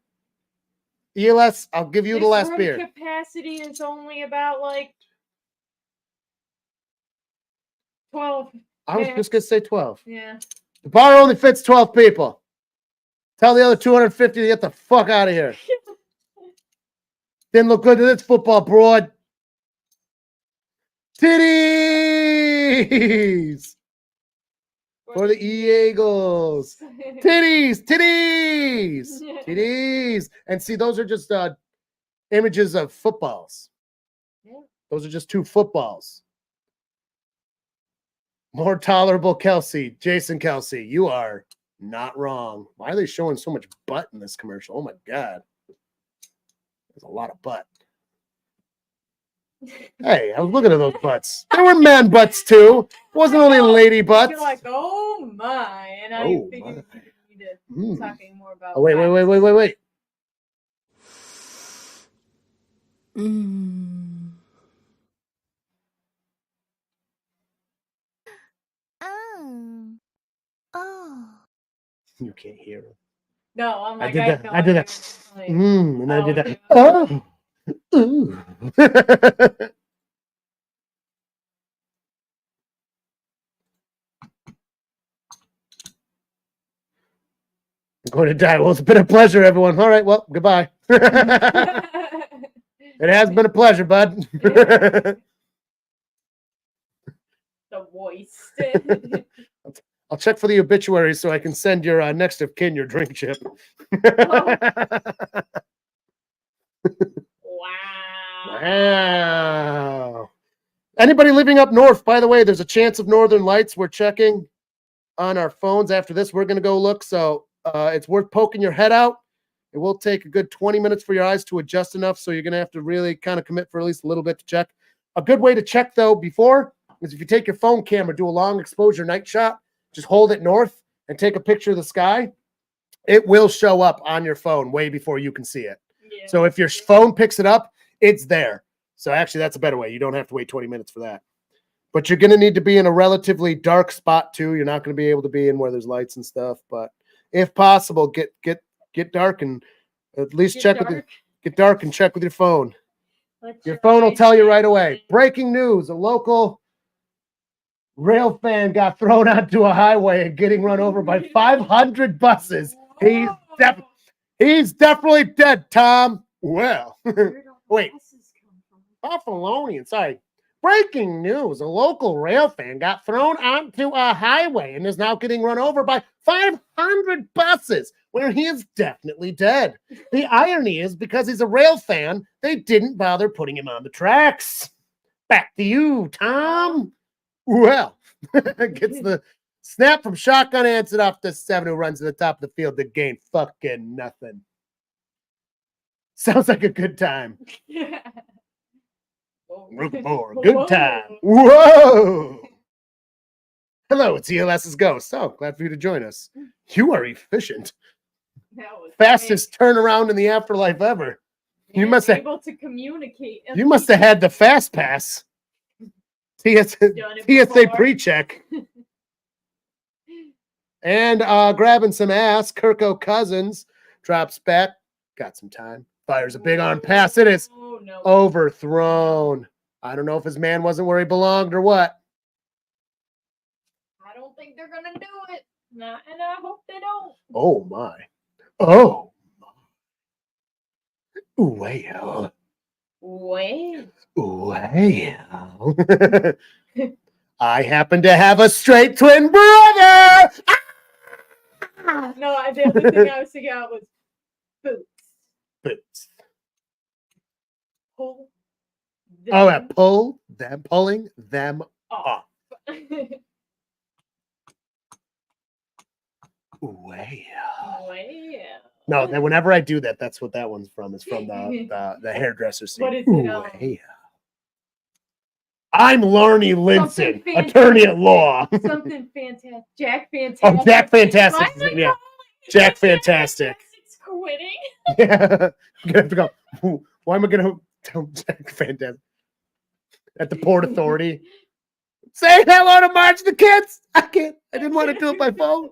ELS, I'll give you the last room beer. Capacity is only about like 12. I was Yeah. just going to say 12. Yeah. The bar only fits 12 people. Tell the other 250 to get the fuck out of here. Didn't look good to this football broad. Titties for the Eagles. Titties, titties, titties. And see, those are just images of footballs. Yeah. Those are just 2 footballs. More tolerable Kelsey, Jason Kelsey. You are not wrong. Why are they showing so much butt in this commercial? Oh my God. There's a lot of butt. Hey, I was looking at those butts. There were man butts too. It wasn't only lady butts. You're like, oh my. And I Oh, figured my. you need to Mm. talking more about Oh, wait. Oh. You can't hear it. No, I'm like, I did that. know I did it. that. Like, And I oh, did that. yeah. Oh. Ooh. I'm going to die. Well, it's been a pleasure, everyone. All right. Well, goodbye. It has been a pleasure, bud. The voice. I'll check for the obituary so I can send your next of kin your drink chip. Wow. Wow. Anybody living up north, by the way, there's a chance of northern lights. We're checking on our phones after this. We're going to go look. So it's worth poking your head out. It will take a good 20 minutes for your eyes to adjust enough. So you're going to have to really kind of commit for at least a little bit to check. A good way to check, though, before is if you take your phone camera, do a long exposure night shot, just hold it north and take a picture of the sky. It will show up on your phone way before you can see it. Yeah. So if your phone picks it up, it's there. So actually, that's a better way. You don't have to wait 20 minutes for that. But you're going to need to be in a relatively dark spot, too. You're not going to be able to be in where there's lights and stuff. But if possible, get dark and at least Get check dark. get dark and check with your phone. Let Your phone will eyes tell you see right away. everything. Breaking news. A local rail fan got thrown onto a highway and getting run over by 500 buses. He's Whoa. He's definitely dead, Tom. Well, Where do the wait. buses come from? Buffalonian. Sorry. Breaking news. A local rail fan got thrown onto a highway and is now getting run over by 500 buses, where he is definitely dead. The irony is because he's a rail fan, they didn't bother putting him on the tracks. Back to you, Tom. Well, gets the snap from shotgun, hands it off to 7, who runs to the top of the field to gain fucking nothing. Sounds like a good time. Yeah. Whoa. Root more. Whoa. Good time. Whoa. Hello, it's ELS's Ghost. So glad for you to join us. You are efficient. That was Fastest turnaround in the afterlife ever. great. You must have- able to communicate. You must have had the fast pass. TSA before. pre-check. And grabbing some ass, Kirko Cousins drops back. Got some time. Fires a big on pass. It is Oh, no. overthrown. I don't know if his man wasn't where he belonged or what. I don't think they're gonna do it. Nah, and I hope they don't. Oh my. Oh my. Well. Well. Well. I happen to have a straight twin brother. No, the other thing I was thinking about was boots. Boots. Pull Oh, them pulling them off. off. Well. Well. No, then whenever I do that, that's what that one's from. It's from the hairdresser scene. What is it? Well. I'm Larney Linson, Something attorney at law. Something fantastic. Jack Fantastic. Oh, Jack Fantastic. Why am I Yeah. calling it Jack Fantastic. Fantastic's quitting. Yeah. I'm gonna have to go. Why am I gonna tell Jack Fantastic at the Port Authority? Say hello to March the kids. I can't. I didn't want to do it by phone.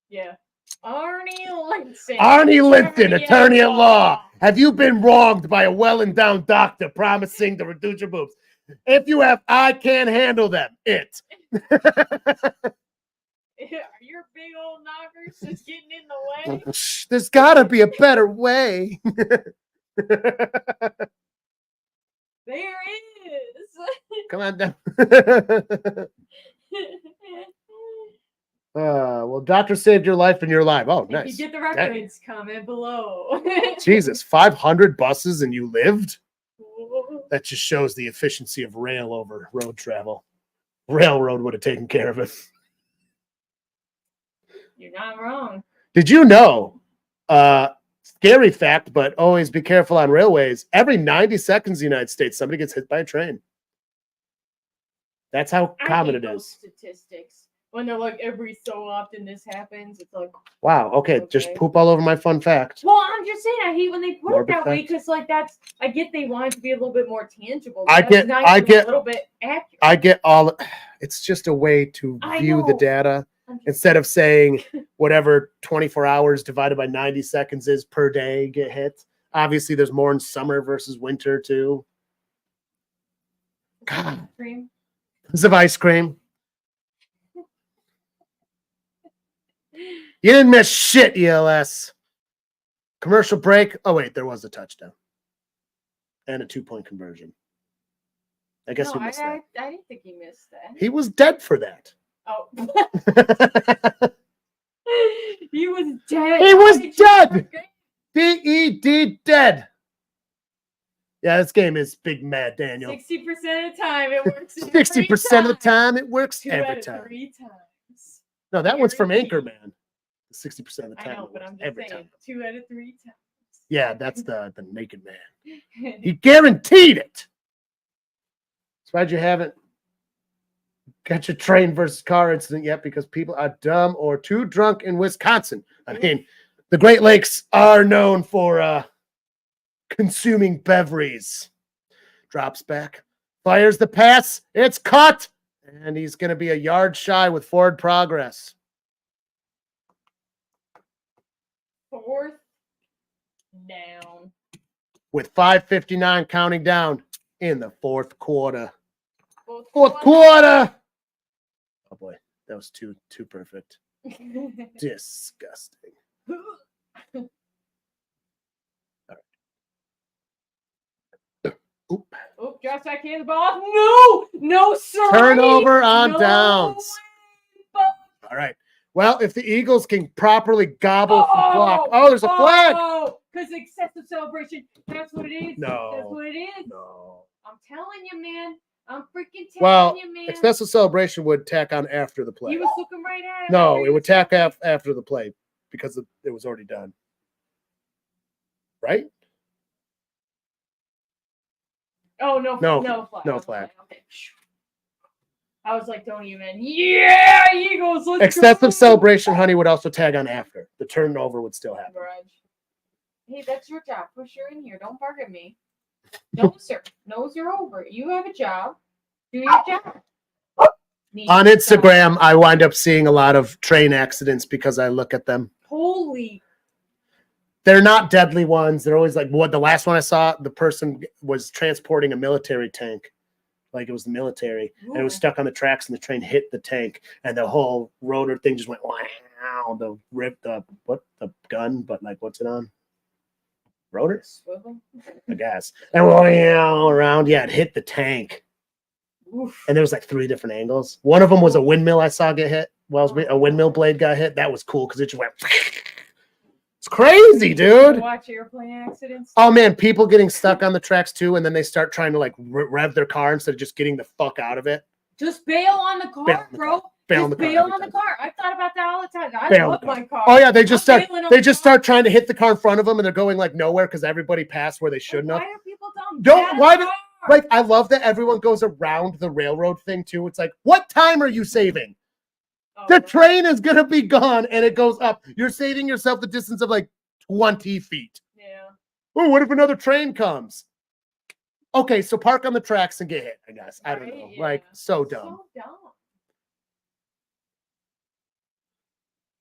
Yeah. Arnie Linson. Arnie Linton, attorney at law. Have you been wronged by a well-endowed doctor promising to reduce your boobs? If you have, I can't handle them. It. Are your big old knockers just getting in the way? There's got to be a better way. There is. Come on down. Well, doctor saved your life and you're alive. Oh, If nice. you get the reference, comment below. Jesus, 500 buses and you lived? That just shows the efficiency of rail over road travel. Railroad would have taken care of it. You're not wrong. Did you know, scary fact, but always be careful on railways, every 90 seconds in the United States, somebody gets hit by a train. That's how common it those is. statistics. When they're like, every so often this happens, it's like, Wow. Okay. Just Okay. poop all over my fun fact. well, I'm just saying, I hate when they put Morbid it that way fact. because, like, that's, I get they want it to be a little bit more tangible. I That's get- not I even get- a little bit accurate. I get all. It's just a way to I view the know. data I'm just- instead of saying whatever 24 hours divided by 90 seconds is per day get hit. Obviously, there's more in summer versus winter too. God, Cream. because of ice cream. You didn't miss shit, ELS. Commercial break. Oh, wait, there was a touchdown. And a 2-point conversion. I guess No, you missed that. I didn't think he missed that. He was dead for that. Oh. He was dead. He was How did you dead. forget? DED dead. Yeah, this game is big mad, Daniel. 60% of the time it works. 60% of the time, it works Two every out of time. 3 times. No, that one's from Guaranteed. Anchorman. 60% of the I time, know, it but works I'm just every saying, time. 2 out of 3 times. Yeah, that's the naked man. He guaranteed it. That's why you haven't got your train versus car incident yet, because people are dumb or too drunk in Wisconsin. I mean, the Great Lakes are known for consuming beverage. Drops back, fires the pass. It's caught, and he's going to be a yard shy with forward progress. 4th down. With 5:59 counting down in the fourth quarter. Fourth Fourth quarter. Oh boy, that was too perfect. Disgusting. Oop. Oh, drops back in the ball. No, sir. Turnover on No downs. way. All right. Well, if the Eagles can properly gobble the block. Oh, Oh, there's a flag. Oh, because excessive celebration. That's what it is. No. That's what it is. No. I'm telling you, man. I'm freaking telling Well, you, man. excessive celebration would tack on after the play. He was looking right at it. No, it would tack after the play because it was already done. Right? Oh, no flag. No flag. Okay. I was like, don't even. Yeah, Eagles. Let's Excessive go. celebration, honey, would also tag on after. The turnover would still happen. Grudge. Hey, that's your job. Push her in here. Don't bark at me. No, sir. Nose are over. You have a job. Do your job. On Instagram, I wind up seeing a lot of train accidents because I look at them. Holy. They're not deadly ones. They're always like, what the last one I saw, the person was transporting a military tank. Like it was the military. And it was stuck on the tracks and the train hit the tank and the whole rotor thing just went wow. The gun, but like what's it on? Rotor? Swivel. I guess. And wow around. Yeah, it hit the tank. Oof. And there was like 3 different angles. One of them was a windmill I saw get hit. Well, a windmill blade got hit. That was cool because it just went. It's crazy, dude. Watch airplane accidents. Oh man, people getting stuck on the tracks too, and then they start trying to like rev their car instead of just getting the fuck out of it. Just bail on the car, Bail on the bro. car. Bail on Just the car bail every on the time. car. I thought about that all the time. I Bail on love the car. my car. Oh yeah, they just I'm start bailing on they the just car. start trying to hit the car in front of them, and they're going like nowhere because everybody passed where they shouldn't have. Why are people dumb? Don't- Get out of why the do- car. Like I love that everyone goes around the railroad thing too. It's like, what time are you saving? Oh, The right. train is gonna be gone, and it goes up. You're saving yourself the distance of like 20 feet. Yeah. Oh, what if another train comes? Okay, so park on the tracks and get hit, I guess. I don't Right? know. Yeah. Like, so dumb. So dumb.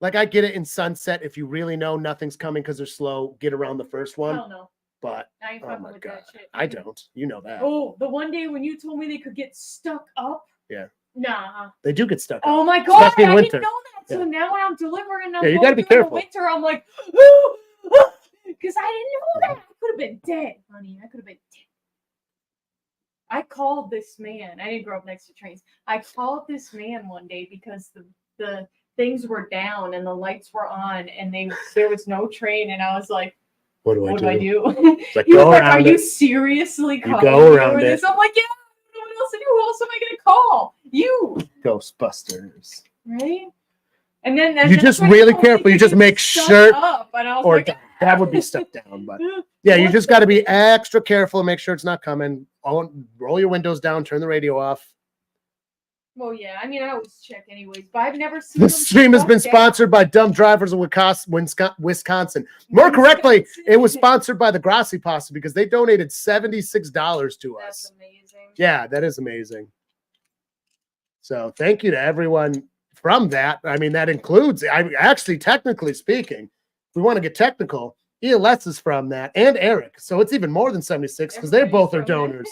Like, I get it in Sunset. If you really know nothing's coming because they're slow, get around the first one. Hell no. But, I ain't oh fucking my with God. that shit. I don't. You know that. Oh, the one day when you told me they could get stuck up. Yeah. Nah. They do get stuck. Oh up. my God. Especially in I winter. didn't know that. So Yeah. now when I'm delivering, I'm Yeah, you going gotta be through in careful. the winter. I'm like, because I didn't know that. I could have been dead, honey. I could have been dead. I called this man. I didn't grow up next to trains. I called this man one day because the things were down and the lights were on and there was no train. And I was like, What do what I do do? I do? It's like, He was go like, are around you it. seriously calling go me around for it. this? I'm like, yeah, I don't know what else to do. Who else am I going to call? You. Ghostbusters. Right? And then You just really careful. You just make sure, up, and I was or like, that would be stuck down. But yeah, you just got to be extra careful and make sure it's not coming. Roll your windows down, turn the radio off. Well, yeah. I mean, I always check anyways, but I've never seen The them stream has been fuck down. sponsored by Dumb Drivers of Wisconsin. More correctly, it was sponsored by the Grassi Posse because they donated $76 to That's us. amazing. Yeah, that is amazing. So thank you to everyone from that. I mean, that includes, actually, technically speaking, if we want to get technical, ELS is from that and Eric. So it's even more than 76 because they both are donors.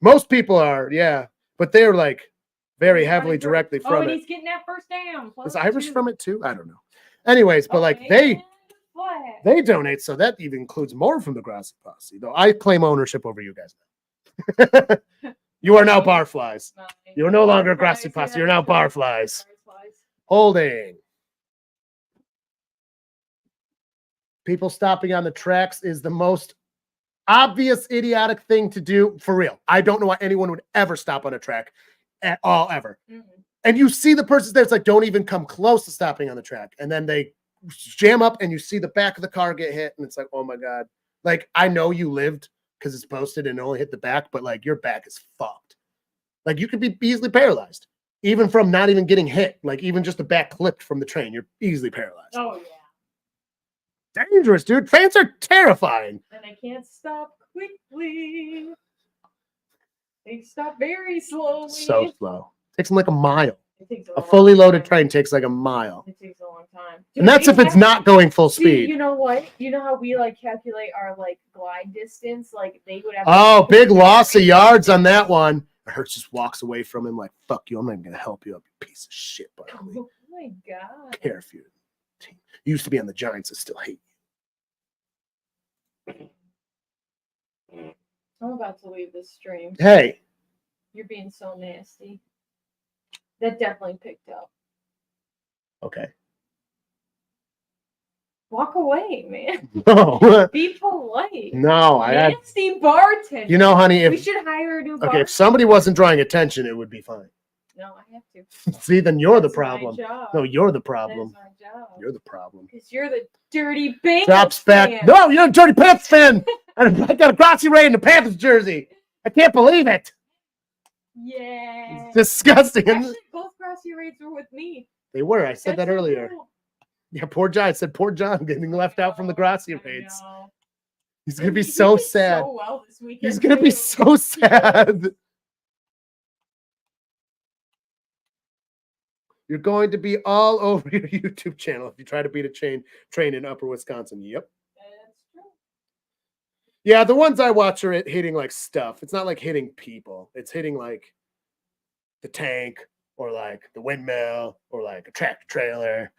Most people are, yeah, but they're like very heavily directly Oh, from and it. he's getting that first down. Is Irish from it too? I don't know. Anyways, but like they donate, so that even includes more from the Grassi Posse. Though I claim ownership over you guys. You are now Barflies. You're no longer Grassi Posse. You're now Barflies. Holding. People stopping on the tracks is the most obvious idiotic thing to do for real. I don't know why anyone would ever stop on a track at all, ever. Mm-hmm. And you see the person there, it's like, don't even come close to stopping on the track. And then they jam up and you see the back of the car get hit. And it's like, oh my God. Like, I know you lived because it's posted and only hit the back, but like your back is fucked. Like you could be easily paralyzed, even from not even getting hit. Like even just the back clipped from the train, you're easily paralyzed. Oh yeah. Dangerous, dude. Trains are terrifying. And they can't stop quickly. They stop very slowly. So slow. Takes them like a mile. It takes a fully loaded train takes like a mile. It takes a long time. Dude, and that's if it's not going full speed. You know what? You know how we like calculate our like glide distance? Like they would have. Oh, big loss of yards on that one. Hurts just walks away from him like, fuck you. I'm not even going to help you up, you piece of shit, buddy. Oh my God. Care for your team. You used to be on the Giants. I still hate you. I'm about to leave this stream. Hey. You're being so nasty. That definitely picked up. Okay. Walk away, man. No. Be polite. No, nasty bartender. You know, honey, we should hire a new bartender. Okay, if somebody wasn't drawing attention, it would be fine. No, I have to. See, then you're That's the problem. My job. No, you're the problem. That's my job. You're the problem. Because you're the dirty Bengals Drops back. fan. No, you're a dirty Pants fan. And I got a Grassi Ray in the Panthers jersey. I can't believe it. Yeah. It's disgusting. Actually, both Grassi Rays were with me. They were. I said that earlier. Cool. Yeah, poor John. I said poor John getting left out from the Grassi Rays. He's going to be so sad. So well this weekend. He's going to be so sad. You're going to be all over your YouTube channel if you try to beat a train in Upper Wisconsin. Yep. That's true. Yeah, the ones I watch are hitting like stuff. It's not like hitting people. It's hitting like the tank or like the windmill or like a tractor trailer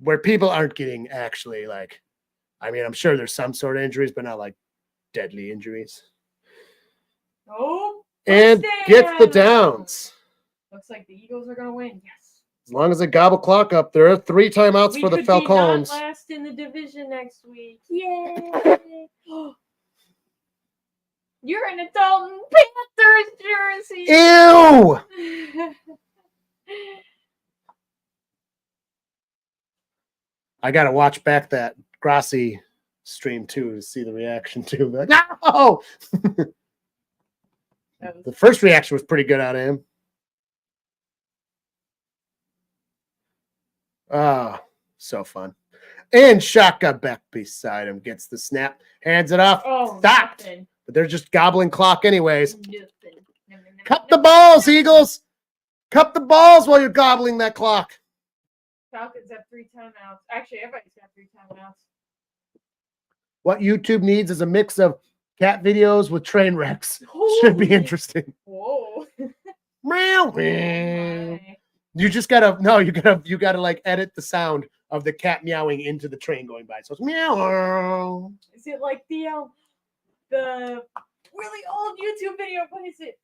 where people aren't getting actually like, I mean, I'm sure there's some sort of injuries, but not like deadly injuries. Oh, and gets the downs. Looks like the Eagles are going to win. Yes. As long as they gobble clock up, there are 3 timeouts for the Falcons. We could be not last in the division next week. Yay! You're in a Dalton Panthers jersey. Ew! I gotta watch back that Grassi stream too to see the reaction too. Like, no! The first reaction was pretty good out of him. Ah, so fun. And shotgun back beside him gets the snap, hands it off, stopped. Nothing. But they're just gobbling clock anyways. Cut the balls, Eagles. Cut the balls while you're gobbling that clock. Falcons have 3 timeouts. Actually, everybody's got 3 timeouts. What YouTube needs is a mix of cat videos with train wrecks. Holy. Should be interesting. Whoa. Meow. Oh, you just gotta you gotta like edit the sound of the cat meowing into the train going by. So it's meow. Is it like the really old YouTube video? What is it?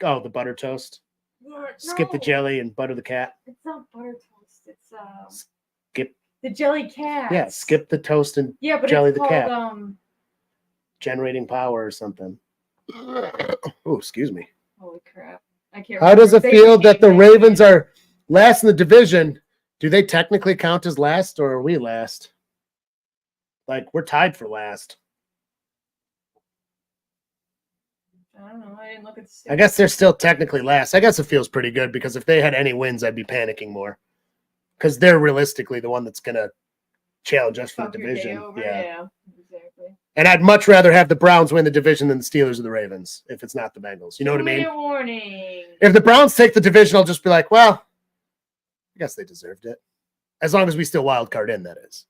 Oh, the butter toast. No. Skip the jelly and butter the cat. It's not butter toast. It's skip the jelly cat. Yeah, skip the toast and but jelly it's the called, cat. Generating power or something. Oh, excuse me. Holy crap. I can't How does it feel that the Ravens are last in the division? Do they technically count as last or are we last? Like, we're tied for last. I don't know. I didn't look at the I guess they're still technically last. I guess it feels pretty good because if they had any wins, I'd be panicking more. Because they're realistically the one that's going to challenge us for the division. Yeah, exactly. And I'd much rather have the Browns win the division than the Steelers or the Ravens if it's not the Bengals. You know what I mean? Warning. If the Browns take the division, I'll just be like, well, I guess they deserved it. As long as we still wild card in, that is.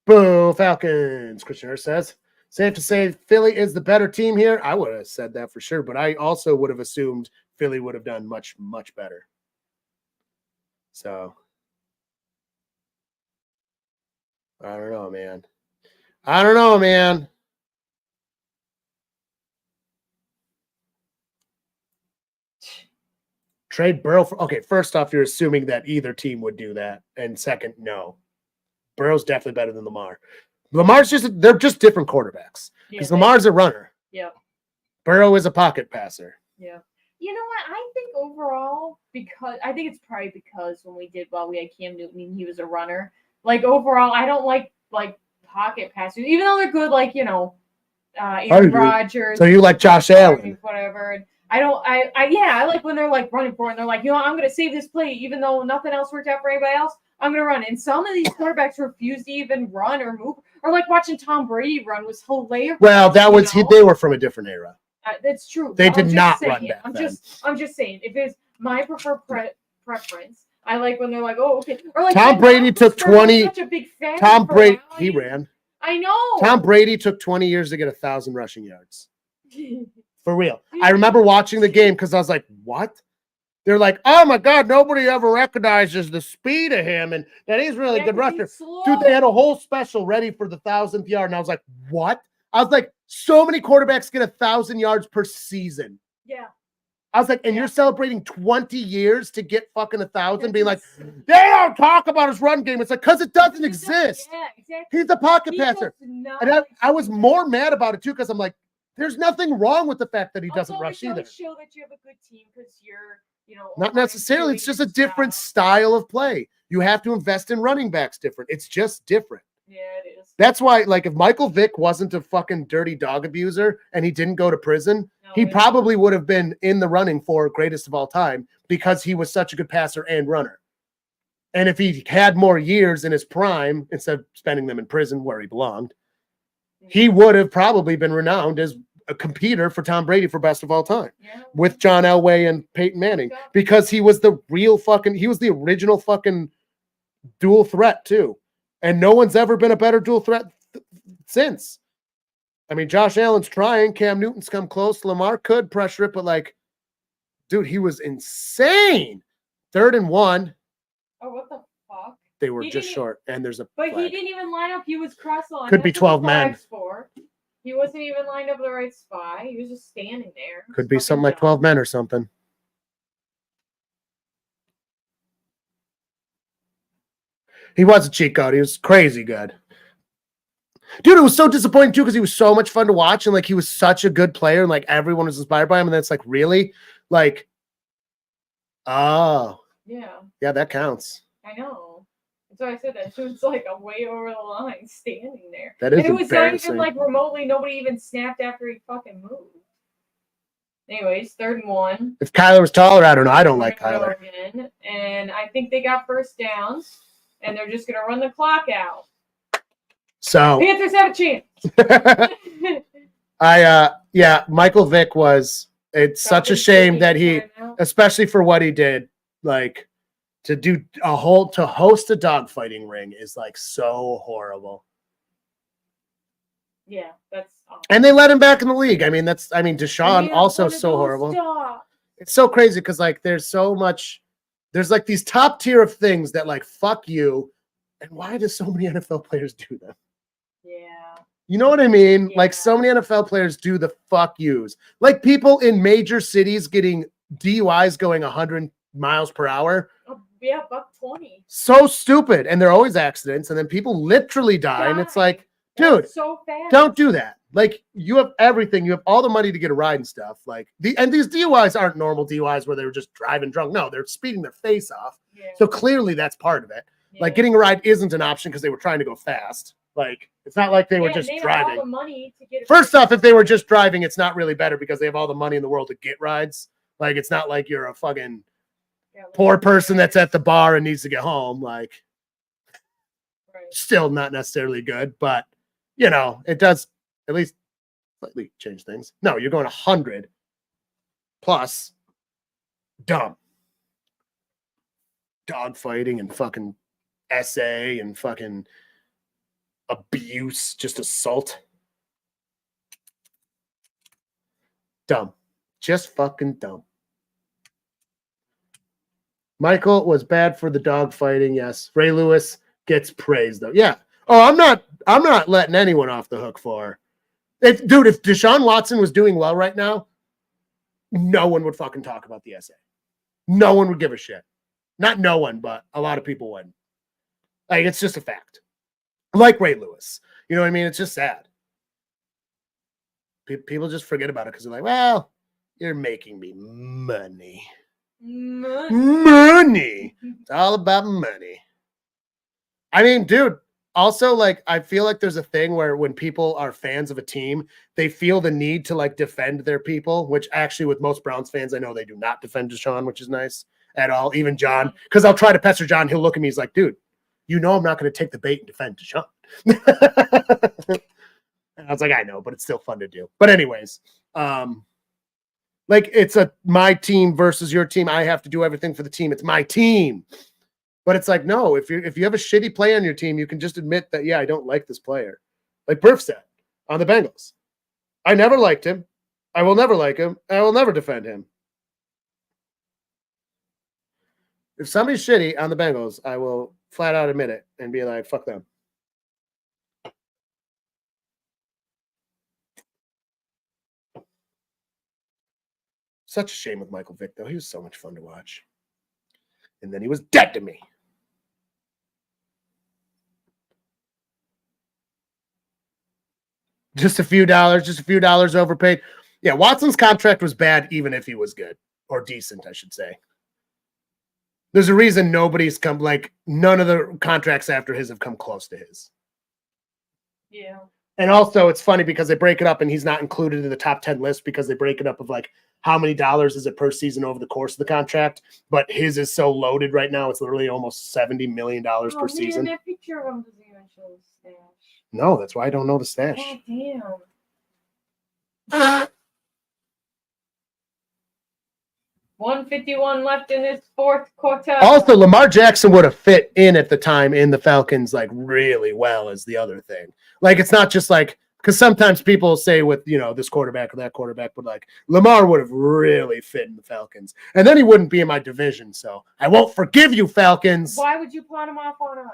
Boo, Falcons, Christian Hurst says. Safe to say Philly is the better team here. I would have said that for sure, but I also would have assumed Philly would have done much, much better. So, I don't know, man. I don't know, man. Trade Burrow for, okay, first off, you're assuming that either team would do that. And second, no. Burrow's definitely better than Lamar. Lamar's they're just different quarterbacks. Because Lamar's a runner. Yeah. Burrow is a pocket passer. Yeah. You know what? I think overall, I think it's probably because when we had Cam Newton and he was a runner. Like overall, I don't like pocket passers, even though they're good, like, Aaron Rodgers. So you like Josh Allen. Whatever. I like when they're like running for it and they're like, I'm going to save this play, even though nothing else worked out for anybody else. I'm going to run. And some of these quarterbacks refuse to even run or move. Or like watching Tom Brady run was hilarious. Well, that was they were from a different era. That's true. They did not run that. I'm just saying, if it's my preferred preference, I like when they're like, oh, okay. Or like Tom Brady took 20. Such a big fan. Tom Brady, he ran. I know. Tom Brady took 20 years to get 1,000 rushing yards. For real. I remember watching the game because I was like, what? They're like, oh my God, nobody ever recognizes the speed of him and that he's really good rusher. Dude, they had a whole special ready for the 1,000th yard. And I was like, what? I was like, so many quarterbacks get 1,000 yards per season. Yeah. I was like, and you're celebrating 20 years to get fucking 1,000, being like, they don't talk about his run game. It's like, because it doesn't exist. Yeah, exactly. He's a pocket passer. And I was more mad about it too, because I'm like, there's nothing wrong with the fact that he doesn't rush either. Show that you have a good team because you're, not necessarily. It's just a different style of play. You have to invest in running backs different. It's just different. Yeah, it is. That's why, like, if Michael Vick wasn't a fucking dirty dog abuser and he didn't go to prison, he probably would have been in the running for greatest of all time because he was such a good passer and runner. And if he had more years in his prime, instead of spending them in prison where he belonged, he would have probably been renowned as a competitor for Tom Brady for best of all time with John Elway and Peyton Manning because he was the original fucking dual threat too. And no one's ever been a better dual threat since. I mean, Josh Allen's trying. Cam Newton's come close. Lamar could pressure it, but like, dude, he was insane. 3rd and 1. Oh, what the fuck? They were just short, and there's a But flag. he didn't even line up. He was cross-line. Could be 12 men. He wasn't even lined up in the right spot. He was just standing there. Could be something like 12 men or something. He was a cheat code. He was crazy good. Dude, it was so disappointing too because he was so much fun to watch and like he was such a good player and like everyone was inspired by him. And that's like, really? Like, oh. Yeah, that counts. I know. That's why I said that. It was like a way over the line standing there. That is and it was not embarrassing. even like remotely, nobody even snapped after he fucking moved. Anyways, 3rd and 1. If Kyler was taller, I don't know. I don't like Kyler. Again, and I think they got first downs, and they're just going to run the clock out. So Panthers have a chance. Michael Vick was. It's such a shame that he, especially for what he did, like to host a dogfighting ring is like so horrible. Yeah, that's awful. And they let him back in the league. I mean, Deshaun also so horrible. Stop. It's so crazy because like there's like these top tier of things that like fuck you. And why do so many NFL players do them? Yeah. You know what I mean? Yeah. Like so many NFL players do the fuck yous. Like people in major cities getting DUIs going 100 miles per hour. Oh, yeah, $120. So stupid. And they're always accidents. And then people literally die. And it's like, dude, so fast. Don't do that. Like you have everything. You have all the money to get a ride and stuff. Like and these DUIs aren't normal DUIs where they were just driving drunk. No, they're speeding their face off. Yeah. So clearly that's part of it. Yeah. Like getting a ride isn't an option because they were trying to go fast. Like, it's not like they were Yeah, just they have driving. all the money to get it. First off, if they were just driving, it's not really better because they have all the money in the world to get rides. Like, it's not like you're a fucking poor person that's at the bar and needs to get home. Like, Right. still not necessarily good, but you know, it does at least slightly change things. No, you're going 100 plus dumb dog fighting and fucking SA and fucking abuse, just assault. Dumb. Just fucking dumb. Michael was bad for the dog fighting. Yes. Ray Lewis gets praised though. Yeah. Oh, I'm not letting anyone off the hook for if Deshaun Watson was doing well right now, no one would fucking talk about the SA. No one would give a shit. Not no one, but a lot of people wouldn't. Like, it's just a fact. Like Ray Lewis. You know what I mean? It's just sad. People just forget about it because they're like, well, you're making me money. Money. It's all about money. I mean, dude, also, like, I feel like there's a thing where when people are fans of a team, they feel the need to, like, defend their people, which actually with most Browns fans, I know they do not defend Deshaun, which is nice at all. Even John, because I'll try to pester John. He'll look at me. He's like, dude, you know I'm not going to take the bait and defend Deshaun. I was like, I know, but it's still fun to do. But anyways, like, it's my team versus your team. I have to do everything for the team. It's my team. But it's like, no, if you have a shitty play on your team, you can just admit that, yeah, I don't like this player. Like Burf said on the Bengals. I never liked him. I will never like him. I will never defend him. If somebody's shitty on the Bengals, I will flat out admit it and be like, fuck them. Such a shame with Michael Vick, though. He was so much fun to watch. And then he was dead to me. Just a few dollars overpaid. Yeah, Watson's contract was bad even if he was good. Or decent, I should say. There's a reason nobody's come, like, none of the contracts after his have come close to his. Yeah. And also, it's funny because they break it up and he's not included in the top 10 list because they break it up of, like, how many dollars is it per season over the course of the contract. But his is so loaded right now, it's literally almost $70 million per season. That picture of him doesn't even show the stash. No, that's why I don't know the stash. God damn. 151 left in this fourth quarter. Also, Lamar Jackson would have fit in at the time in the Falcons, like, really well as the other thing. Like, it's not just like, because sometimes people say with, you know, this quarterback or that quarterback, but like Lamar would have really fit in the Falcons. And then he wouldn't be in my division. So I won't forgive you, Falcons. Why would you pawn him off on us?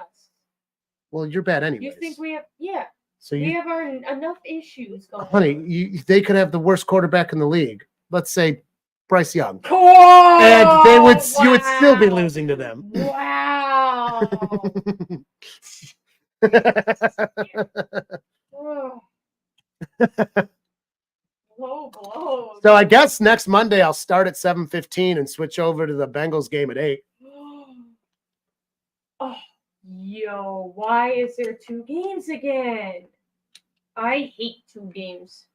Well, you're bad anyways. You think we have, yeah. So we have enough issues going honey, on. They could have the worst quarterback in the league. Let's say Bryce Young. Cool. And they would, you would still be losing to them. Wow. Low blows. So I guess next Monday I'll start at 7:15 and switch over to the Bengals game at 8. Oh, yo, why is there 2 games again? I hate 2 games.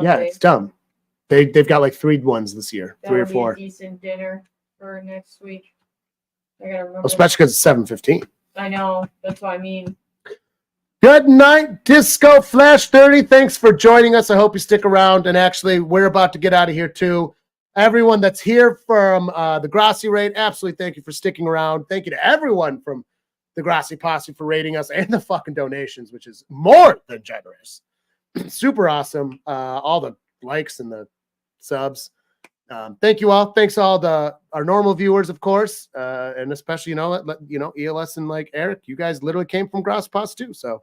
Yeah, it's dumb. They've got like 3 ones this year, That 3 or would be 4. a decent dinner for next week. I gotta remember. Especially because it's 7:15. I know. That's what I mean. Good night, Disco Flash 30. Thanks for joining us. I hope you stick around. And actually, we're about to get out of here too. Everyone that's here from the Grassi Raid, absolutely thank you for sticking around. Thank you to everyone from the Grassi Posse for rating us and the fucking donations, which is more than generous. Super awesome. All the likes and the subs. Thank you all. Thanks to all our normal viewers, of course, and especially ELS and like Eric. You guys literally came from Grassi Posse too, so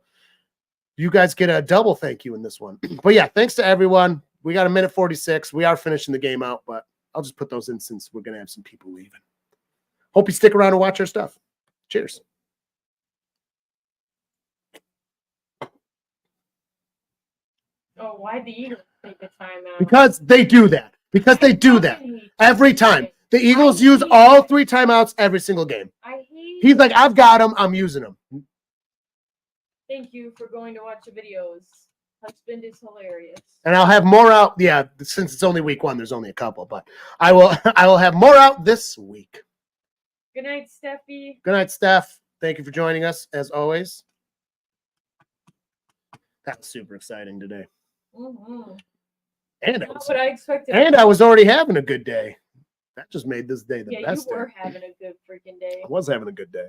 you guys get a double thank you in this one. But yeah, thanks to everyone. We got a minute 46. We are finishing the game out, but I'll just put those in since we're gonna have some people leaving. Hope you stick around and watch our stuff. Cheers. Oh, why'd the Eagles take the time out? Because they do that. Because they do that every time. The Eagles use all 3 timeouts every single game. I hate He's like, I've got them. I'm using them. Thank you for going to watch the videos. Husband is hilarious. And I'll have more out. Yeah, since it's only week 1, there's only a couple, but I will have more out this week. Good night, Steffi. Good night, Steph. Thank you for joining us as always. That was super exciting today. Mm-hmm. And Not what I expected. And I was already having a good day. That just made this day the best. You were day. having a good freaking day. I was having a good day.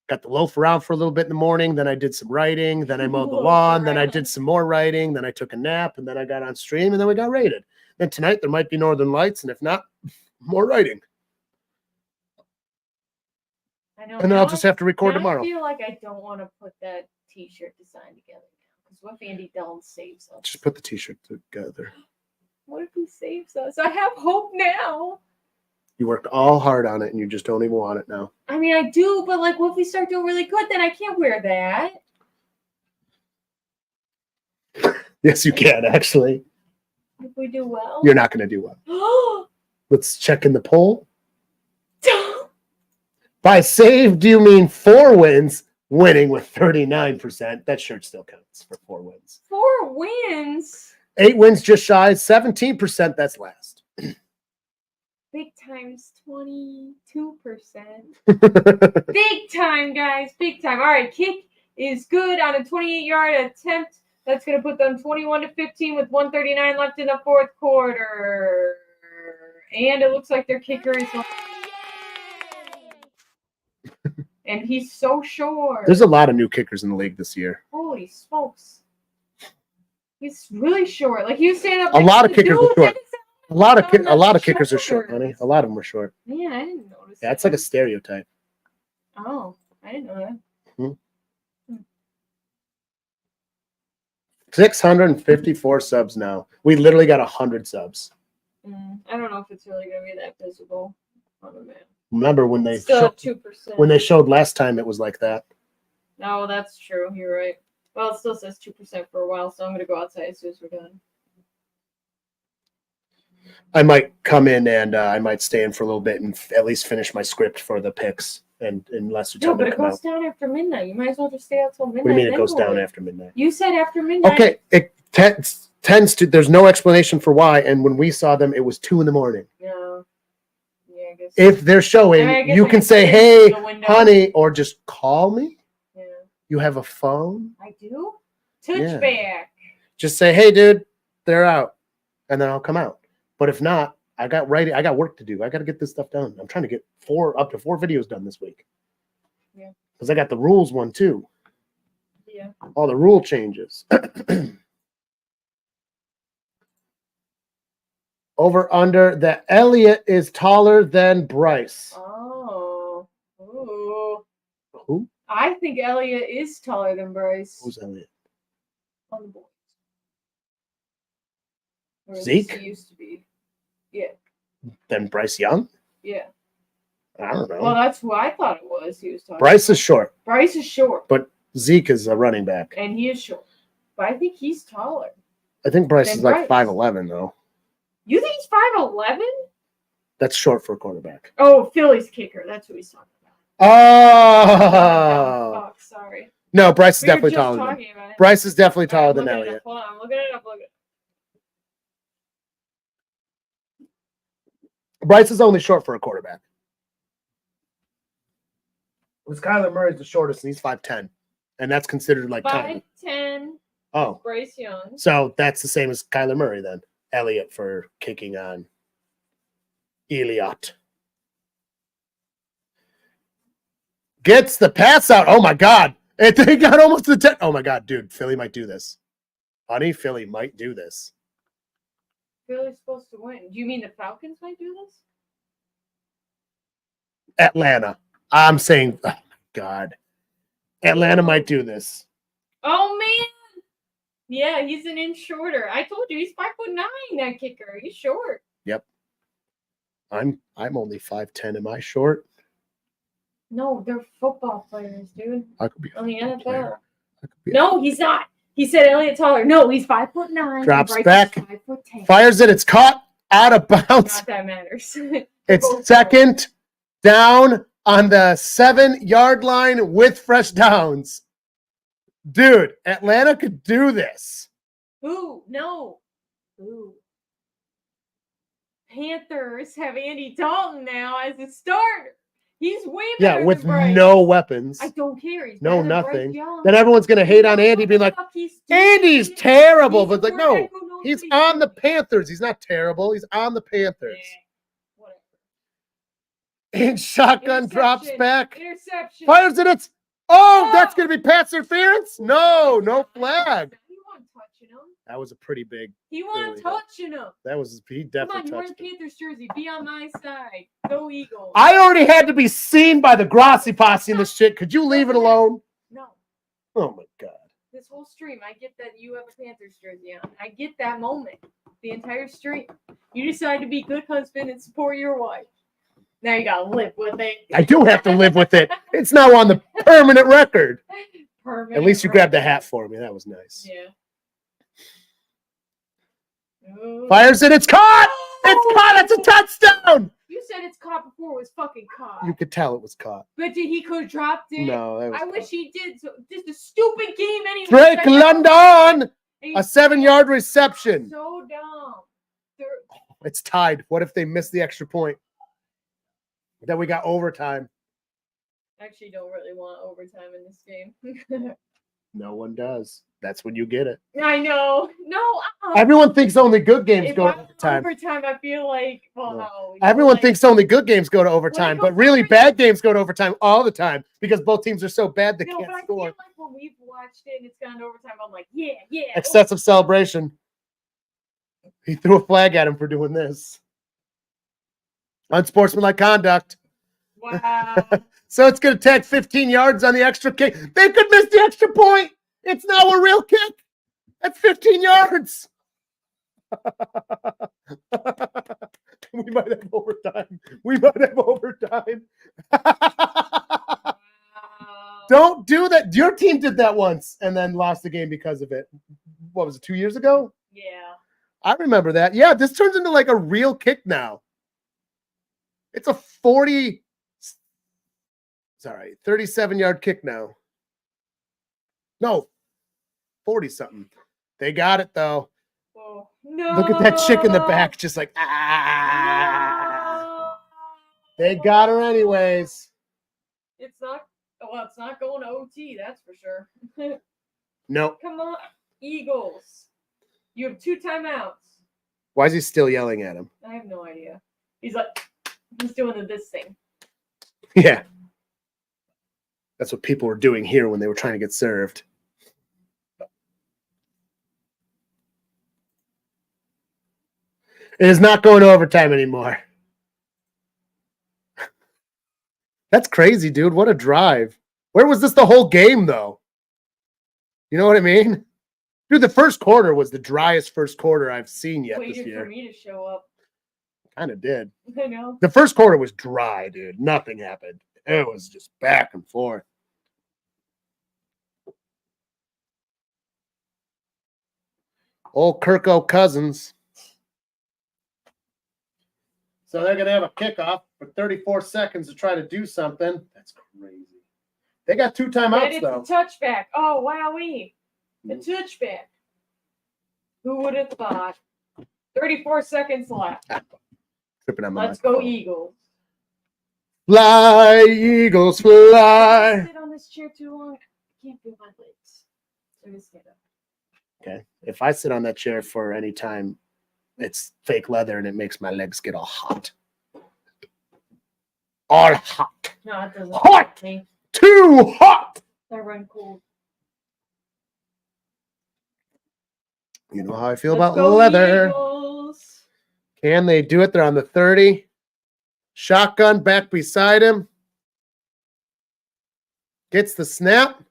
Got to loaf around for a little bit in the morning. Then I did some writing. Then I mowed the lawn. Then I did some more writing. Then I took a nap. And then I got on stream. And then we got rated. Then tonight there might be Northern Lights. And if not, more writing. I know. And then I'll just have to record tomorrow. I feel like I don't want to put that t-shirt design together now. Because what if Andy Dillon saves us? Just put the t-shirt together. What if he saves us? I have hope now. You worked all hard on it and you just don't even want it now. I mean, I do, but like, what if we start doing really good? Then I can't wear that. Yes, you can, actually. If we do well. You're not going to do well. Let's check in the poll. By save, do you mean 4 wins? Winning with 39%. That shirt still counts for 4 wins. 4 wins? 8 wins just shy. 17%, that's last. Big time's 22%. Big time, guys. Big time. All right, kick is good on a 28-yard attempt. That's going to put them 21-15 with 1:39 left in the fourth quarter. And it looks like their kicker is... And he's so short. There's a lot of new kickers in the league this year. Holy smokes. He's really short. Like, he was standing up... A lot of kickers are short. A lot of kickers are short. short, honey. A lot of them are short. Yeah, I didn't notice Yeah, it's like a stereotype. Oh, I didn't know that. 654 subs now. We literally got 100 subs. I don't know if it's really going to be that visible on the map. Remember when they Still 2%. when they showed last time, it was like that. No, that's true. You're right. Well, it still says 2% for a while, so I'm going to go outside as soon as we're done. I might come in and I might stay in for a little bit and at least finish my script for the picks. And unless you tell me to it come goes out. down after midnight. You might as well just stay out till midnight. What do you mean it goes down after midnight? You said after midnight. Okay, it tends to. There's no explanation for why. And when we saw them, it was 2 a.m. No. Yeah, I guess. If they're showing, you can say, "Hey, honey," or just call me. Yeah. You have a phone. I do. Touchback. Just say, "Hey, dude, they're out," and then I'll come out. But if not, I got work to do. I got to get this stuff done. I'm trying to get up to 4 videos done this week. Yeah. Because I got the rules one too. Yeah. All the rule changes. Over under that Elliott is taller than Bryce. Oh. Ooh. Who? I think Elliott is taller than Bryce. Who's Elliott? On the board. Or Zeke? He used to be. Yeah. Then Bryce Young? Yeah. I don't know. Well, that's who I thought it was. He was talking. Bryce is short, Bryce is short, but Zeke is a running back. and he is short. But I think he's taller. I think Bryce Then is like Bryce. 5'11", though. You think he's 5'11"? That's short for a quarterback. Oh, Philly's kicker. That's who he's talking about. Oh! Fuck, sorry. No, Bryce is We were definitely just taller than talking about it. Bryce is definitely taller I'm than looking it Elliott. up. Hold on, I'm looking it up. Bryce is only short for a quarterback. Because Kyler Murray's the shortest, and he's 5'10", and that's considered like tiny. 5'10". Oh, Bryce Young. so that's the same as Kyler Murray then. Elliott for kicking on Elliott. Gets the pass out. Oh, my God. And they got almost to the 10. Oh, my God, dude. Philly might do this. Honey, Philly might do this. Philly's supposed to win. Do you mean the Falcons might do this? Atlanta. I'm saying, oh, my God. Atlanta might do this. Oh, man. Yeah, he's an inch shorter. I told you, he's 5'9", that kicker. He's short. Yep. I'm only 5'10". Am I short? No, they're football players, dude. I could be On the football player. NFL. I could be No, he's not. He said Elliott taller. No, he's 5'9". Drops Bryce is back. 5'10". Fires it. It's caught out of bounds. Not that matters. It's second down on the 7-yard line with fresh downs. Dude, Atlanta could do this. Ooh, no. Ooh. Panthers have Andy Dalton now as a starter. He's way better Yeah, with than Bryce. no weapons. I don't care. He's No better than Bryce nothing. Young. Then everyone's going to hate on Andy, being like, What the fuck he's doing? Andy's terrible. He's But like, a no, quarterback who knows he's what he's on the doing. Panthers. He's not terrible. He's on the Panthers. Yeah, whatever. And shotgun drops Interception. back. Interception. Fires it. It's that's going to be pass interference? No flag. He wasn't touching him. That was a pretty big. He wasn't Clearly. touching him. He Come definitely on, you're in touched the it. Panthers jersey. Be on my side. Go Eagles. I already had to be seen by the Grossi posse in this shit. Could you leave it alone? No. Oh my God. This whole stream, I get that you have a Panthers jersey on. I get that moment. The entire stream. You decide to be a good husband and support your wife. Now you gotta live with it. I do have to live with it. It's now on the permanent record. Permanent At least you grabbed the record. hat for me. That was nice. Yeah. Ooh. Fires it. It's caught. It's caught. It's a touchdown. You said it's caught before it was fucking caught. You could tell it was caught. But he could have dropped it. No, that was I wish caught. he did. So, just a stupid game anyway. Drake London. A 7-yard reception. So dumb. It's tied. What if they miss the extra point? Then we got overtime. Actually, don't really want overtime in this game. No one does. That's when you get it. I know. No. Everyone thinks only good games If go I to was overtime. overtime, I feel like, well, No. no. Everyone like, thinks only good games go to overtime, goes but really overtime- bad games go to overtime all the time because both teams are so bad they No, can't but I feel score. like when we've watched it and it's gone to overtime, I'm like, yeah. Excessive celebration. He threw a flag at him for doing this. Unsportsmanlike conduct. Wow. So it's going to take 15 yards on the extra kick. They could miss the extra point. It's now a real kick. That's 15 yards. We might have overtime. Don't do that. Your team did that once and then lost the game because of it. What was it, 2 years ago? Yeah. I remember that. Yeah, this turns into like a real kick now. It's a 37-yard kick now. No, 40-something. They got it, though. Oh, no. Look at that chick in the back, just like, ah. They got her anyways. It's not going to OT, that's for sure. Nope. Come on, Eagles. You have 2 timeouts. Why is he still yelling at him? I have no idea. He's doing this thing. Yeah. That's what people were doing here when they were trying to get served. It is not going to overtime anymore. That's crazy, dude. What a drive. Where was this the whole game, though? You know what I mean? Dude, the first quarter was the driest first quarter I've seen yet this Waited year. for me to show up. Kind of did. I know. The first quarter was dry, dude. Nothing happened. It was just back and forth. Old Kirko Cousins. So they're going to have a kickoff for 34 seconds to try to do something. That's crazy. They got 2 timeouts, It's though. a touchback. Oh, wowee. A touchback. Who would have thought? 34 seconds left. Tripping on my Let's go, microphone. Eagles. Fly, Eagles, If I fly. sit on this chair too long, I can't feel my legs. So just get up. Okay. If I sit on that chair for any time, it's fake leather and it makes my legs get all hot. All hot. No, it doesn't. Hot! Me. Too hot. I run cold. You know how I feel Let's about go, leather. Eagles. Can they do it? They're on the 30. Shotgun back beside him. Gets the snap.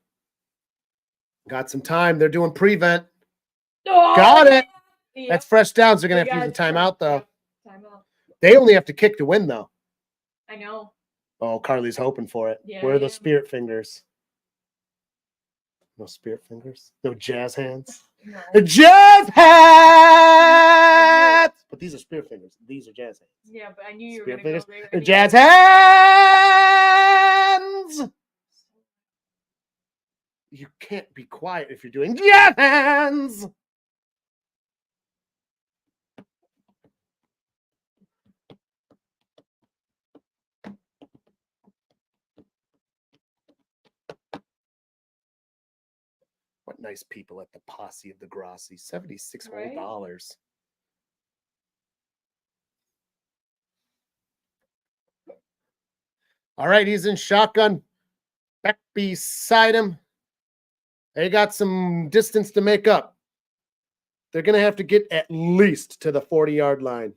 Got some time. They're doing prevent. Oh, Got it. yeah. That's fresh down, so they're going We to have to use got the timeout, though. Yeah, timeout. They only have to kick to win, though. I know. Oh, Carly's hoping for it. Yeah, Where are I those am. spirit fingers? No spirit fingers? No jazz hands? No. The jazz hands! But these are spirit fingers. These are jazz hands. Yeah, but I knew you were Spirit going to fingers. go there. The jazz hands! You can't be quiet if you're doing yeah hands. What nice people at the Posse of the Grassi. $76 whole dollars. All right, he's in shotgun. Back beside him. They got some distance to make up. They're going to have to get at least to the 40-yard line.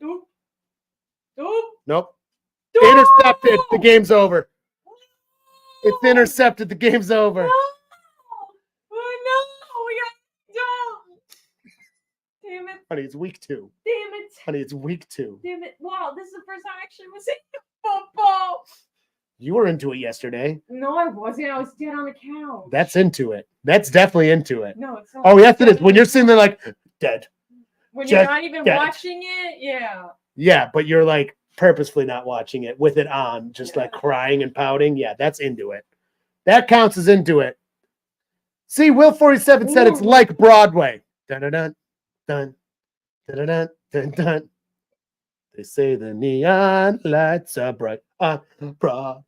Nope. Intercepted. The game's over. It's intercepted. The game's over. No. Oh, no. We got Damn it. Honey, it's week 2. Damn it. Honey, it's week 2. Damn it. Wow, this is the first time I actually was into football. You were into it yesterday. No, I wasn't. I was dead on the couch. That's into it. That's definitely into it. No, it's not. Oh, yes, it is. When you're sitting there like, dead. When you're Just not even dead. watching it, yeah. Yeah, but you're like purposefully not watching it with it on, just like crying and pouting. Yeah, that's into it. That counts as into it. See, Will 47 said it's like Broadway. Dun dun dun dun dun dun dun dun. They say the neon lights are bright on Broadway.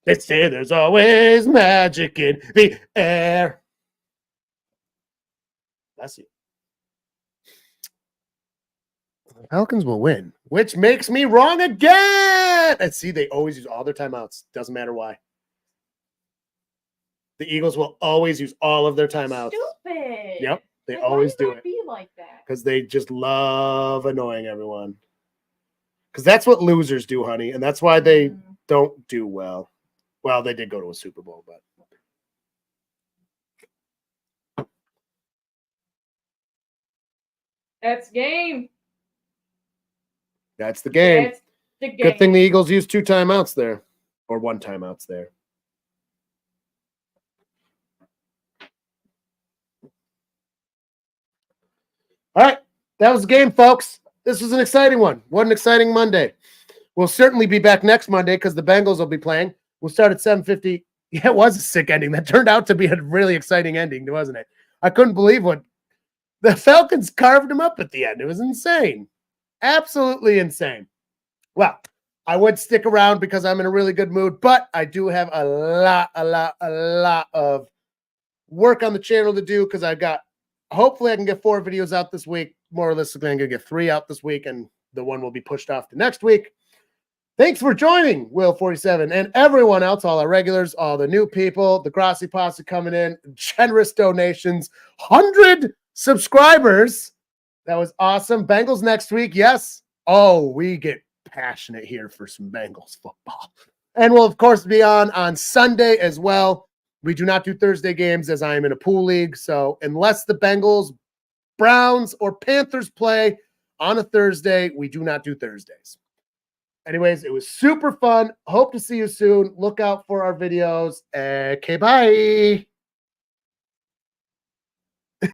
They say there's always magic in the air. Bless you. The Falcons will win, which makes me wrong again. And see, they always use all their timeouts. Doesn't matter why. The Eagles will always use all of their timeouts. Stupid. Yep, they Like, always why do does that it be like that? because they just love annoying everyone. Because that's what losers do, honey, and that's why they don't do well. Well, they did go to a Super Bowl, but That's game. that's the game. That's the game. Good thing the Eagles used 2 timeouts there, or 1 timeouts there. All right, that was the game, folks. This was an exciting one. What an exciting Monday. We'll certainly be back next Monday because the Bengals will be playing. We'll start at 7:50. Yeah, it was a sick ending. That turned out to be a really exciting ending, wasn't it? I couldn't believe what the Falcons carved them up at the end. It was insane. Absolutely insane. Well, I would stick around because I'm in a really good mood, but I do have a lot of work on the channel to do because I've got, hopefully I can get 4 videos out this week. More or less, I'm going to get 3 out this week, and the one will be pushed off to next week. Thanks for joining, Will47, and everyone else, all our regulars, all the new people, the Grassi Posse coming in, generous donations, 100 subscribers. That was awesome. Bengals next week, yes. Oh, we get passionate here for some Bengals football. And we'll, of course, be on Sunday as well. We do not do Thursday games as I am in a pool league, so unless the Bengals, Browns, or Panthers play on a Thursday, we do not do Thursdays. Anyways, it was super fun. Hope to see you soon. Look out for our videos. Okay, bye.